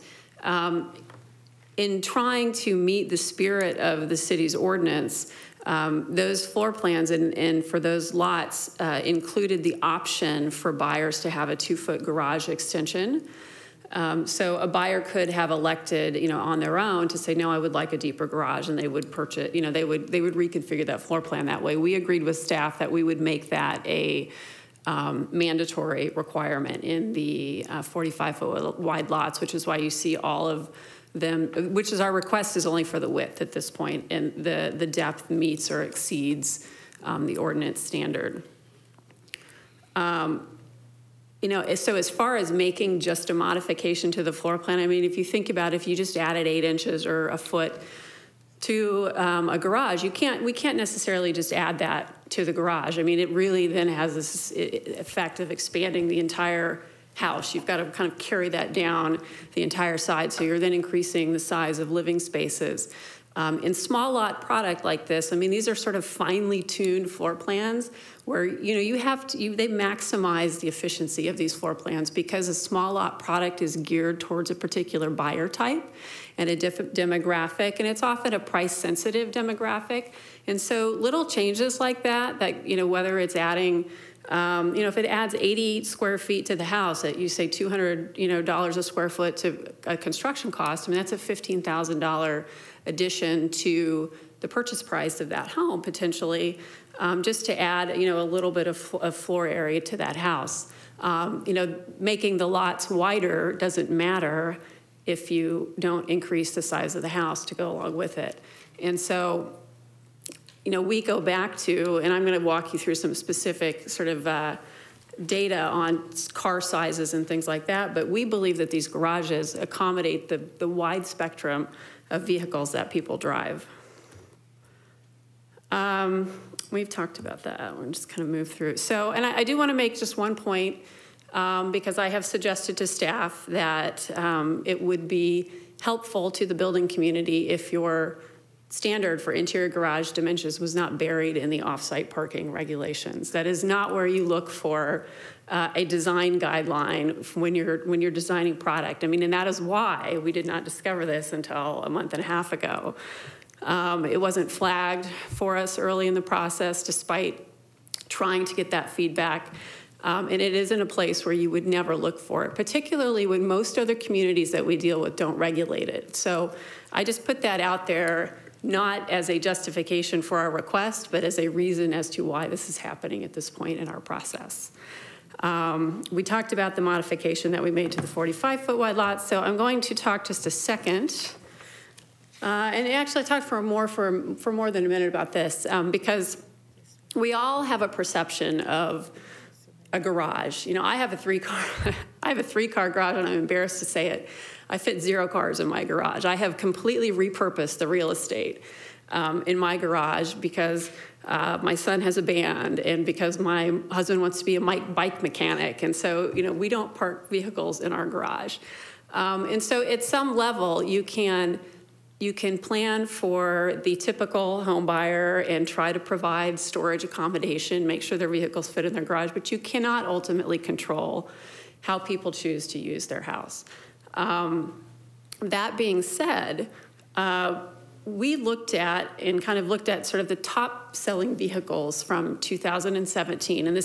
In trying to meet the spirit of the city's ordinance, those floor plans and for those lots included the option for buyers to have a 2-foot garage extension. So a buyer could have elected, on their own to say, no, I would like a deeper garage, and they would purchase, they would reconfigure that floor plan that way. We agreed with staff that we would make that a mandatory requirement in the 45-foot wide lots, which is why you see all of them, which is our request is only for the width at this point, and the depth meets or exceeds the ordinance standard. So as far as making just a modification to the floor plan, if you think about if you just added 8 inches or a foot to a garage, we can't necessarily just add that to the garage. It really then has this effect of expanding the entire house. You've got to kind of carry that down the entire side, so you're then increasing the size of living spaces. In small lot product like this, these are sort of finely tuned floor plans where they maximize the efficiency of these floor plans because a small lot product is geared towards a particular buyer type and a different demographic, and it's often a price sensitive demographic. And so little changes like that whether it's adding if it adds 80 square feet to the house at, you say, $200 a square foot to a construction cost, that's a $15,000 addition to the purchase price of that home, potentially, just to add, a little bit of floor area to that house. Making the lots wider doesn't matter if you don't increase the size of the house to go along with it. And so, we go back to, and I'm going to walk you through some specific sort of data on car sizes and things like that, but we believe that these garages accommodate the wide spectrum of vehicles that people drive. We've talked about that. We'll just kind of move through. So, and I do want to make just one point, because I have suggested to staff that it would be helpful to the building community if your standard for interior garage dimensions was not buried in the off-site parking regulations. That is not where you look for a design guideline when you're designing product. And that is why we did not discover this until a month and a half ago. It wasn't flagged for us early in the process, despite trying to get that feedback. And it isn't a place where you would never look for it, particularly when most other communities that we deal with don't regulate it. So I just put that out there, not as a justification for our request, but as a reason as to why this is happening at this point in our process. We talked about the modification that we made to the 45-foot wide lot, so I'm going to talk just a second. And actually I talked for more than a minute about this, because we all have a perception of a garage. I have a 3-car garage, and I'm embarrassed to say it. I fit 0 cars in my garage. I have completely repurposed the real estate in my garage because my son has a band and because my husband wants to be a bike mechanic. And so, we don't park vehicles in our garage. And so at some level, you can plan for the typical home buyer and try to provide storage accommodation, make sure their vehicles fit in their garage, but you cannot ultimately control how people choose to use their house. That being said, we looked at sort of the top selling vehicles from 2017. And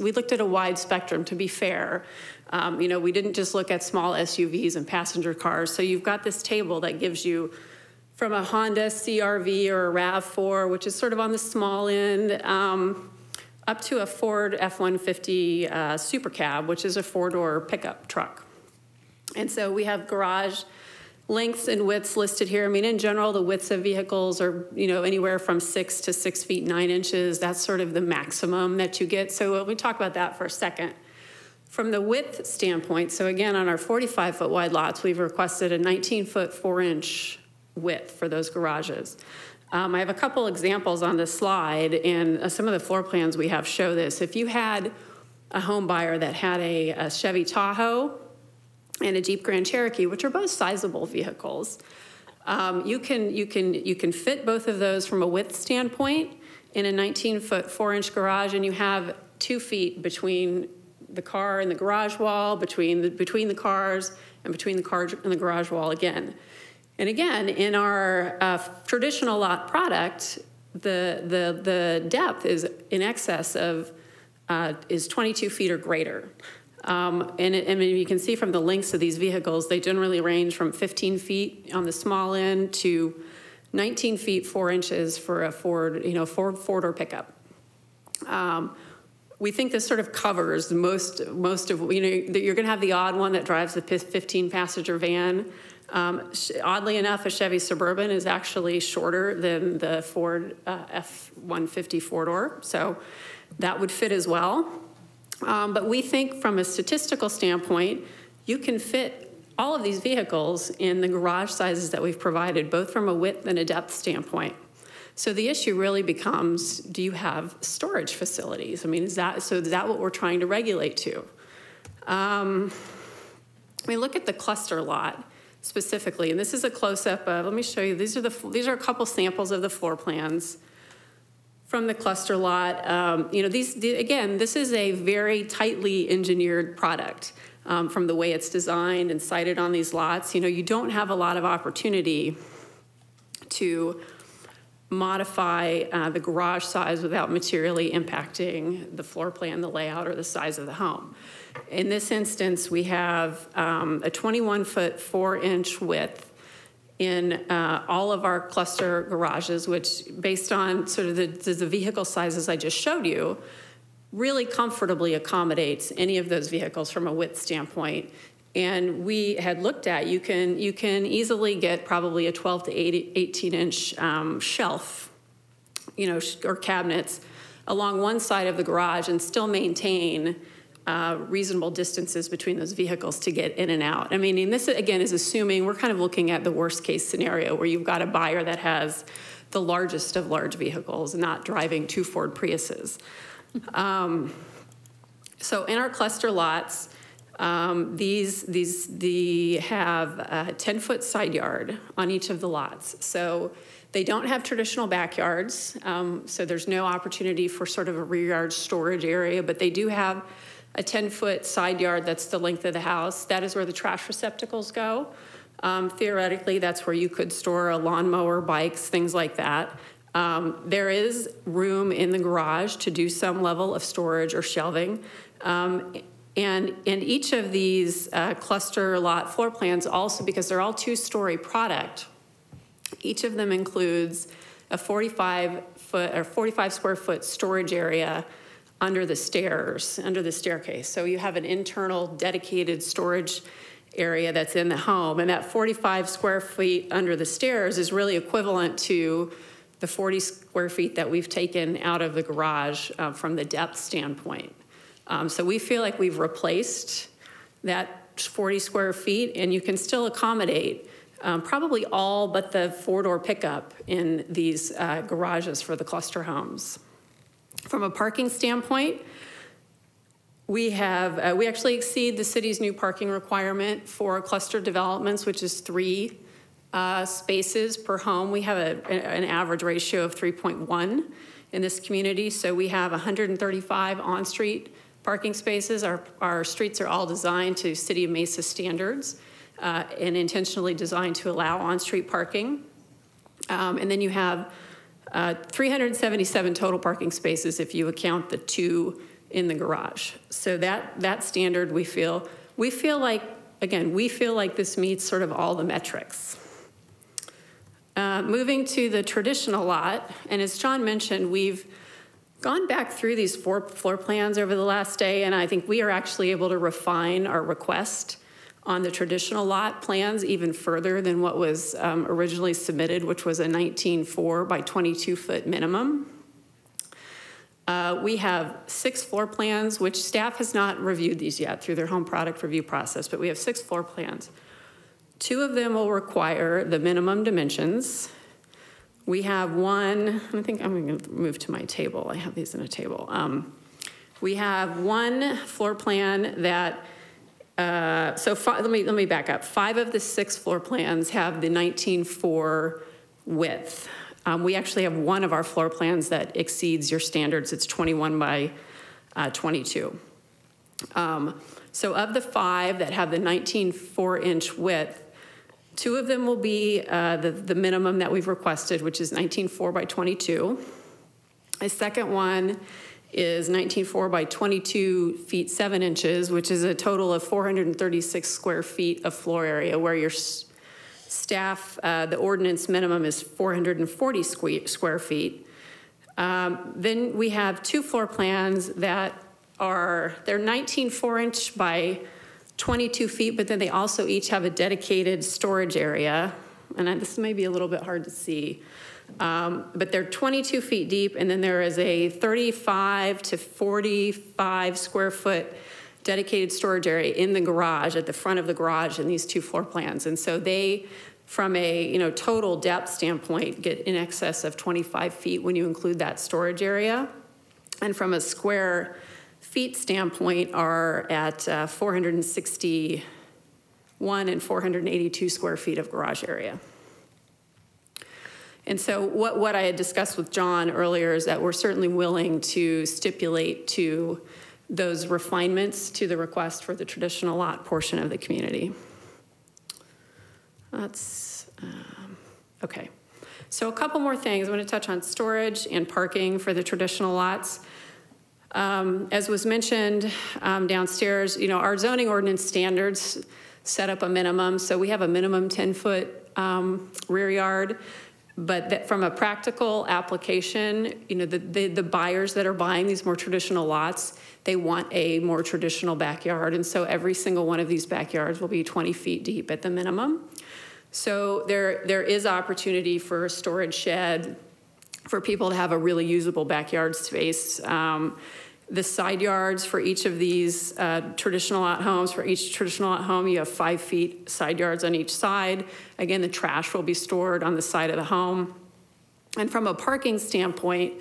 we looked at a wide spectrum, to be fair. We didn't just look at small SUVs and passenger cars. So you've got this table that gives you from a Honda CR-V or a RAV4, which is sort of on the small end, up to a Ford F-150 Super Cab, which is a 4-door pickup truck. And so we have garage lengths and widths listed here. I mean, in general, the widths of vehicles are, anywhere from 6 to 6 feet 9 inches. That's sort of the maximum that you get. So let me talk about that for a second. From the width standpoint, so again, on our 45-foot wide lots, we've requested a 19-foot 4-inch width for those garages. I have a couple examples on this slide, and some of the floor plans we have show this. If you had a home buyer that had a Chevy Tahoe and a Jeep Grand Cherokee, which are both sizable vehicles, you can fit both of those from a width standpoint in a 19-foot 4-inch garage, and you have 2 feet between the car and the garage wall, between the cars, and between the car and the garage wall again. And again, in our traditional lot product, the depth is in excess of is 22 feet or greater. And you can see from the lengths of these vehicles, they generally range from 15 feet on the small end to 19 feet 4 inches for a Ford, four-door pickup. We think this sort of covers most of, you're going to have the odd one that drives a 15-passenger van. Oddly enough, a Chevy Suburban is actually shorter than the Ford F-150 4-door, so that would fit as well. But we think from a statistical standpoint, you can fit all of these vehicles in the garage sizes that we've provided, both from a width and a depth standpoint. So the issue really becomes, do you have storage facilities? I mean, is that what we're trying to regulate to? We look at the cluster lot specifically, and this is a close-up of, let me show you, these are a couple samples of the floor plans from the cluster lot. Again, this is a very tightly engineered product from the way it's designed and sited on these lots. You don't have a lot of opportunity to modify the garage size without materially impacting the floor plan, the layout, or the size of the home. In this instance, we have a 21-foot 4-inch width in all of our cluster garages, which, based on sort of the vehicle sizes I just showed you, really comfortably accommodates any of those vehicles from a width standpoint. And we had looked at, you can easily get probably a 12 to 18-inch shelf, or cabinets along one side of the garage and still maintain reasonable distances between those vehicles to get in and out. I mean, and this, again, is assuming we're kind of looking at the worst case scenario where you've got a buyer that has the largest of large vehicles, not driving 2 Ford Priuses. So in our cluster lots, these have a 10-foot side yard on each of the lots. So they don't have traditional backyards, so there's no opportunity for sort of a rear yard storage area, but they do have a 10-foot side yard that's the length of the house. That is where the trash receptacles go. Theoretically, that's where you could store a lawnmower, bikes, things like that. There is room in the garage to do some level of storage or shelving. And each of these cluster lot floor plans also, because they're all 2-story product, each of them includes a 45 square foot storage area under the stairs, under the staircase. So you have an internal dedicated storage area that's in the home, and that 45 square feet under the stairs is really equivalent to the 40 square feet that we've taken out of the garage from the depth standpoint. So we feel like we've replaced that 40 square feet, and you can still accommodate probably all but the 4-door pickup in these garages for the cluster homes. From a parking standpoint, we actually exceed the city's new parking requirement for cluster developments, which is 3 spaces per home. We have an average ratio of 3.1 in this community, so we have 135 on-street parking spaces. Our streets are all designed to City of Mesa standards and intentionally designed to allow on-street parking. And then you have 377 total parking spaces if you account the 2 in the garage. So that standard, we feel like this meets sort of all the metrics. Moving to the traditional lot, and as John mentioned, we've gone back through these four floor plans over the last day, and I think we are actually able to refine our request on the traditional lot plans even further than what was originally submitted, which was a 19.4 by 22 foot minimum. We have 6 floor plans, which staff has not reviewed these yet through their home product review process, but we have 6 floor plans. 2 of them will require the minimum dimensions. We have one, I think I'm going to move to my table. I have these in a table. We have one floor plan that, let me back up. 5 of the 6 floor plans have the 19.4 width. We actually have one of our floor plans that exceeds your standards. It's 21 by 22. So of the 5 that have the 19.4-inch width, 2 of them will be the minimum that we've requested, which is 19.4 by 22. A second one is 19.4 by 22 feet 7 inches, which is a total of 436 square feet of floor area, where your staff, the ordinance minimum is 440 square feet. Then we have 2 floor plans that they're 19.4-inch by 22 feet, but then they also each have a dedicated storage area. And this may be a little bit hard to see, but they're 22 feet deep, and then there is a 35 to 45 square foot dedicated storage area in the garage, at the front of the garage in these 2 floor plans. And so they, from a total depth standpoint, get in excess of 25 feet when you include that storage area. And from a square feet standpoint are at 461 and 482 square feet of garage area. And so what I had discussed with John earlier is that we're certainly willing to stipulate to those refinements to the request for the traditional lot portion of the community. That's, okay. So a couple more things. I want to touch on storage and parking for the traditional lots. As was mentioned downstairs, our zoning ordinance standards set up a minimum. So we have a minimum 10-foot rear yard. But that from a practical application, the buyers that are buying these more traditional lots, they want a more traditional backyard. And so every single one of these backyards will be 20 feet deep at the minimum. So there is opportunity for a storage shed for people to have a really usable backyard space. The side yards for each of these traditional lot homes, for each traditional lot home, you have 5 feet side yards on each side. Again, the trash will be stored on the side of the home. And from a parking standpoint,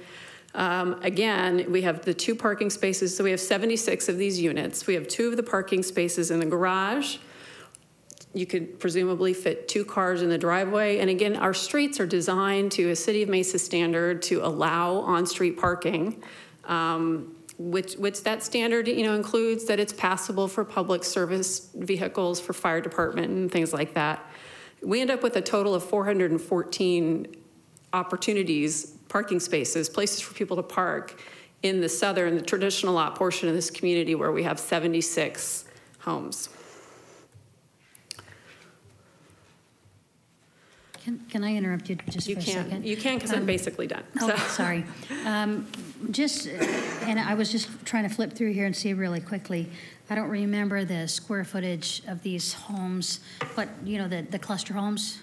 again, we have the 2 parking spaces. So we have 76 of these units. We have 2 of the parking spaces in the garage. You could presumably fit 2 cars in the driveway. And again, our streets are designed to a City of Mesa standard to allow on-street parking. Which that standard, includes that it's passable for public service vehicles, for fire department and things like that. We end up with a total of 414 opportunities, parking spaces, places for people to park in the traditional lot portion of this community, where we have 76 homes. Can I interrupt you just for a second? You can, because I'm basically done. Oh, sorry. And I was just trying to flip through here and see really quickly. I don't remember the square footage of these homes, but the cluster homes.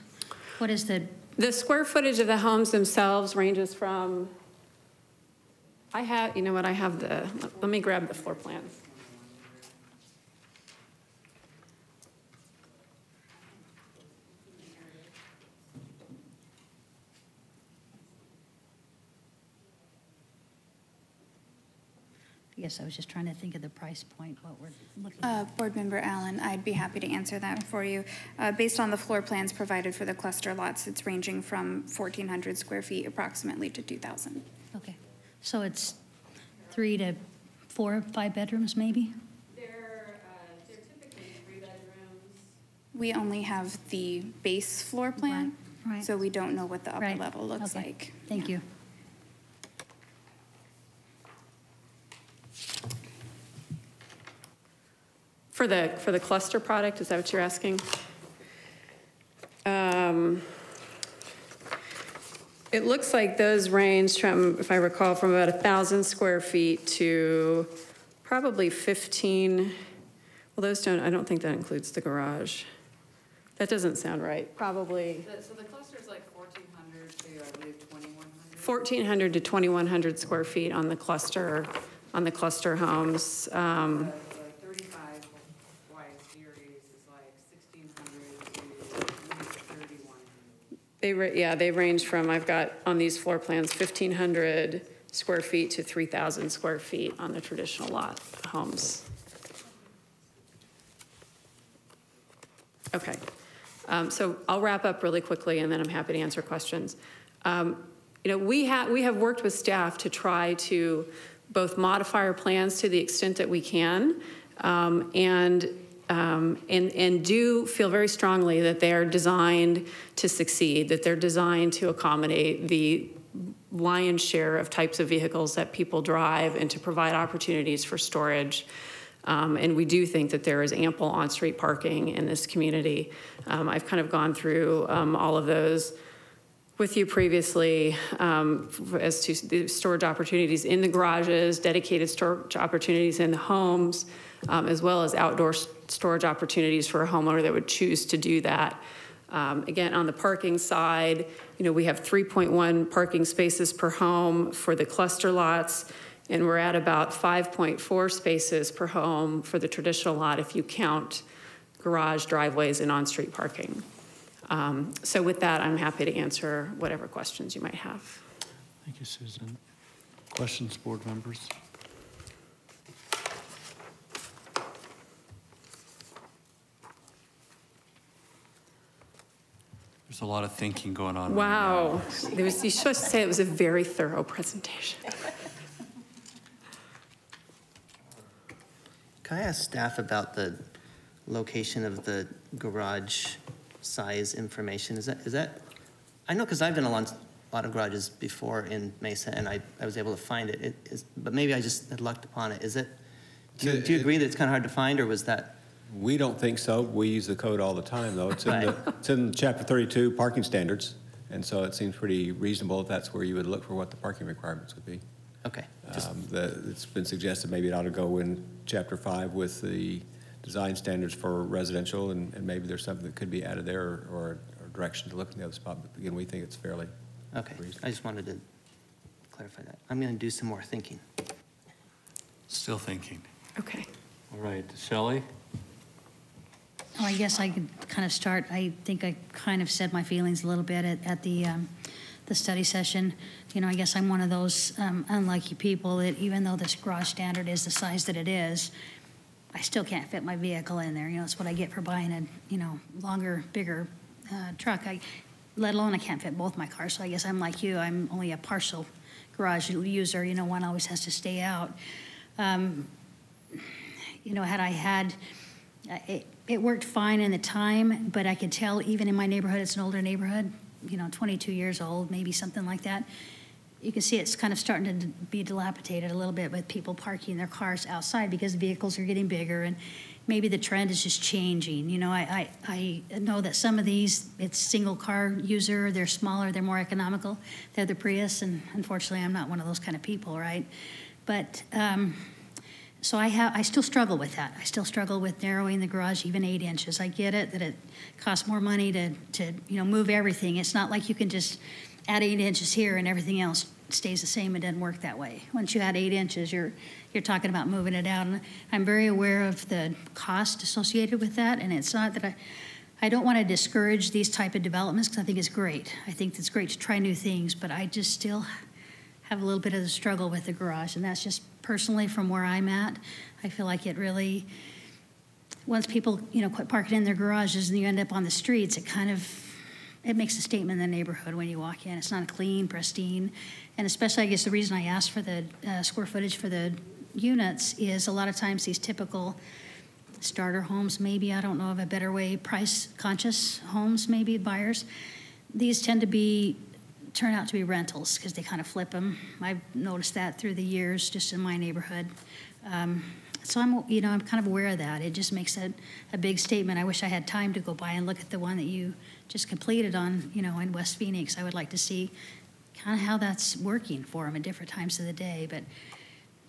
What is the square footage of the homes themselves ranges from, let me grab the floor plans. Yes, I was just trying to think of the price point, what we're looking at. Board Member Allen, I'd be happy to answer that for you. Based on the floor plans provided for the cluster lots, it's ranging from 1,400 square feet approximately to 2,000. Okay, so it's 3 to 4, 5 bedrooms maybe? They're typically 3 bedrooms. We only have the base floor plan, right. So we don't know what the upper level looks like. Thank you. For the cluster product, is that what you're asking? It looks like those range from, if I recall, from about 1,000 square feet to probably 15. Well, those don't, I don't think that includes the garage. That doesn't sound right. Probably. So the cluster is like 1,400 to, I believe, 2,100. 1,400 to 2,100 square feet on the cluster homes. 35 Y series is like 1,600 to 3,100. They range from, I've got on these floor plans, 1,500 square feet to 3,000 square feet on the traditional lot homes. Okay. So I'll wrap up really quickly, and then I'm happy to answer questions. We have worked with staff to try to both modify our plans to the extent that we can, and do feel very strongly that they are designed to succeed, that they're designed to accommodate the lion's share of types of vehicles that people drive and to provide opportunities for storage. And we do think that there is ample on-street parking in this community. I've kind of gone through all of those with you previously as to the storage opportunities in the garages, dedicated storage opportunities in the homes, as well as outdoor storage opportunities for a homeowner that would choose to do that. Again, on the parking side, we have 3.1 parking spaces per home for the cluster lots, and we're at about 5.4 spaces per home for the traditional lot if you count garage, driveways, and on-street parking. So with that, I'm happy to answer whatever questions you might have. Thank you, Susan. Questions, board members? There's a lot of thinking going on. Wow. Right now. You're supposed to say it was a very thorough presentation. Can I ask staff about the location of the garage size information? Is that I know because I've done a lot of garages before in Mesa, and I was able to find it. But maybe I just had lucked upon it. Do you agree that it's kind of hard to find, or was that? We don't think so. We use the code all the time, though. It's in Chapter 32 parking standards, and so it seems pretty reasonable if that's where you would look for what the parking requirements would be. Okay. It's been suggested maybe it ought to go in Chapter 5 with the design standards for residential, and maybe there's something that could be added there or direction to look in the other spot. But again, we think it's fairly reasonable. I just wanted to clarify that. I'm going to do some more thinking. Still thinking. Okay. All right, Shelley? Oh, I guess I could kind of start. I think I kind of said my feelings a little bit at the study session. I guess I'm one of those unlucky people that even though this garage standard is the size that it is, I still can't fit my vehicle in there. That's what I get for buying a, longer, bigger truck. Let alone I can't fit both my cars. So I guess I'm like you. I'm only a partial garage user. One always has to stay out. Had I had, it worked fine in the time, but I could tell even in my neighborhood, it's an older neighborhood, 22 years old, maybe something like that. You can see it's kind of starting to be dilapidated a little bit with people parking their cars outside because vehicles are getting bigger, and maybe the trend is just changing. I know that some of these, it's single car user, they're smaller, they're more economical. They're the Prius, and unfortunately I'm not one of those kind of people, right? But so I still struggle with that. I still struggle with narrowing the garage even 8 inches. I get it that it costs more money to move everything. It's not like you can just add 8 inches here and everything else stays the same. It doesn't work that way. Once you add 8 inches, you're talking about moving it out. And I'm very aware of the cost associated with that. And it's not that I don't want to discourage these type of developments because I think it's great. I think it's great to try new things, but I just still have a little bit of a struggle with the garage. And that's just personally from where I'm at. I feel like it really, once people, quit parking in their garages and you end up on the streets, it makes a statement in the neighborhood when you walk in. It's not clean, pristine. And especially, I guess the reason I asked for the square footage for the units is a lot of times these typical starter homes, maybe, I don't know of a better way, price-conscious homes, maybe, buyers, these tend to turn out to be rentals because they kind of flip them. I've noticed that through the years just in my neighborhood. So I'm kind of aware of that. It just makes a big statement. I wish I had time to go by and look at the one that you just completed on, in West Phoenix. I would like to see kind of how that's working for them at different times of the day. But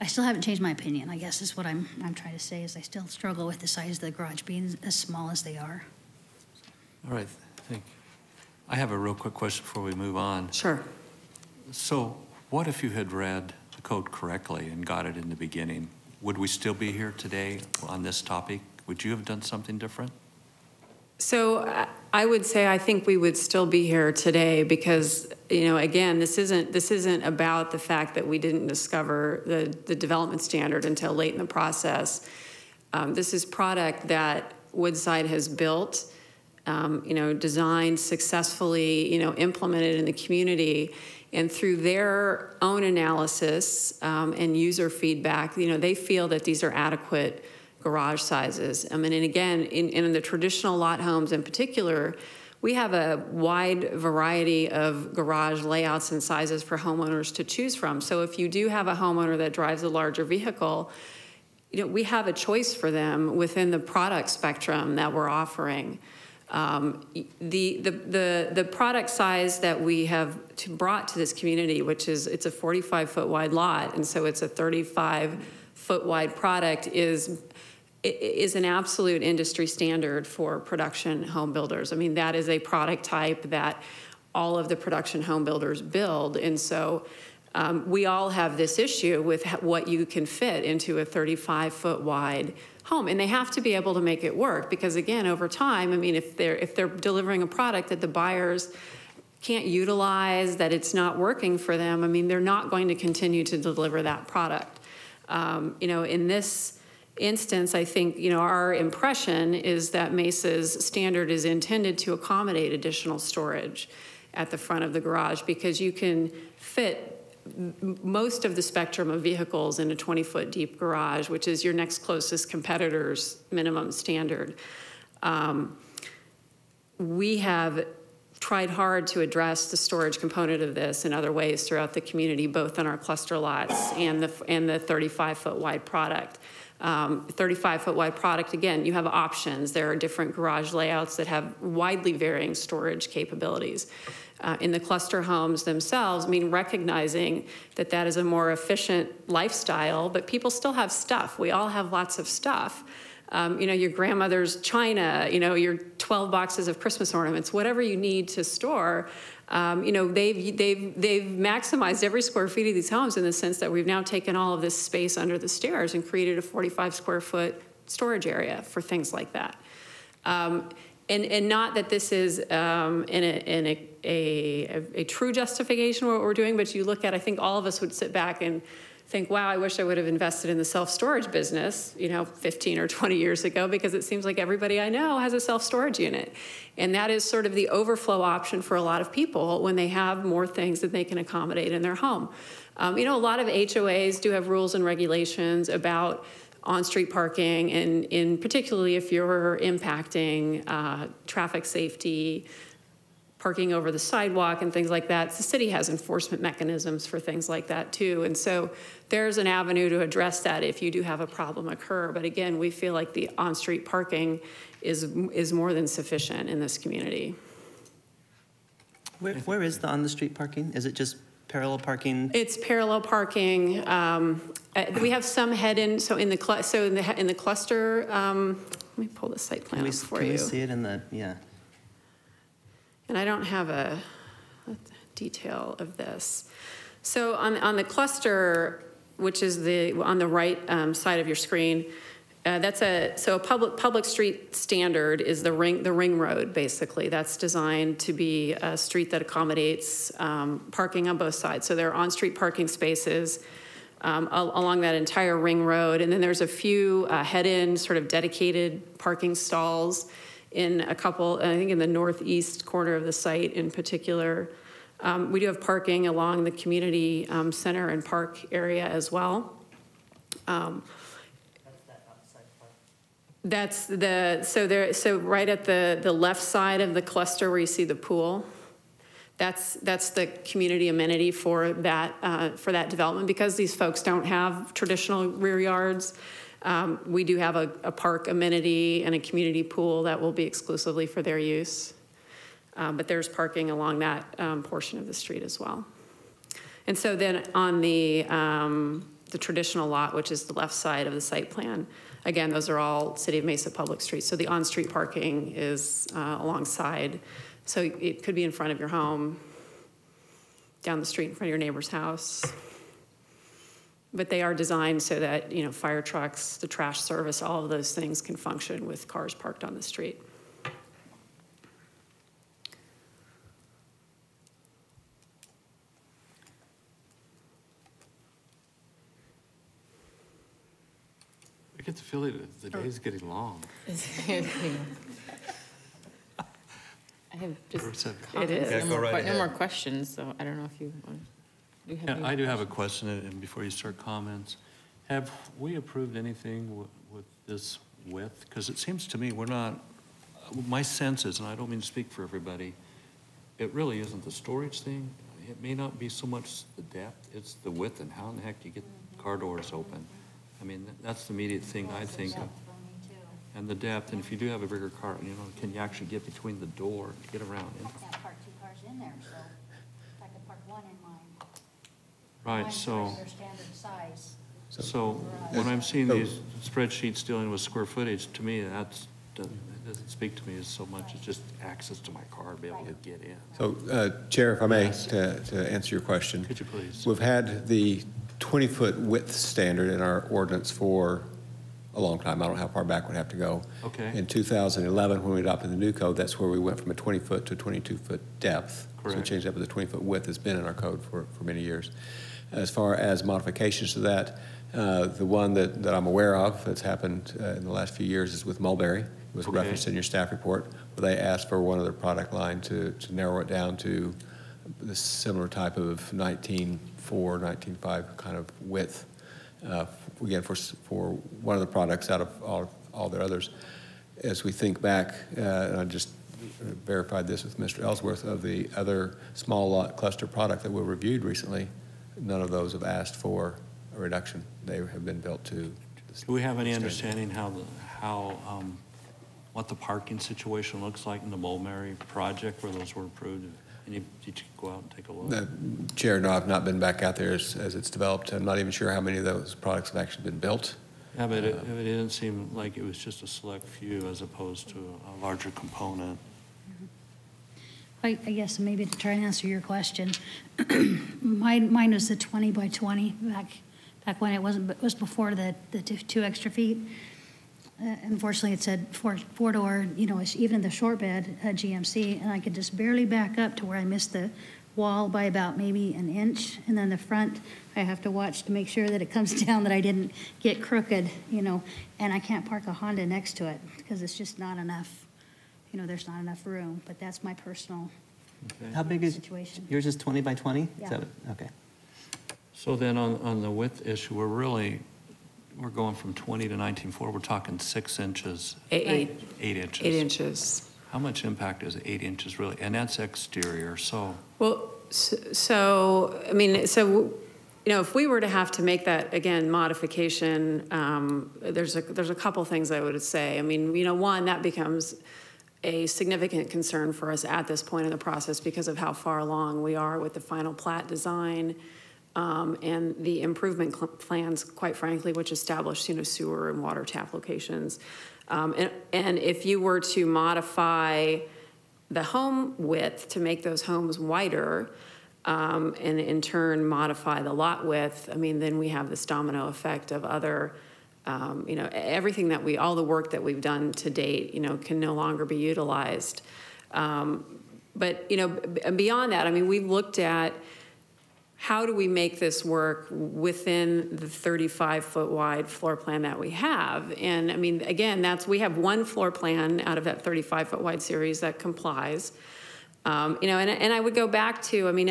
I still haven't changed my opinion, I guess is what I'm trying to say, is I still struggle with the size of the garage being as small as they are. All right, thank you. I have a real quick question before we move on. Sure. So what if you had read the code correctly and got it in the beginning? Would we still be here today on this topic? Would you have done something different? So I would say I think we would still be here today because, again, this isn't about the fact that we didn't discover the development standard until late in the process. This is product that Woodside has built, designed successfully, implemented in the community. And through their own analysis and user feedback, they feel that these are adequate garage sizes. And again, in the traditional lot homes in particular, we have a wide variety of garage layouts and sizes for homeowners to choose from. So if you do have a homeowner that drives a larger vehicle, we have a choice for them within the product spectrum that we're offering. The product size that we have brought to this community, which is it's a 45-foot wide lot, and so it's a 35-foot wide product, is an absolute industry standard for production home builders. I mean, that is a product type that all of the production home builders build, and so we all have this issue with what you can fit into a 35-foot wide home, and they have to be able to make it work because, again, over time, I mean, if they're delivering a product that the buyers can't utilize, that it's not working for them, I mean, they're not going to continue to deliver that product. In this instance, I think, our impression is that Mesa's standard is intended to accommodate additional storage at the front of the garage because you can fit most of the spectrum of vehicles in a 20-foot deep garage, which is your next closest competitor's minimum standard. We have tried hard to address the storage component of this in other ways throughout the community, both on our cluster lots and the 35-foot wide product. 35-foot wide product, again, you have options. There are different garage layouts that have widely varying storage capabilities. In the cluster homes themselves, I mean, recognizing that that is a more efficient lifestyle, but people still have stuff. We all have lots of stuff. Your grandmother's china, your 12 boxes of Christmas ornaments, whatever you need to store. They've maximized every square feet of these homes in the sense that we've now taken all of this space under the stairs and created a 45 square foot storage area for things like that. And not that this is in a true justification of what we're doing, but you look at, I think all of us would sit back and think, wow, I wish I would have invested in the self-storage business, 15 or 20 years ago, because it seems like everybody I know has a self-storage unit. And that is sort of the overflow option for a lot of people when they have more things that they can accommodate in their home. A lot of HOAs do have rules and regulations about on-street parking, and in particularly if you're impacting traffic safety, parking over the sidewalk and things like that. The city has enforcement mechanisms for things like that too. And so there's an avenue to address that if you do have a problem occur. But again, we feel like the on-street parking is more than sufficient in this community. Where is the on-the-street parking? Is it just parallel parking? It's parallel parking. We have some head-in, so in the cluster, let me pull the site plan up for you. Can we see it in the, yeah. And I don't have a detail of this. So on the cluster, which is on the right side of your screen, so a public street standard is the ring road, basically. That's designed to be a street that accommodates parking on both sides. So there are on-street parking spaces along that entire ring road. And then there's a few head-in sort of dedicated parking stalls in a couple, I think in the northeast corner of the site in particular. We do have parking along the community center and park area as well. So right at the left side of the cluster where you see the pool, that's the community amenity for that development, because these folks don't have traditional rear yards. We do have a park amenity and a community pool that will be exclusively for their use. But there's parking along that portion of the street as well. And so then on the traditional lot, which is the left side of the site plan, again, those are all City of Mesa public streets. So the on-street parking is alongside. So it could be in front of your home, down the street in front of your neighbor's house. But they are designed so that, you know, fire trucks, the trash service, all of those things can function with cars parked on the street. I get the feeling that the day's getting long. I have just It is. Yeah, go right no ahead. more questions, so I don't know if you want. Do you have any I do have a questions? question, and before you start comments, have we approved anything with this width? Because it seems to me we're not, my sense is, and I don't mean to speak for everybody, it really isn't the storage thing. It may not be so much the depth, it's the width and how in the heck do you get car doors open? I mean, that's the immediate thing I think of. And the depth, and if you do have a bigger car, you know, can you actually get between the door to get around? I can't park 2 cars in there, so I could park 1 in mine. Right, Mine's so. their standard size. So when I'm seeing these spreadsheets dealing with square footage, to me, that doesn't speak to me as so much as just access to my car to be able to get in. So, Chair, if I may, to answer your question. Could you please? We've had the 20-foot width standard in our ordinance for a long time. I don't know how far back we'd have to go. Okay. In 2011, when we adopted the new code, that's where we went from a 20-foot to a 22-foot depth. So we Correct. changed that, but the 20-foot width has been in our code for many years. As far as modifications to that, the one that I'm aware of that's happened in the last few years is with Mulberry. It was Okay. referenced in your staff report, where they asked for one of their product line to narrow it down to the similar type of 19.4, 19.5 kind of width. Again, for one of the products out of all their others. As we think back, and I just verified this with Mr. Ellsworth, of the other small lot cluster product that we reviewed recently, none of those have asked for a reduction. They have been built to the Do we have any standard. understanding what the parking situation looks like in the Mulberry project where those were approved? Did you go out and take a look? Chair, no, I've not been back out there as it's developed. I'm not even sure how many of those products have actually been built. Yeah, but it didn't seem like it was just a select few as opposed to a larger component. I guess maybe to try and answer your question, mine was the 20 by 20 back when it was before the 2 extra feet. Unfortunately, it said four door, you know, even the short bed GMC, and I could just barely back up to where I missed the wall by about maybe an inch, and then the front, I have to watch to make sure that it comes down, that I didn't get crooked, you know, and I can't park a Honda next to it because it's just not enough, you know, there's not enough room, but that's my personal How big is situation. yours? Is 20 by 20? Yeah. Is that okay? So then on the width issue, we're going from 20 to 19.4. We're talking 6 inches. 8 inches. 8 inches. How much impact is 8 inches really? And that's exterior, so. Well, so, I mean, so, you know, if we were to have to make that, again, modification, there's a couple things I would say. I mean, you know, one, that becomes a significant concern for us at this point in the process because of how far along we are with the final plat design and the improvement plans, quite frankly, which establish, you know, sewer and water tap locations. And if you were to modify the home width to make those homes wider, and in turn modify the lot width, I mean, then we have this domino effect of other, you know, everything that all the work that we've done to date, you know, can no longer be utilized. But, you know, beyond that, I mean, we've looked at how do we make this work within the 35-foot wide floor plan that we have? And I mean, again, we have one floor plan out of that 35-foot wide series that complies. You know, and I would go back to, I mean,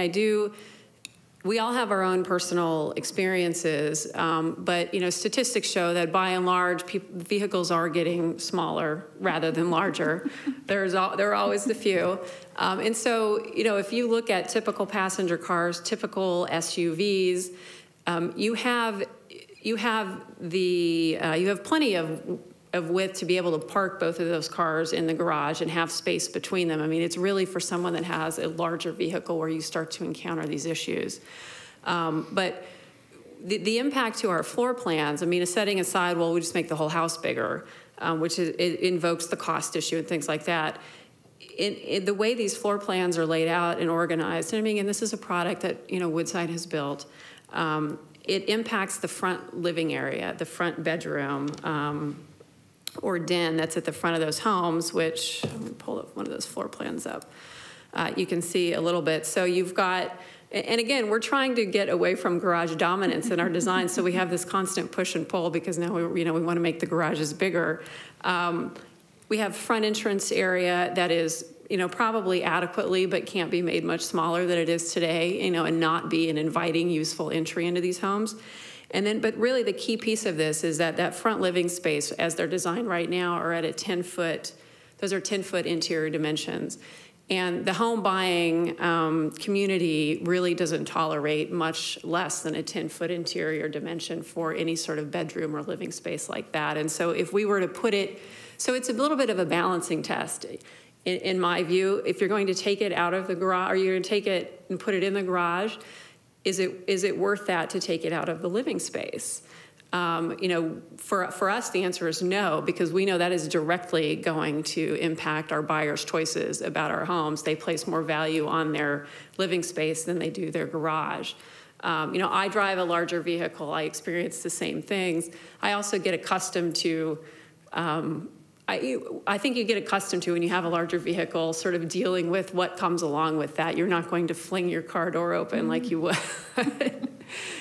we all have our own personal experiences, but, you know, statistics show that by and large, vehicles are getting smaller rather than larger. There are always the few. And so, you know, if you look at typical passenger cars, typical SUVs, you have plenty of width to be able to park both of those cars in the garage and have space between them. I mean, it's really for someone that has a larger vehicle where you start to encounter these issues. But the impact to our floor plans, I mean, setting aside, well, we just make the whole house bigger, which it invokes the cost issue and things like that. In the way these floor plans are laid out and organized, and I mean, and this is a product that, you know, Woodside has built, it impacts the front living area, the front bedroom, or den that's at the front of those homes, which, I'm gonna pull up one of those floor plans up. You can see a little bit. So you've got, and again, we're trying to get away from garage dominance in our design, so we have this constant push and pull because now we want to make the garages bigger. We have front entrance area that is, you know, probably adequately, but can't be made much smaller than it is today, you know, and not be an inviting, useful entry into these homes. And then, but really the key piece of this is that that front living space, as they're designed right now, are at a 10-foot, those are 10-foot interior dimensions. And the home buying community really doesn't tolerate much less than a 10-foot interior dimension for any sort of bedroom or living space like that. And so if we were to put it, so it's a little bit of a balancing test. In my view, if you're going to take it out of the garage, or you're going to take it and put it in the garage, is it worth that to take it out of the living space? You know, for us, the answer is no, because we know that is directly going to impact our buyers' choices about our homes. They place more value on their living space than they do their garage. You know, I drive a larger vehicle. I experience the same things. I also get accustomed to, I think you get accustomed to, when you have a larger vehicle, sort of dealing with what comes along with that. You're not going to fling your car door open like you would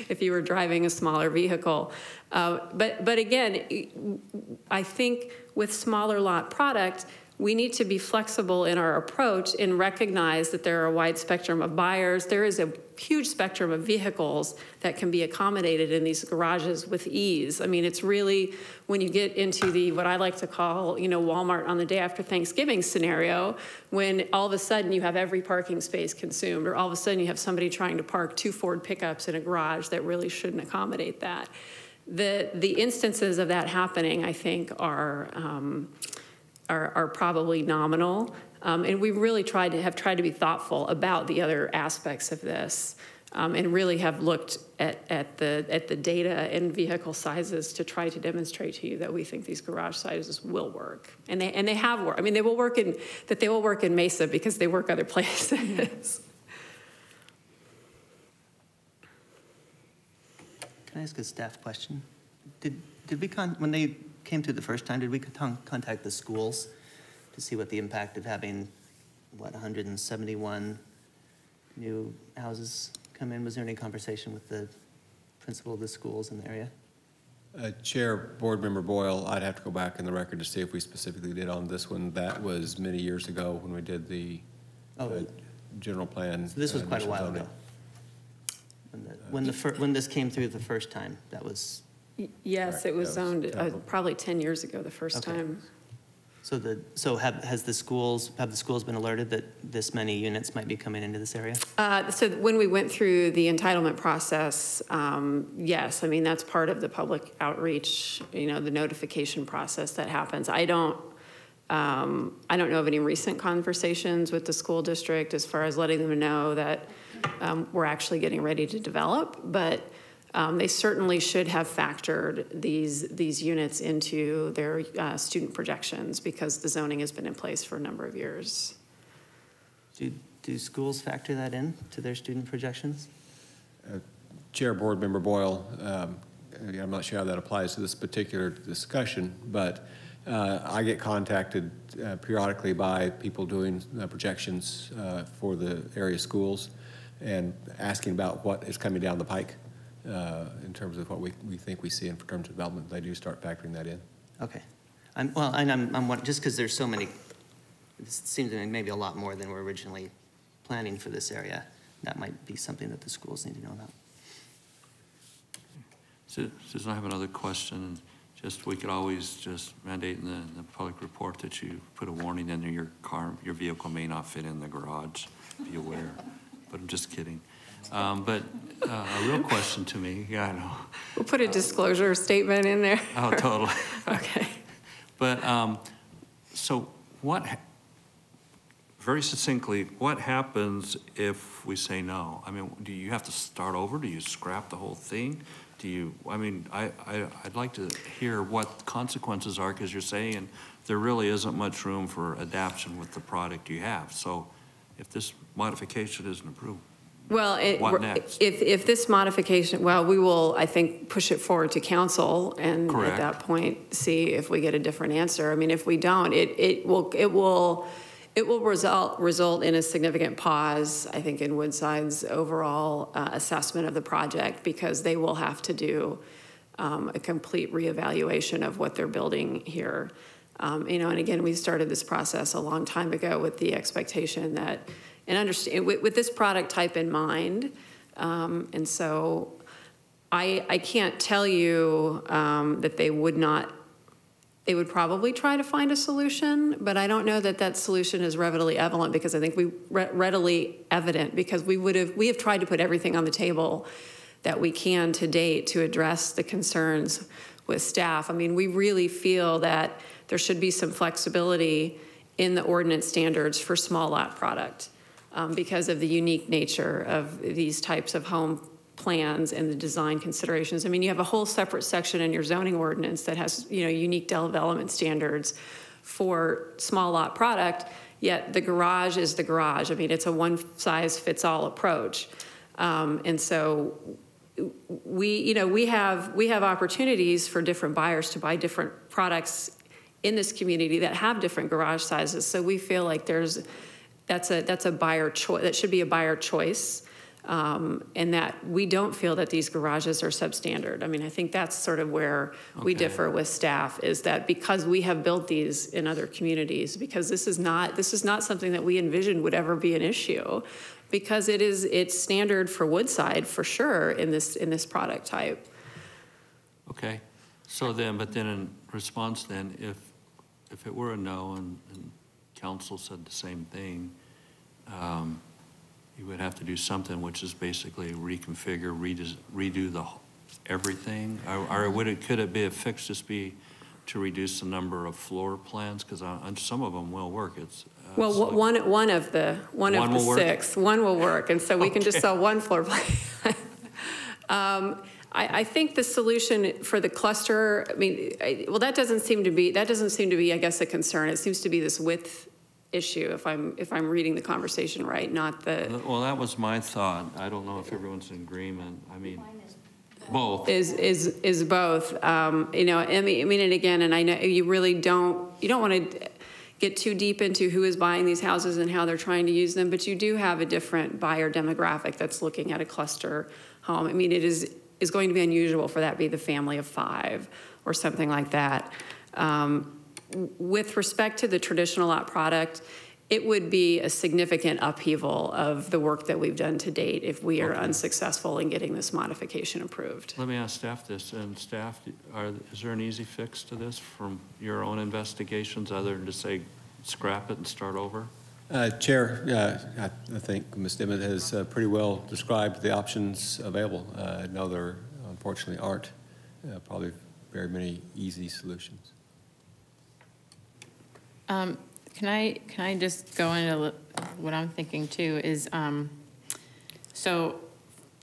if you were driving a smaller vehicle. But again, I think with smaller lot product, we need to be flexible in our approach and recognize that there are a wide spectrum of buyers. There is a huge spectrum of vehicles that can be accommodated in these garages with ease. I mean, it's really, when you get into the, what I like to call, you know, Walmart on the day after Thanksgiving scenario, when all of a sudden you have every parking space consumed, or all of a sudden you have somebody trying to park 2 Ford pickups in a garage that really shouldn't accommodate that. The instances of that happening, I think, are probably nominal, and we really tried to be thoughtful about the other aspects of this, and really have looked at the data and vehicle sizes to try to demonstrate to you that we think these garage sizes will work, and they have worked. I mean, they will work in Mesa because they work other places. Can I ask a staff question? Did we when they came through the first time, did we contact the schools to see what the impact of having, what, 171 new houses come in? Was there any conversation with the principal of the schools in the area? Chair, Board Member Boyle, I'd have to go back in the record to see if we specifically did on this one. That was many years ago when we did the general plan. So this was quite a while ago. When this came through the first time, that was... Yes, it was zoned probably 10 years ago the first time. So have the schools been alerted that this many units might be coming into this area? So when we went through the entitlement process, yes, I mean, that's part of the public outreach, you know, the notification process that happens. I don't know of any recent conversations with the school district as far as letting them know that we're actually getting ready to develop, but they certainly should have factored these units into their student projections because the zoning has been in place for a number of years. Do schools factor that in to their student projections? Chair, Board Member Boyle, I'm not sure how that applies to this particular discussion, but I get contacted periodically by people doing projections for the area schools and asking about what is coming down the pike. In terms of what we think we see in terms of development, they do start factoring that in. Okay. I'm just because there's so many, it seems to me maybe a lot more than we're originally planning for this area. That might be something that the schools need to know about. Susan, I have another question. Just, we could always just mandate in the public report that you put a warning in your car, your vehicle may not fit in the garage, be aware. But I'm just kidding. But a real question to me, yeah, I know. We'll put a disclosure statement in there. Oh, totally. Okay. But so what, very succinctly, what happens if we say no? I mean, do you have to start over? Do you scrap the whole thing? Do you, I mean, I'd like to hear what consequences are, because you're saying there really isn't much room for adaptation with the product you have. So if this modification isn't approved, Well, what next? if this modification, well, we will, I think, push it forward to council and Correct. at that point, see if we get a different answer. I mean, if we don't, it will result in a significant pause, I think, in Woodside's overall assessment of the project, because they will have to do a complete reevaluation of what they're building here. You know, and again, we started this process a long time ago with the expectation that, and understand, with this product type in mind, and so I can't tell you that they would not. They would probably try to find a solution, but I don't know that that solution is readily evident, because I think we have tried to put everything on the table that we can to date to address the concerns with staff. I mean, we really feel that there should be some flexibility in the ordinance standards for small lot product because of the unique nature of these types of home plans and the design considerations. I mean, you have a whole separate section in your zoning ordinance that has, you know, unique development standards for small lot product, yet the garage is the garage. I mean, it's a one-size-fits-all approach. And so we have opportunities for different buyers to buy different products in this community that have different garage sizes. So we feel like that's a buyer choice. That should be a buyer choice. And that we don't feel that these garages are substandard. I mean, I think that's sort of where we differ with staff, is that because we have built these in other communities, because this is not something that we envisioned would ever be an issue, because it's standard for Woodside for sure in this product type. Okay, so then, but then in response then, if it were a no and council said the same thing, you would have to do something, which is basically reconfigure, redo everything, or could it be a fix, just be to reduce the number of floor plans? Because some of them will work. It's well, one of the six, one will work, and so we can just sell one floor plan. I think the solution for the cluster, I mean, that doesn't seem to be, I guess, a concern. It seems to be this width issue, if I'm reading the conversation right, not the. Well, that was my thought. I don't know if everyone's in agreement. I mean, both is both. You know, I mean, and again, and I know you really don't want to get too deep into who is buying these houses and how they're trying to use them, but you do have a different buyer demographic that's looking at a cluster home. I mean, it is going to be unusual for that to be the family of 5 or something like that. With respect to the traditional lot product, it would be a significant upheaval of the work that we've done to date if we are unsuccessful in getting this modification approved. Let me ask staff this, and staff, is there an easy fix to this from your own investigations, other than to say scrap it and start over? Chair, I think Ms. Dimmitt has pretty well described the options available. No, there unfortunately aren't probably very many easy solutions. Can I just go into what I'm thinking too is, so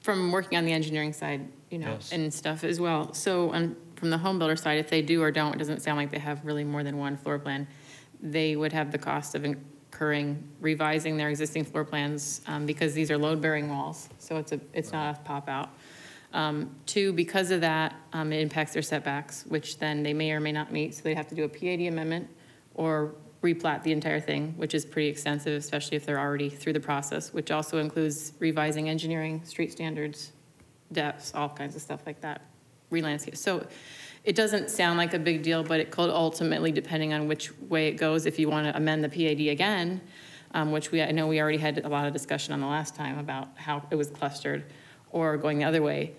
from working on the engineering side, you know, yes, and stuff as well. So from the home builder side, if they do or don't, it doesn't sound like they have really more than one floor plan. They would have the cost of revising their existing floor plans because these are load-bearing walls. So it's not a pop out. 2, because of that, it impacts their setbacks, which then they may or may not meet. So they'd have to do a PAD amendment or replat the entire thing, which is pretty extensive, especially if they're already through the process, which also includes revising engineering, street standards, depths, all kinds of stuff like that, re-landscape. So it doesn't sound like a big deal, but it could ultimately, depending on which way it goes, if you want to amend the PAD again, which I know we already had a lot of discussion on the last time about how it was clustered, or going the other way,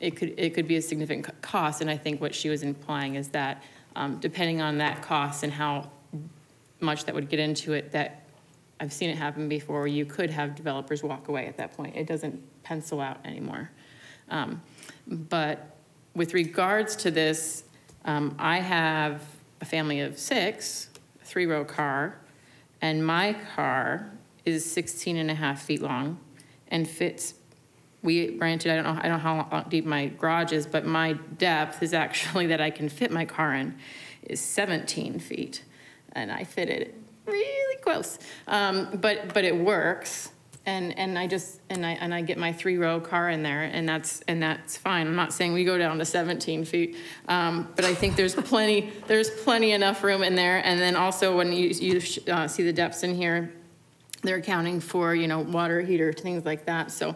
it could be a significant cost. And I think what she was implying is that depending on that cost and how much that would get into it, that I've seen it happen before, you could have developers walk away at that point. It doesn't pencil out anymore. But with regards to this, I have a family of 6, 3-row car, And my car is 16 and a half feet long and fits, granted, I don't know how deep my garage is, but my depth is actually that I can fit my car in is 17 feet. And I fit it really close. But it works. And I get my 3-row car in there, and that's fine. I'm not saying we go down to 17 feet, but I think there's plenty enough room in there. And then also when you see the depths in here, they're accounting for, you know, water heater, things like that. So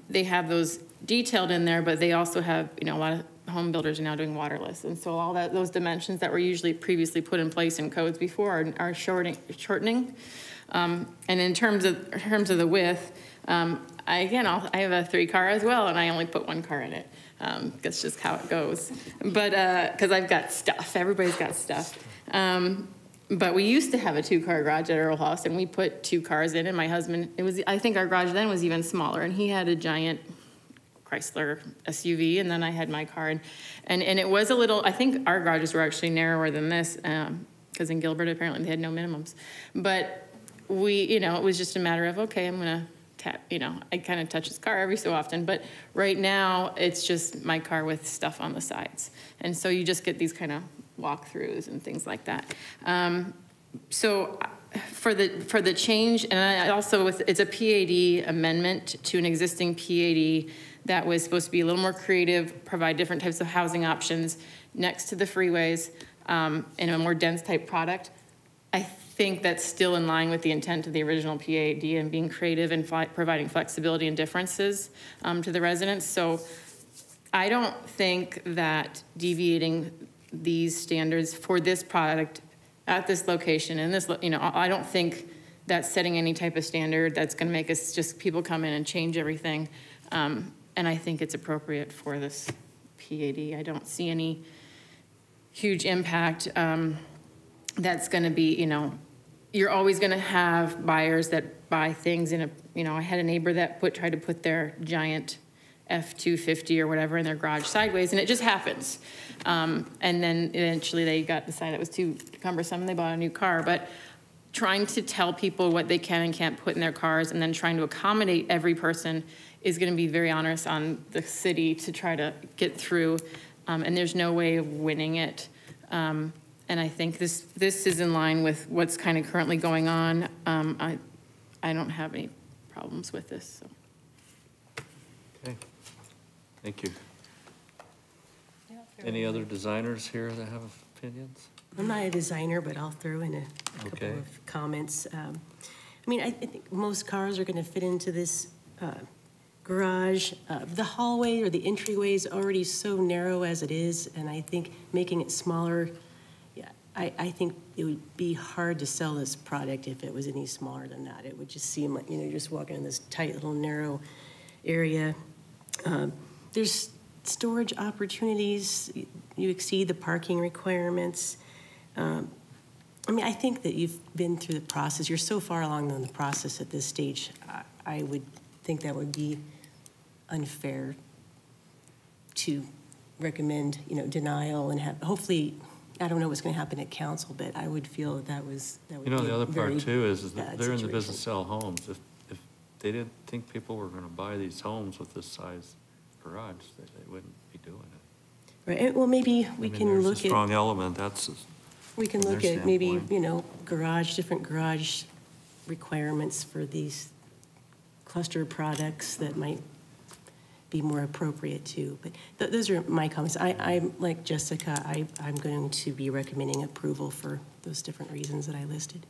they have those detailed in there, but they also have, you know, a lot of home builders are now doing waterless. And so all those dimensions that were usually previously put in place in codes before are shortening. And in terms of the width, I have a 3-car as well, and I only put 1 car in it. That's just how it goes. But because I've got stuff, everybody's got stuff. But we used to have a 2-car garage at our old house, and we put 2 cars in. And my husband, I think our garage then was even smaller, and he had a giant Chrysler SUV, and then I had my car, and it was a little. I think our garages were actually narrower than this, because in Gilbert apparently they had no minimums, but. It was just a matter of, okay, I'm gonna tap, I kind of touch his car every so often, but right now it's just my car with stuff on the sides. And so you just get these kind of walkthroughs and things like that. So for the change, and I also, it's a PAD amendment to an existing PAD that was supposed to be a little more creative, provide different types of housing options next to the freeways, in a more dense type product. I think that's still in line with the intent of the original PAD and being creative and providing flexibility and differences to the residents. So I don't think that deviating these standards for this product at this location and this, I don't think that's setting any type of standard that's going to make us just people come in and change everything. And I think it's appropriate for this PAD. I don't see any huge impact. That's going to be, you're always going to have buyers that buy things in I had a neighbor that tried to put their giant F-250 or whatever in their garage sideways, and it just happens. And then eventually they decided it was too cumbersome and they bought a new car. But trying to tell people what they can and can't put in their cars and then trying to accommodate every person is going to be very onerous on the city to try to get through. And there's no way of winning it. And I think this is in line with what's kind of currently going on. I don't have any problems with this. So. Okay, thank you. Any other designers here that have opinions? I'm not a designer, but I'll throw in a couple of comments. I think most cars are going to fit into this garage. The hallway or the entryway is already so narrow as it is, and I think making it smaller, I think it would be hard to sell this product if it was any smaller than that. It would just seem like, you're just walking in this tight little narrow area. There's storage opportunities. You exceed the parking requirements. I think that you've been through the process. You're so far along in the process at this stage. I would think that would be unfair to recommend, denial and have, hopefully, I don't know what's going to happen at council, but I would feel that would be the other part too is bad that they're in the situation. business to sell homes. If they didn't think people were going to buy these homes with this size garage, they wouldn't be doing it. Right. Well, maybe we can look there's a strong element. We can look at maybe, different garage requirements for these cluster products that might be more appropriate too. But those are my comments. I'm like Jessica, I'm going to be recommending approval for those different reasons that I listed.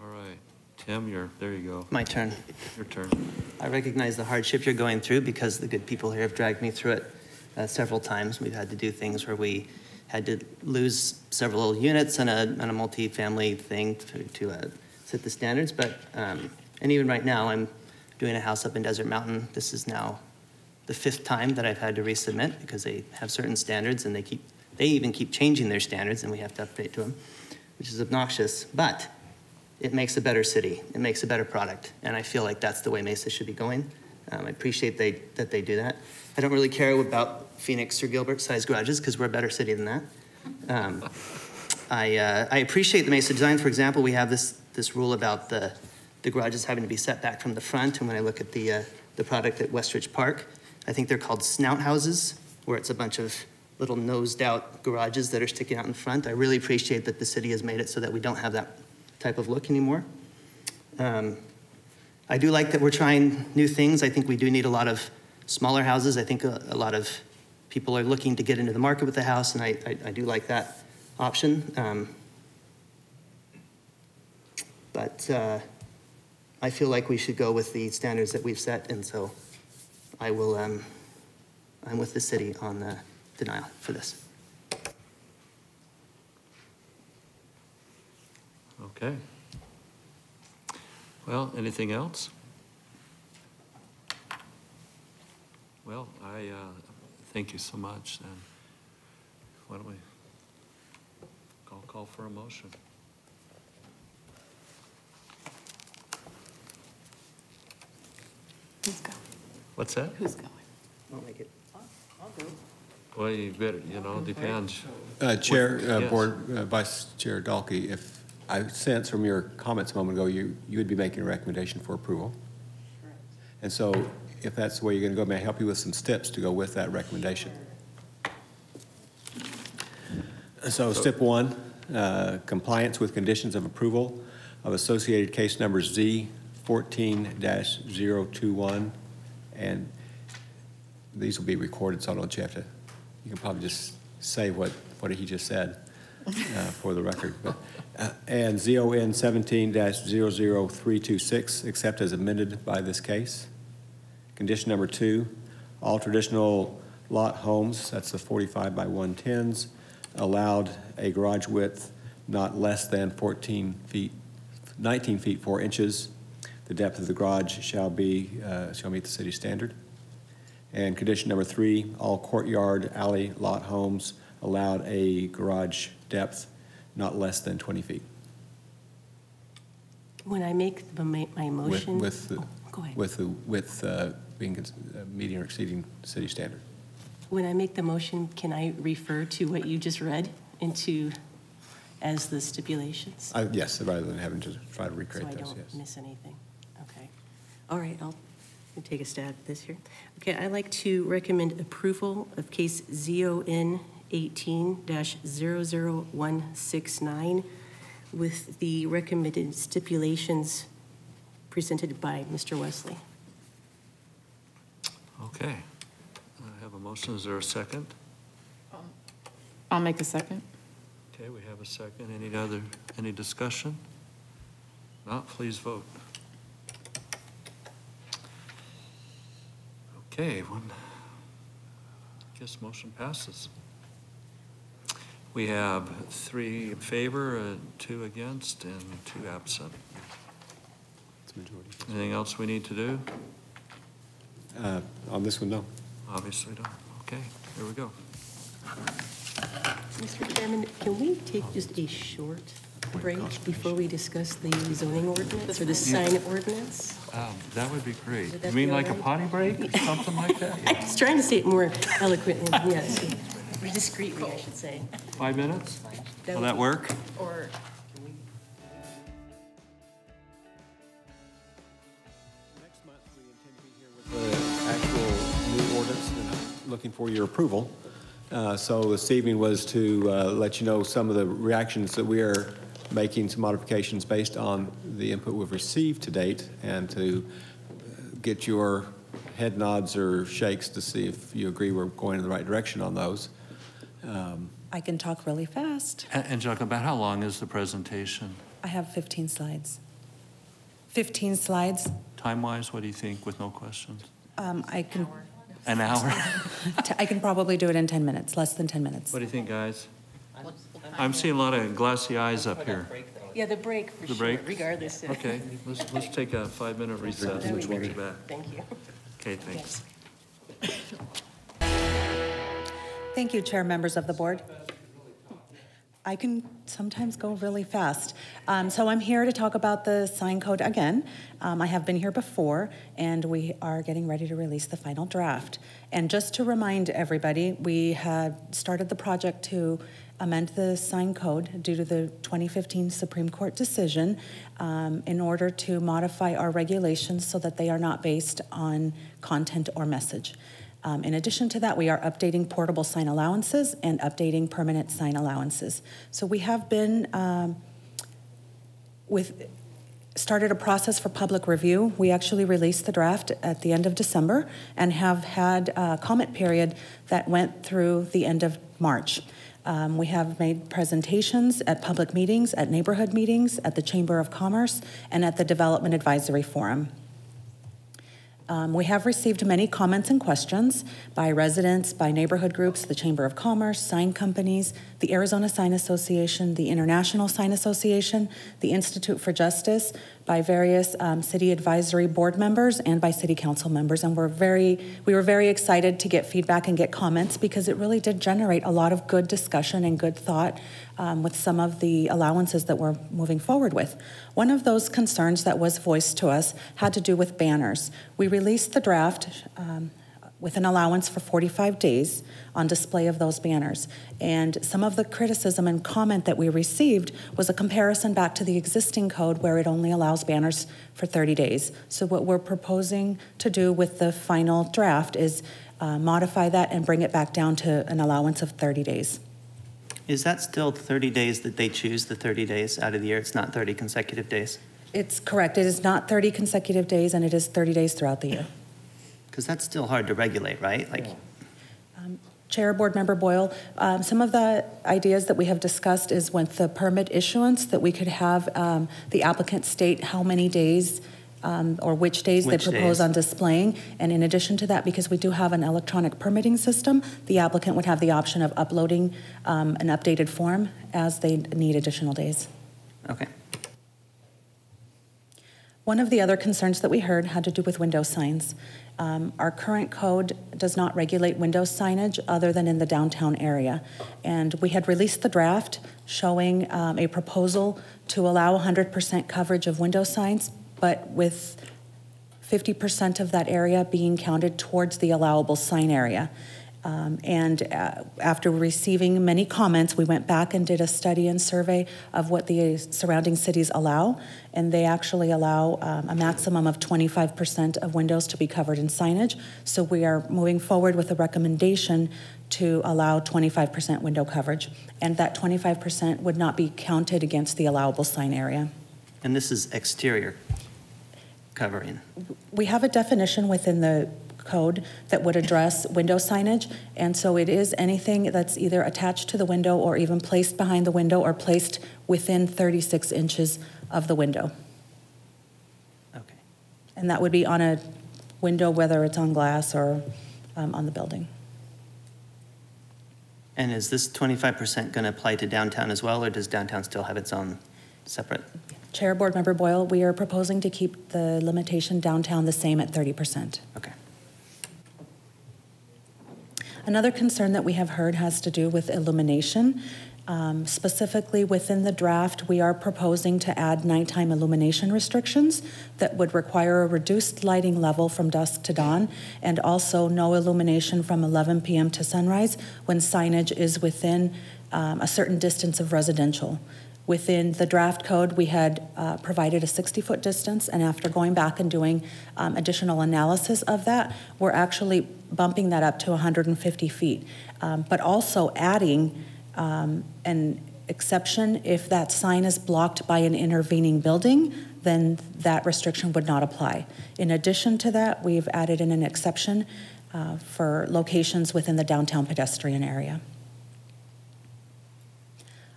All right. Tim, there you go. My turn. Your turn. I recognize the hardship you're going through because the good people here have dragged me through it several times. We've had to do things where we had to lose several units and a multi-family thing to set the standards. But and even right now, I'm doing a house up in Desert Mountain. This is now the 5th time that I've had to resubmit because they have certain standards and they even keep changing their standards and we have to update to them, which is obnoxious. But it makes a better city. It makes a better product. And I feel like that's the way Mesa should be going. I appreciate that they do that. I don't really care about Phoenix or Gilbert-sized garages because we're a better city than that. I appreciate the Mesa design. For example, we have this rule about the garages having to be set back from the front. And when I look at the product at Westridge Park, I think they're called snout houses, where it's a bunch of little nosed out garages that are sticking out in front. I really appreciate that the city has made it so that we don't have that type of look anymore. I do like that we're trying new things. I think we do need a lot of smaller houses. I think a lot of people are looking to get into the market with the house, and I do like that option. But I feel like we should go with the standards that we've set, and so I will, I'm with the city on the denial for this. Okay. Well, anything else? Well, I thank you so much. Then why don't we call for a motion? Who's going? What's that? Who's going? I'll make it. I'll go. Well, you better, depends. Chair, Yes. Board Vice Chair Dalkey, if I sense from your comments a moment ago, you would be making a recommendation for approval. Correct. And so if that's the way you're going to go, may I help you with some steps to go with that recommendation? So step one, compliance with conditions of approval of associated case number Z14-021, and these will be recorded, so I don't you have to, you can probably just say what he just said for the record. But, and ZON 17-00326, except as amended by this case. Condition number 2, all traditional lot homes, that's the 45 by 110s, allowed a garage width not less than 19 feet 4 inches. The depth of the garage shall meet the city standard. And condition number 3, all courtyard alley lot homes allowed a garage depth not less than 20 feet. When I make my motion. With the width being meeting or exceeding city standard. When I make the motion, can I refer to what you just read as the stipulations? Yes, rather than having to try to recreate those, So I yes. don't miss anything. Okay. All right, I'll take a stab at this here. Okay, I'd like to recommend approval of case ZON 18-00169 with the recommended stipulations presented by Mr. Wesley. Okay. I have a motion. Is there a second? I'll make a second. Okay, we have a second. Any discussion? Not, please vote. Okay, I guess motion passes. We have 3 in favor, 2 against, and 2 absent. Anything else we need to do? On this one, no. Obviously not. Okay, here we go. Mr. Chairman, can we take just a short break before we discuss the zoning ordinance or the sign ordinance? That would be great. Would that You mean be like all a right? potty break or something like that? I was trying to say it more eloquently, yes. Discreetly, I should say. 5 minutes? Will that work? Or The actual new ordinance, and I'm looking for your approval. So this evening was to let you know some of the reactions that we are making, some modifications based on the input we've received to date, and to get your head nods or shakes to see if you agree we're going in the right direction on those. I can talk really fast. Angelica, about how long is the presentation? I have 15 slides. 15 slides. Time-wise, what do you think with no questions? I can. An hour? I can probably do it in 10 minutes, less than 10 minutes. What do you think, guys? I'm seeing a lot of glassy eyes up here. yeah, the break for The sure, break? regardless. Okay, let's take a 5-minute recess and we'll be back. Thank you. Okay, thanks. Thank you, Chair, members of the board. I can sometimes go really fast. So I'm here to talk about the sign code again. I have been here before, and we are getting ready to release the final draft. And just to remind everybody, we had started the project to amend the sign code due to the 2015 Supreme Court decision in order to modify our regulations so that they are not based on content or message. In addition to that, we are updating portable sign allowances and updating permanent sign allowances. So we have been started a process for public review. We actually released the draft at the end of December and have had a comment period that went through the end of March. We have made presentations at public meetings, at neighborhood meetings, at the Chamber of Commerce, and at the Development Advisory Forum. We have received many comments and questions by residents, by neighborhood groups, the Chamber of Commerce, sign companies, the Arizona Sign Association, the International Sign Association, the Institute for Justice, by various city advisory board members and by city council members. And we were very excited to get feedback and get comments because it really did generate a lot of good discussion and good thought with some of the allowances that we're moving forward with. One of those concerns that was voiced to us had to do with banners. We released the draft with an allowance for 45 days on display of those banners. And some of the criticism and comment that we received was a comparison back to the existing code where it only allows banners for 30 days. So what we're proposing to do with the final draft is modify that and bring it back down to an allowance of 30 days. Is that still 30 days that they choose, the 30 days out of the year? It's not 30 consecutive days? It's correct. It is not 30 consecutive days, and it is 30 days throughout the year. Because that's still hard to regulate, right? Like, Chair, Board Member Boyle, some of the ideas that we have discussed is with the permit issuance that we could have the applicant state how many days or which days they propose on displaying. And in addition to that, because we do have an electronic permitting system, the applicant would have the option of uploading an updated form as they need additional days. Okay. One of the other concerns that we heard had to do with window signs. Our current code does not regulate window signage other than in the downtown area. And we had released the draft showing a proposal to allow 100% coverage of window signs, but with 50% of that area being counted towards the allowable sign area. After receiving many comments, we went back and did a study and survey of what the surrounding cities allow, and they actually allow a maximum of 25% of windows to be covered in signage. So we are moving forward with a recommendation to allow 25% window coverage, and that 25% would not be counted against the allowable sign area. And this is exterior covering? We have a definition within the code that would address window signage, and so it is anything that's either attached to the window or even placed behind the window or placed within 36 inches of the window. Okay. And that would be on a window, whether it's on glass or on the building. And is this 25% going to apply to downtown as well, or does downtown still have its own separate? Chair, Board Member Boyle, we are proposing to keep the limitation downtown the same at 30%. Okay. Another concern that we have heard has to do with illumination. Specifically within the draft, we are proposing to add nighttime illumination restrictions that would require a reduced lighting level from dusk to dawn, and also no illumination from 11 p.m. to sunrise when signage is within a certain distance of residential. Within the draft code, we had provided a 60-foot distance, and after going back and doing additional analysis of that, we're actually bumping that up to 150 feet, but also adding an exception if that sign is blocked by an intervening building, then that restriction would not apply. In addition to that, we've added in an exception for locations within the downtown pedestrian area.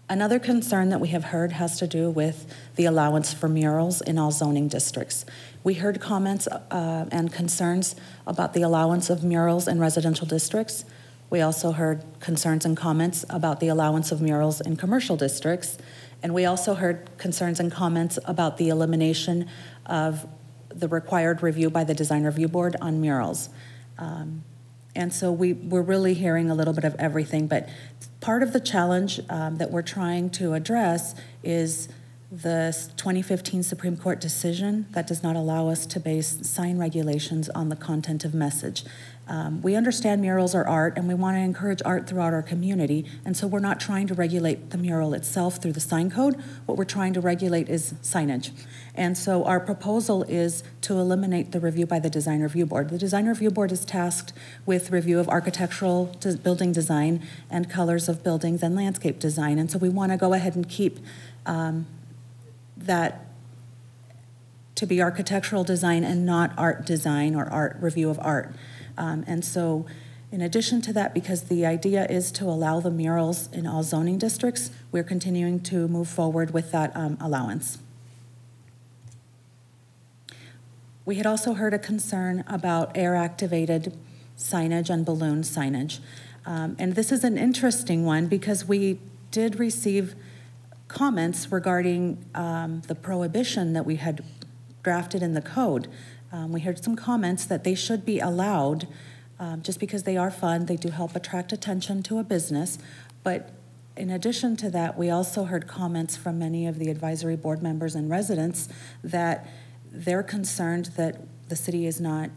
Another concern that we have heard has to do with the allowance for murals in all zoning districts. We heard comments and concerns about the allowance of murals in residential districts. We also heard concerns and comments about the allowance of murals in commercial districts. And we also heard concerns and comments about the elimination of the required review by the Design Review Board on murals. And so we're really hearing a little bit of everything, but part of the challenge that we're trying to address is the 2015 Supreme Court decision that does not allow us to base sign regulations on the content of message. We understand murals are art, and we want to encourage art throughout our community, and so we're not trying to regulate the mural itself through the sign code. What we're trying to regulate is signage. And so our proposal is to eliminate the review by the Design Review Board. The Design Review Board is tasked with review of architectural building design and colors of buildings and landscape design, and so we want to go ahead and keep that to be architectural design and not art design or art review of art. And so in addition to that, because the idea is to allow the murals in all zoning districts, we're continuing to move forward with that allowance. We had also heard a concern about air-activated signage and balloon signage. And this is an interesting one because we did receive comments regarding the prohibition that we had drafted in the code. We heard some comments that they should be allowed just because they are fun, they do help attract attention to a business. But in addition to that, we also heard comments from many of the advisory board members and residents that they're concerned that the city is not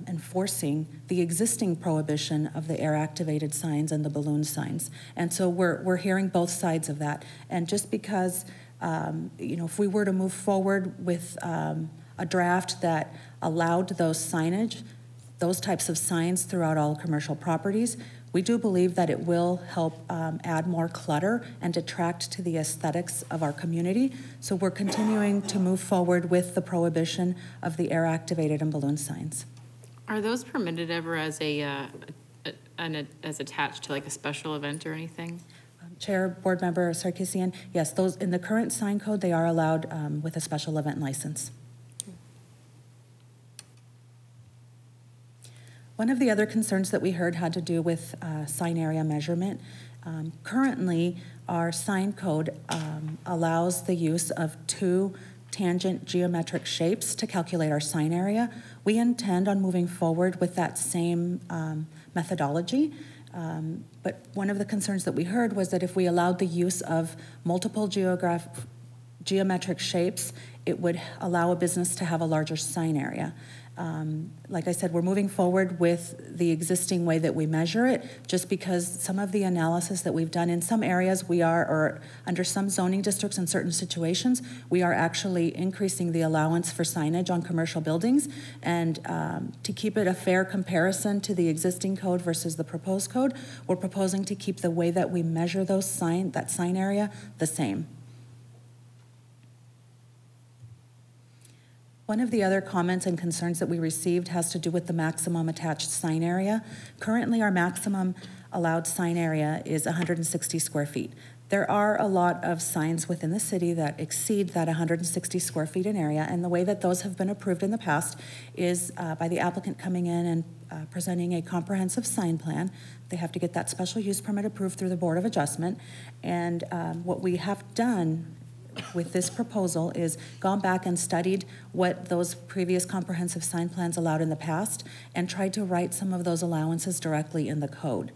enforcing the existing prohibition of the air-activated signs and the balloon signs. And so we're hearing both sides of that. And just because, if we were to move forward with a draft that allowed those signage, those types of signs throughout all commercial properties, we do believe that it will help add more clutter and detract to the aesthetics of our community. So we're continuing to move forward with the prohibition of the air-activated and balloon signs. Are those permitted ever as as attached to like a special event or anything? Chair, Board Member Sarkisian, yes, those in the current sign code, they are allowed with a special event license. One of the other concerns that we heard had to do with sign area measurement. Currently, our sign code allows the use of 2 tangent geometric shapes to calculate our sign area. We intend on moving forward with that same methodology. But one of the concerns that we heard was that if we allowed the use of multiple geometric shapes, it would allow a business to have a larger sign area. Like I said, we're moving forward with the existing way that we measure it, just because some of the analysis that we've done in some areas or under some zoning districts in certain situations, we are actually increasing the allowance for signage on commercial buildings. And to keep it a fair comparison to the existing code versus the proposed code, we're proposing to keep the way that we measure that sign area the same. One of the other comments and concerns that we received has to do with the maximum attached sign area. Currently, our maximum allowed sign area is 160 square feet. There are a lot of signs within the city that exceed that 160 square feet in area, and the way that those have been approved in the past is by the applicant coming in and presenting a comprehensive sign plan. They have to get that special use permit approved through the Board of Adjustment, and what we have done with this proposal is gone back and studied what those previous comprehensive sign plans allowed in the past and tried to write some of those allowances directly in the code.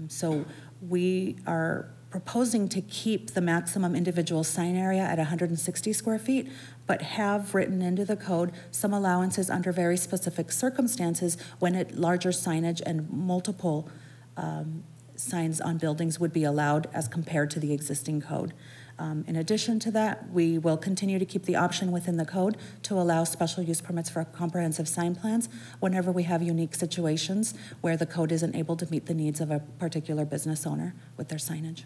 So we are proposing to keep the maximum individual sign area at 160 square feet, but have written into the code some allowances under very specific circumstances when larger signage and multiple signs on buildings would be allowed as compared to the existing code. In addition to that, we will continue to keep the option within the code to allow special use permits for comprehensive sign plans whenever we have unique situations where the code isn't able to meet the needs of a particular business owner with their signage.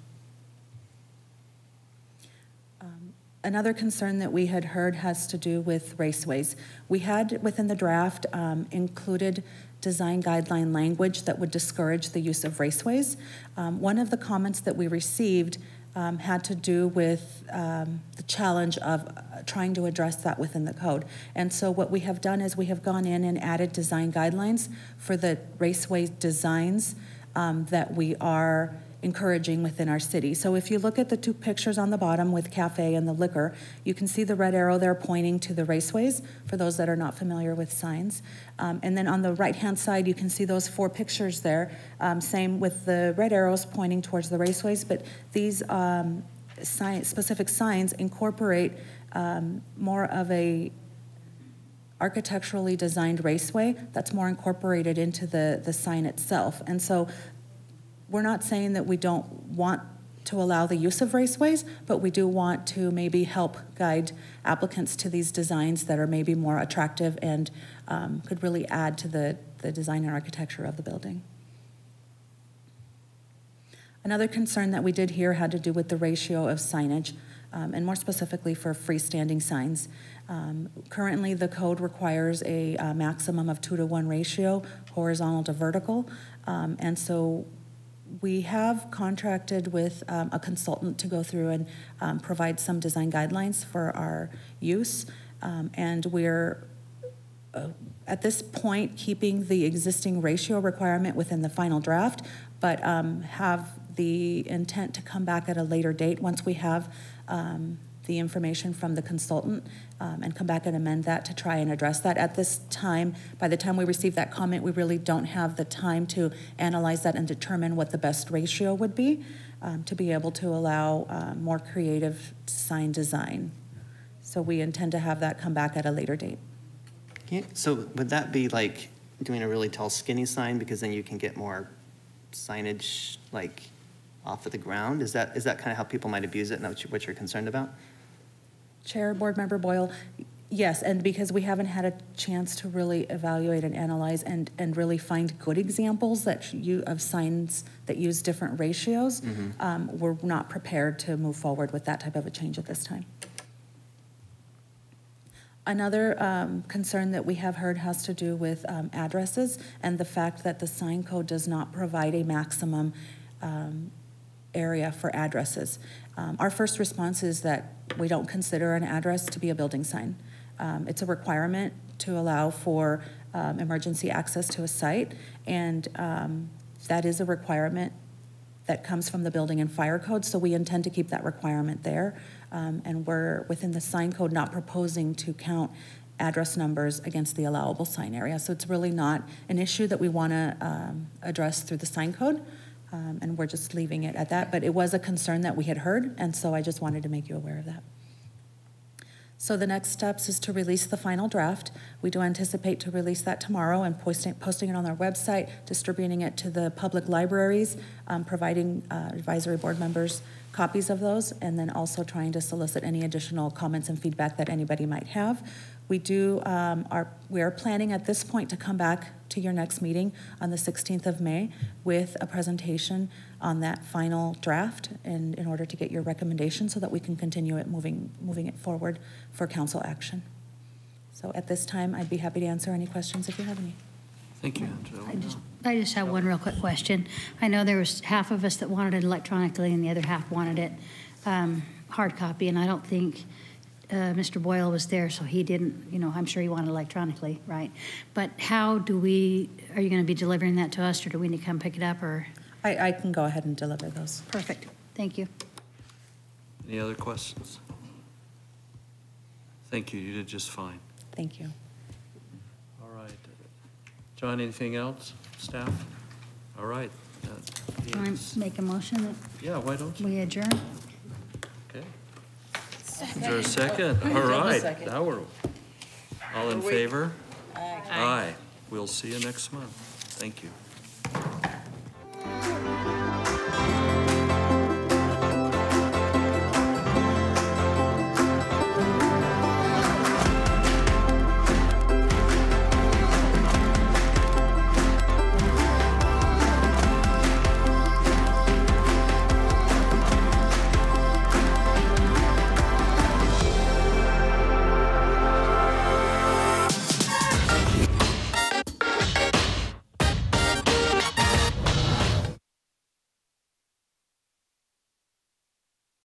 Another concern that we had heard has to do with raceways. We had within the draft included design guideline language that would discourage the use of raceways. One of the comments that we received had to do with the challenge of trying to address that within the code. And so what we have done is we have gone in and added design guidelines for the raceway designs that we are encouraging within our city. So if you look at the 2 pictures on the bottom with cafe and the liquor, you can see the red arrow there pointing to the raceways for those that are not familiar with signs. And then on the right-hand side, you can see those 4 pictures there, same with the red arrows pointing towards the raceways, but these specific signs incorporate more of a architecturally designed raceway that's more incorporated into the sign itself. And so we're not saying that we don't want to allow the use of raceways, but we do want to maybe help guide applicants to these designs that are maybe more attractive and could really add to the design and architecture of the building. Another concern that we did hear had to do with the ratio of signage, and more specifically for freestanding signs. Currently, the code requires a maximum of 2-to-1 ratio, horizontal to vertical, and so we have contracted with a consultant to go through and provide some design guidelines for our use, and we're at this point keeping the existing ratio requirement within the final draft, but have the intent to come back at a later date once we have the information from the consultant and come back and amend that to try and address that. At this time, by the time we receive that comment, we really don't have the time to analyze that and determine what the best ratio would be to be able to allow more creative sign design. So we intend to have that come back at a later date. So would that be like doing a really tall skinny sign because then you can get more signage like off of the ground? Is that kind of how people might abuse it and what you're concerned about? Chair, Board Member Boyle, yes, and because we haven't had a chance to really evaluate and analyze and really find good examples of signs that use different ratios, we're not prepared to move forward with that type of a change at this time. Another concern that we have heard has to do with addresses and the fact that the sign code does not provide a maximum area for addresses. Our first response is that we don't consider an address to be a building sign. It's a requirement to allow for emergency access to a site, and that is a requirement that comes from the building and fire code, so we intend to keep that requirement there. And we're within the sign code not proposing to count address numbers against the allowable sign area. So it's really not an issue that we want to address through the sign code, and we're just leaving it at that. But it was a concern that we had heard, and so I just wanted to make you aware of that. So the next steps is to release the final draft. We do anticipate to release that tomorrow and posting it on our website, distributing it to the public libraries, providing advisory board members copies of those, and then also trying to solicit any additional comments and feedback that anybody might have. We are planning at this point to come back to your next meeting on the 16th of May with a presentation on that final draft, and in order to get your recommendation so that we can continue it moving it forward for council action. So at this time, I'd be happy to answer any questions if you have any. Thank you, Angela. I just have one real quick question. I know there was half of us that wanted it electronically and the other half wanted it hard copy, and I don't think Mr. Boyle was there, so he didn't, I'm sure he wanted electronically, right? But are you going to be delivering that to us, or do we need to come pick it up, or? I can go ahead and deliver those. Perfect. Thank you. Any other questions? Thank you. You did just fine. Thank you. All right. John, anything else? Staff? All right. Want to make a motion that yeah, why don't you? We adjourn? Okay. Is there a second? All right. Now we're all in favor? Aye. Aye. We'll see you next month. Thank you.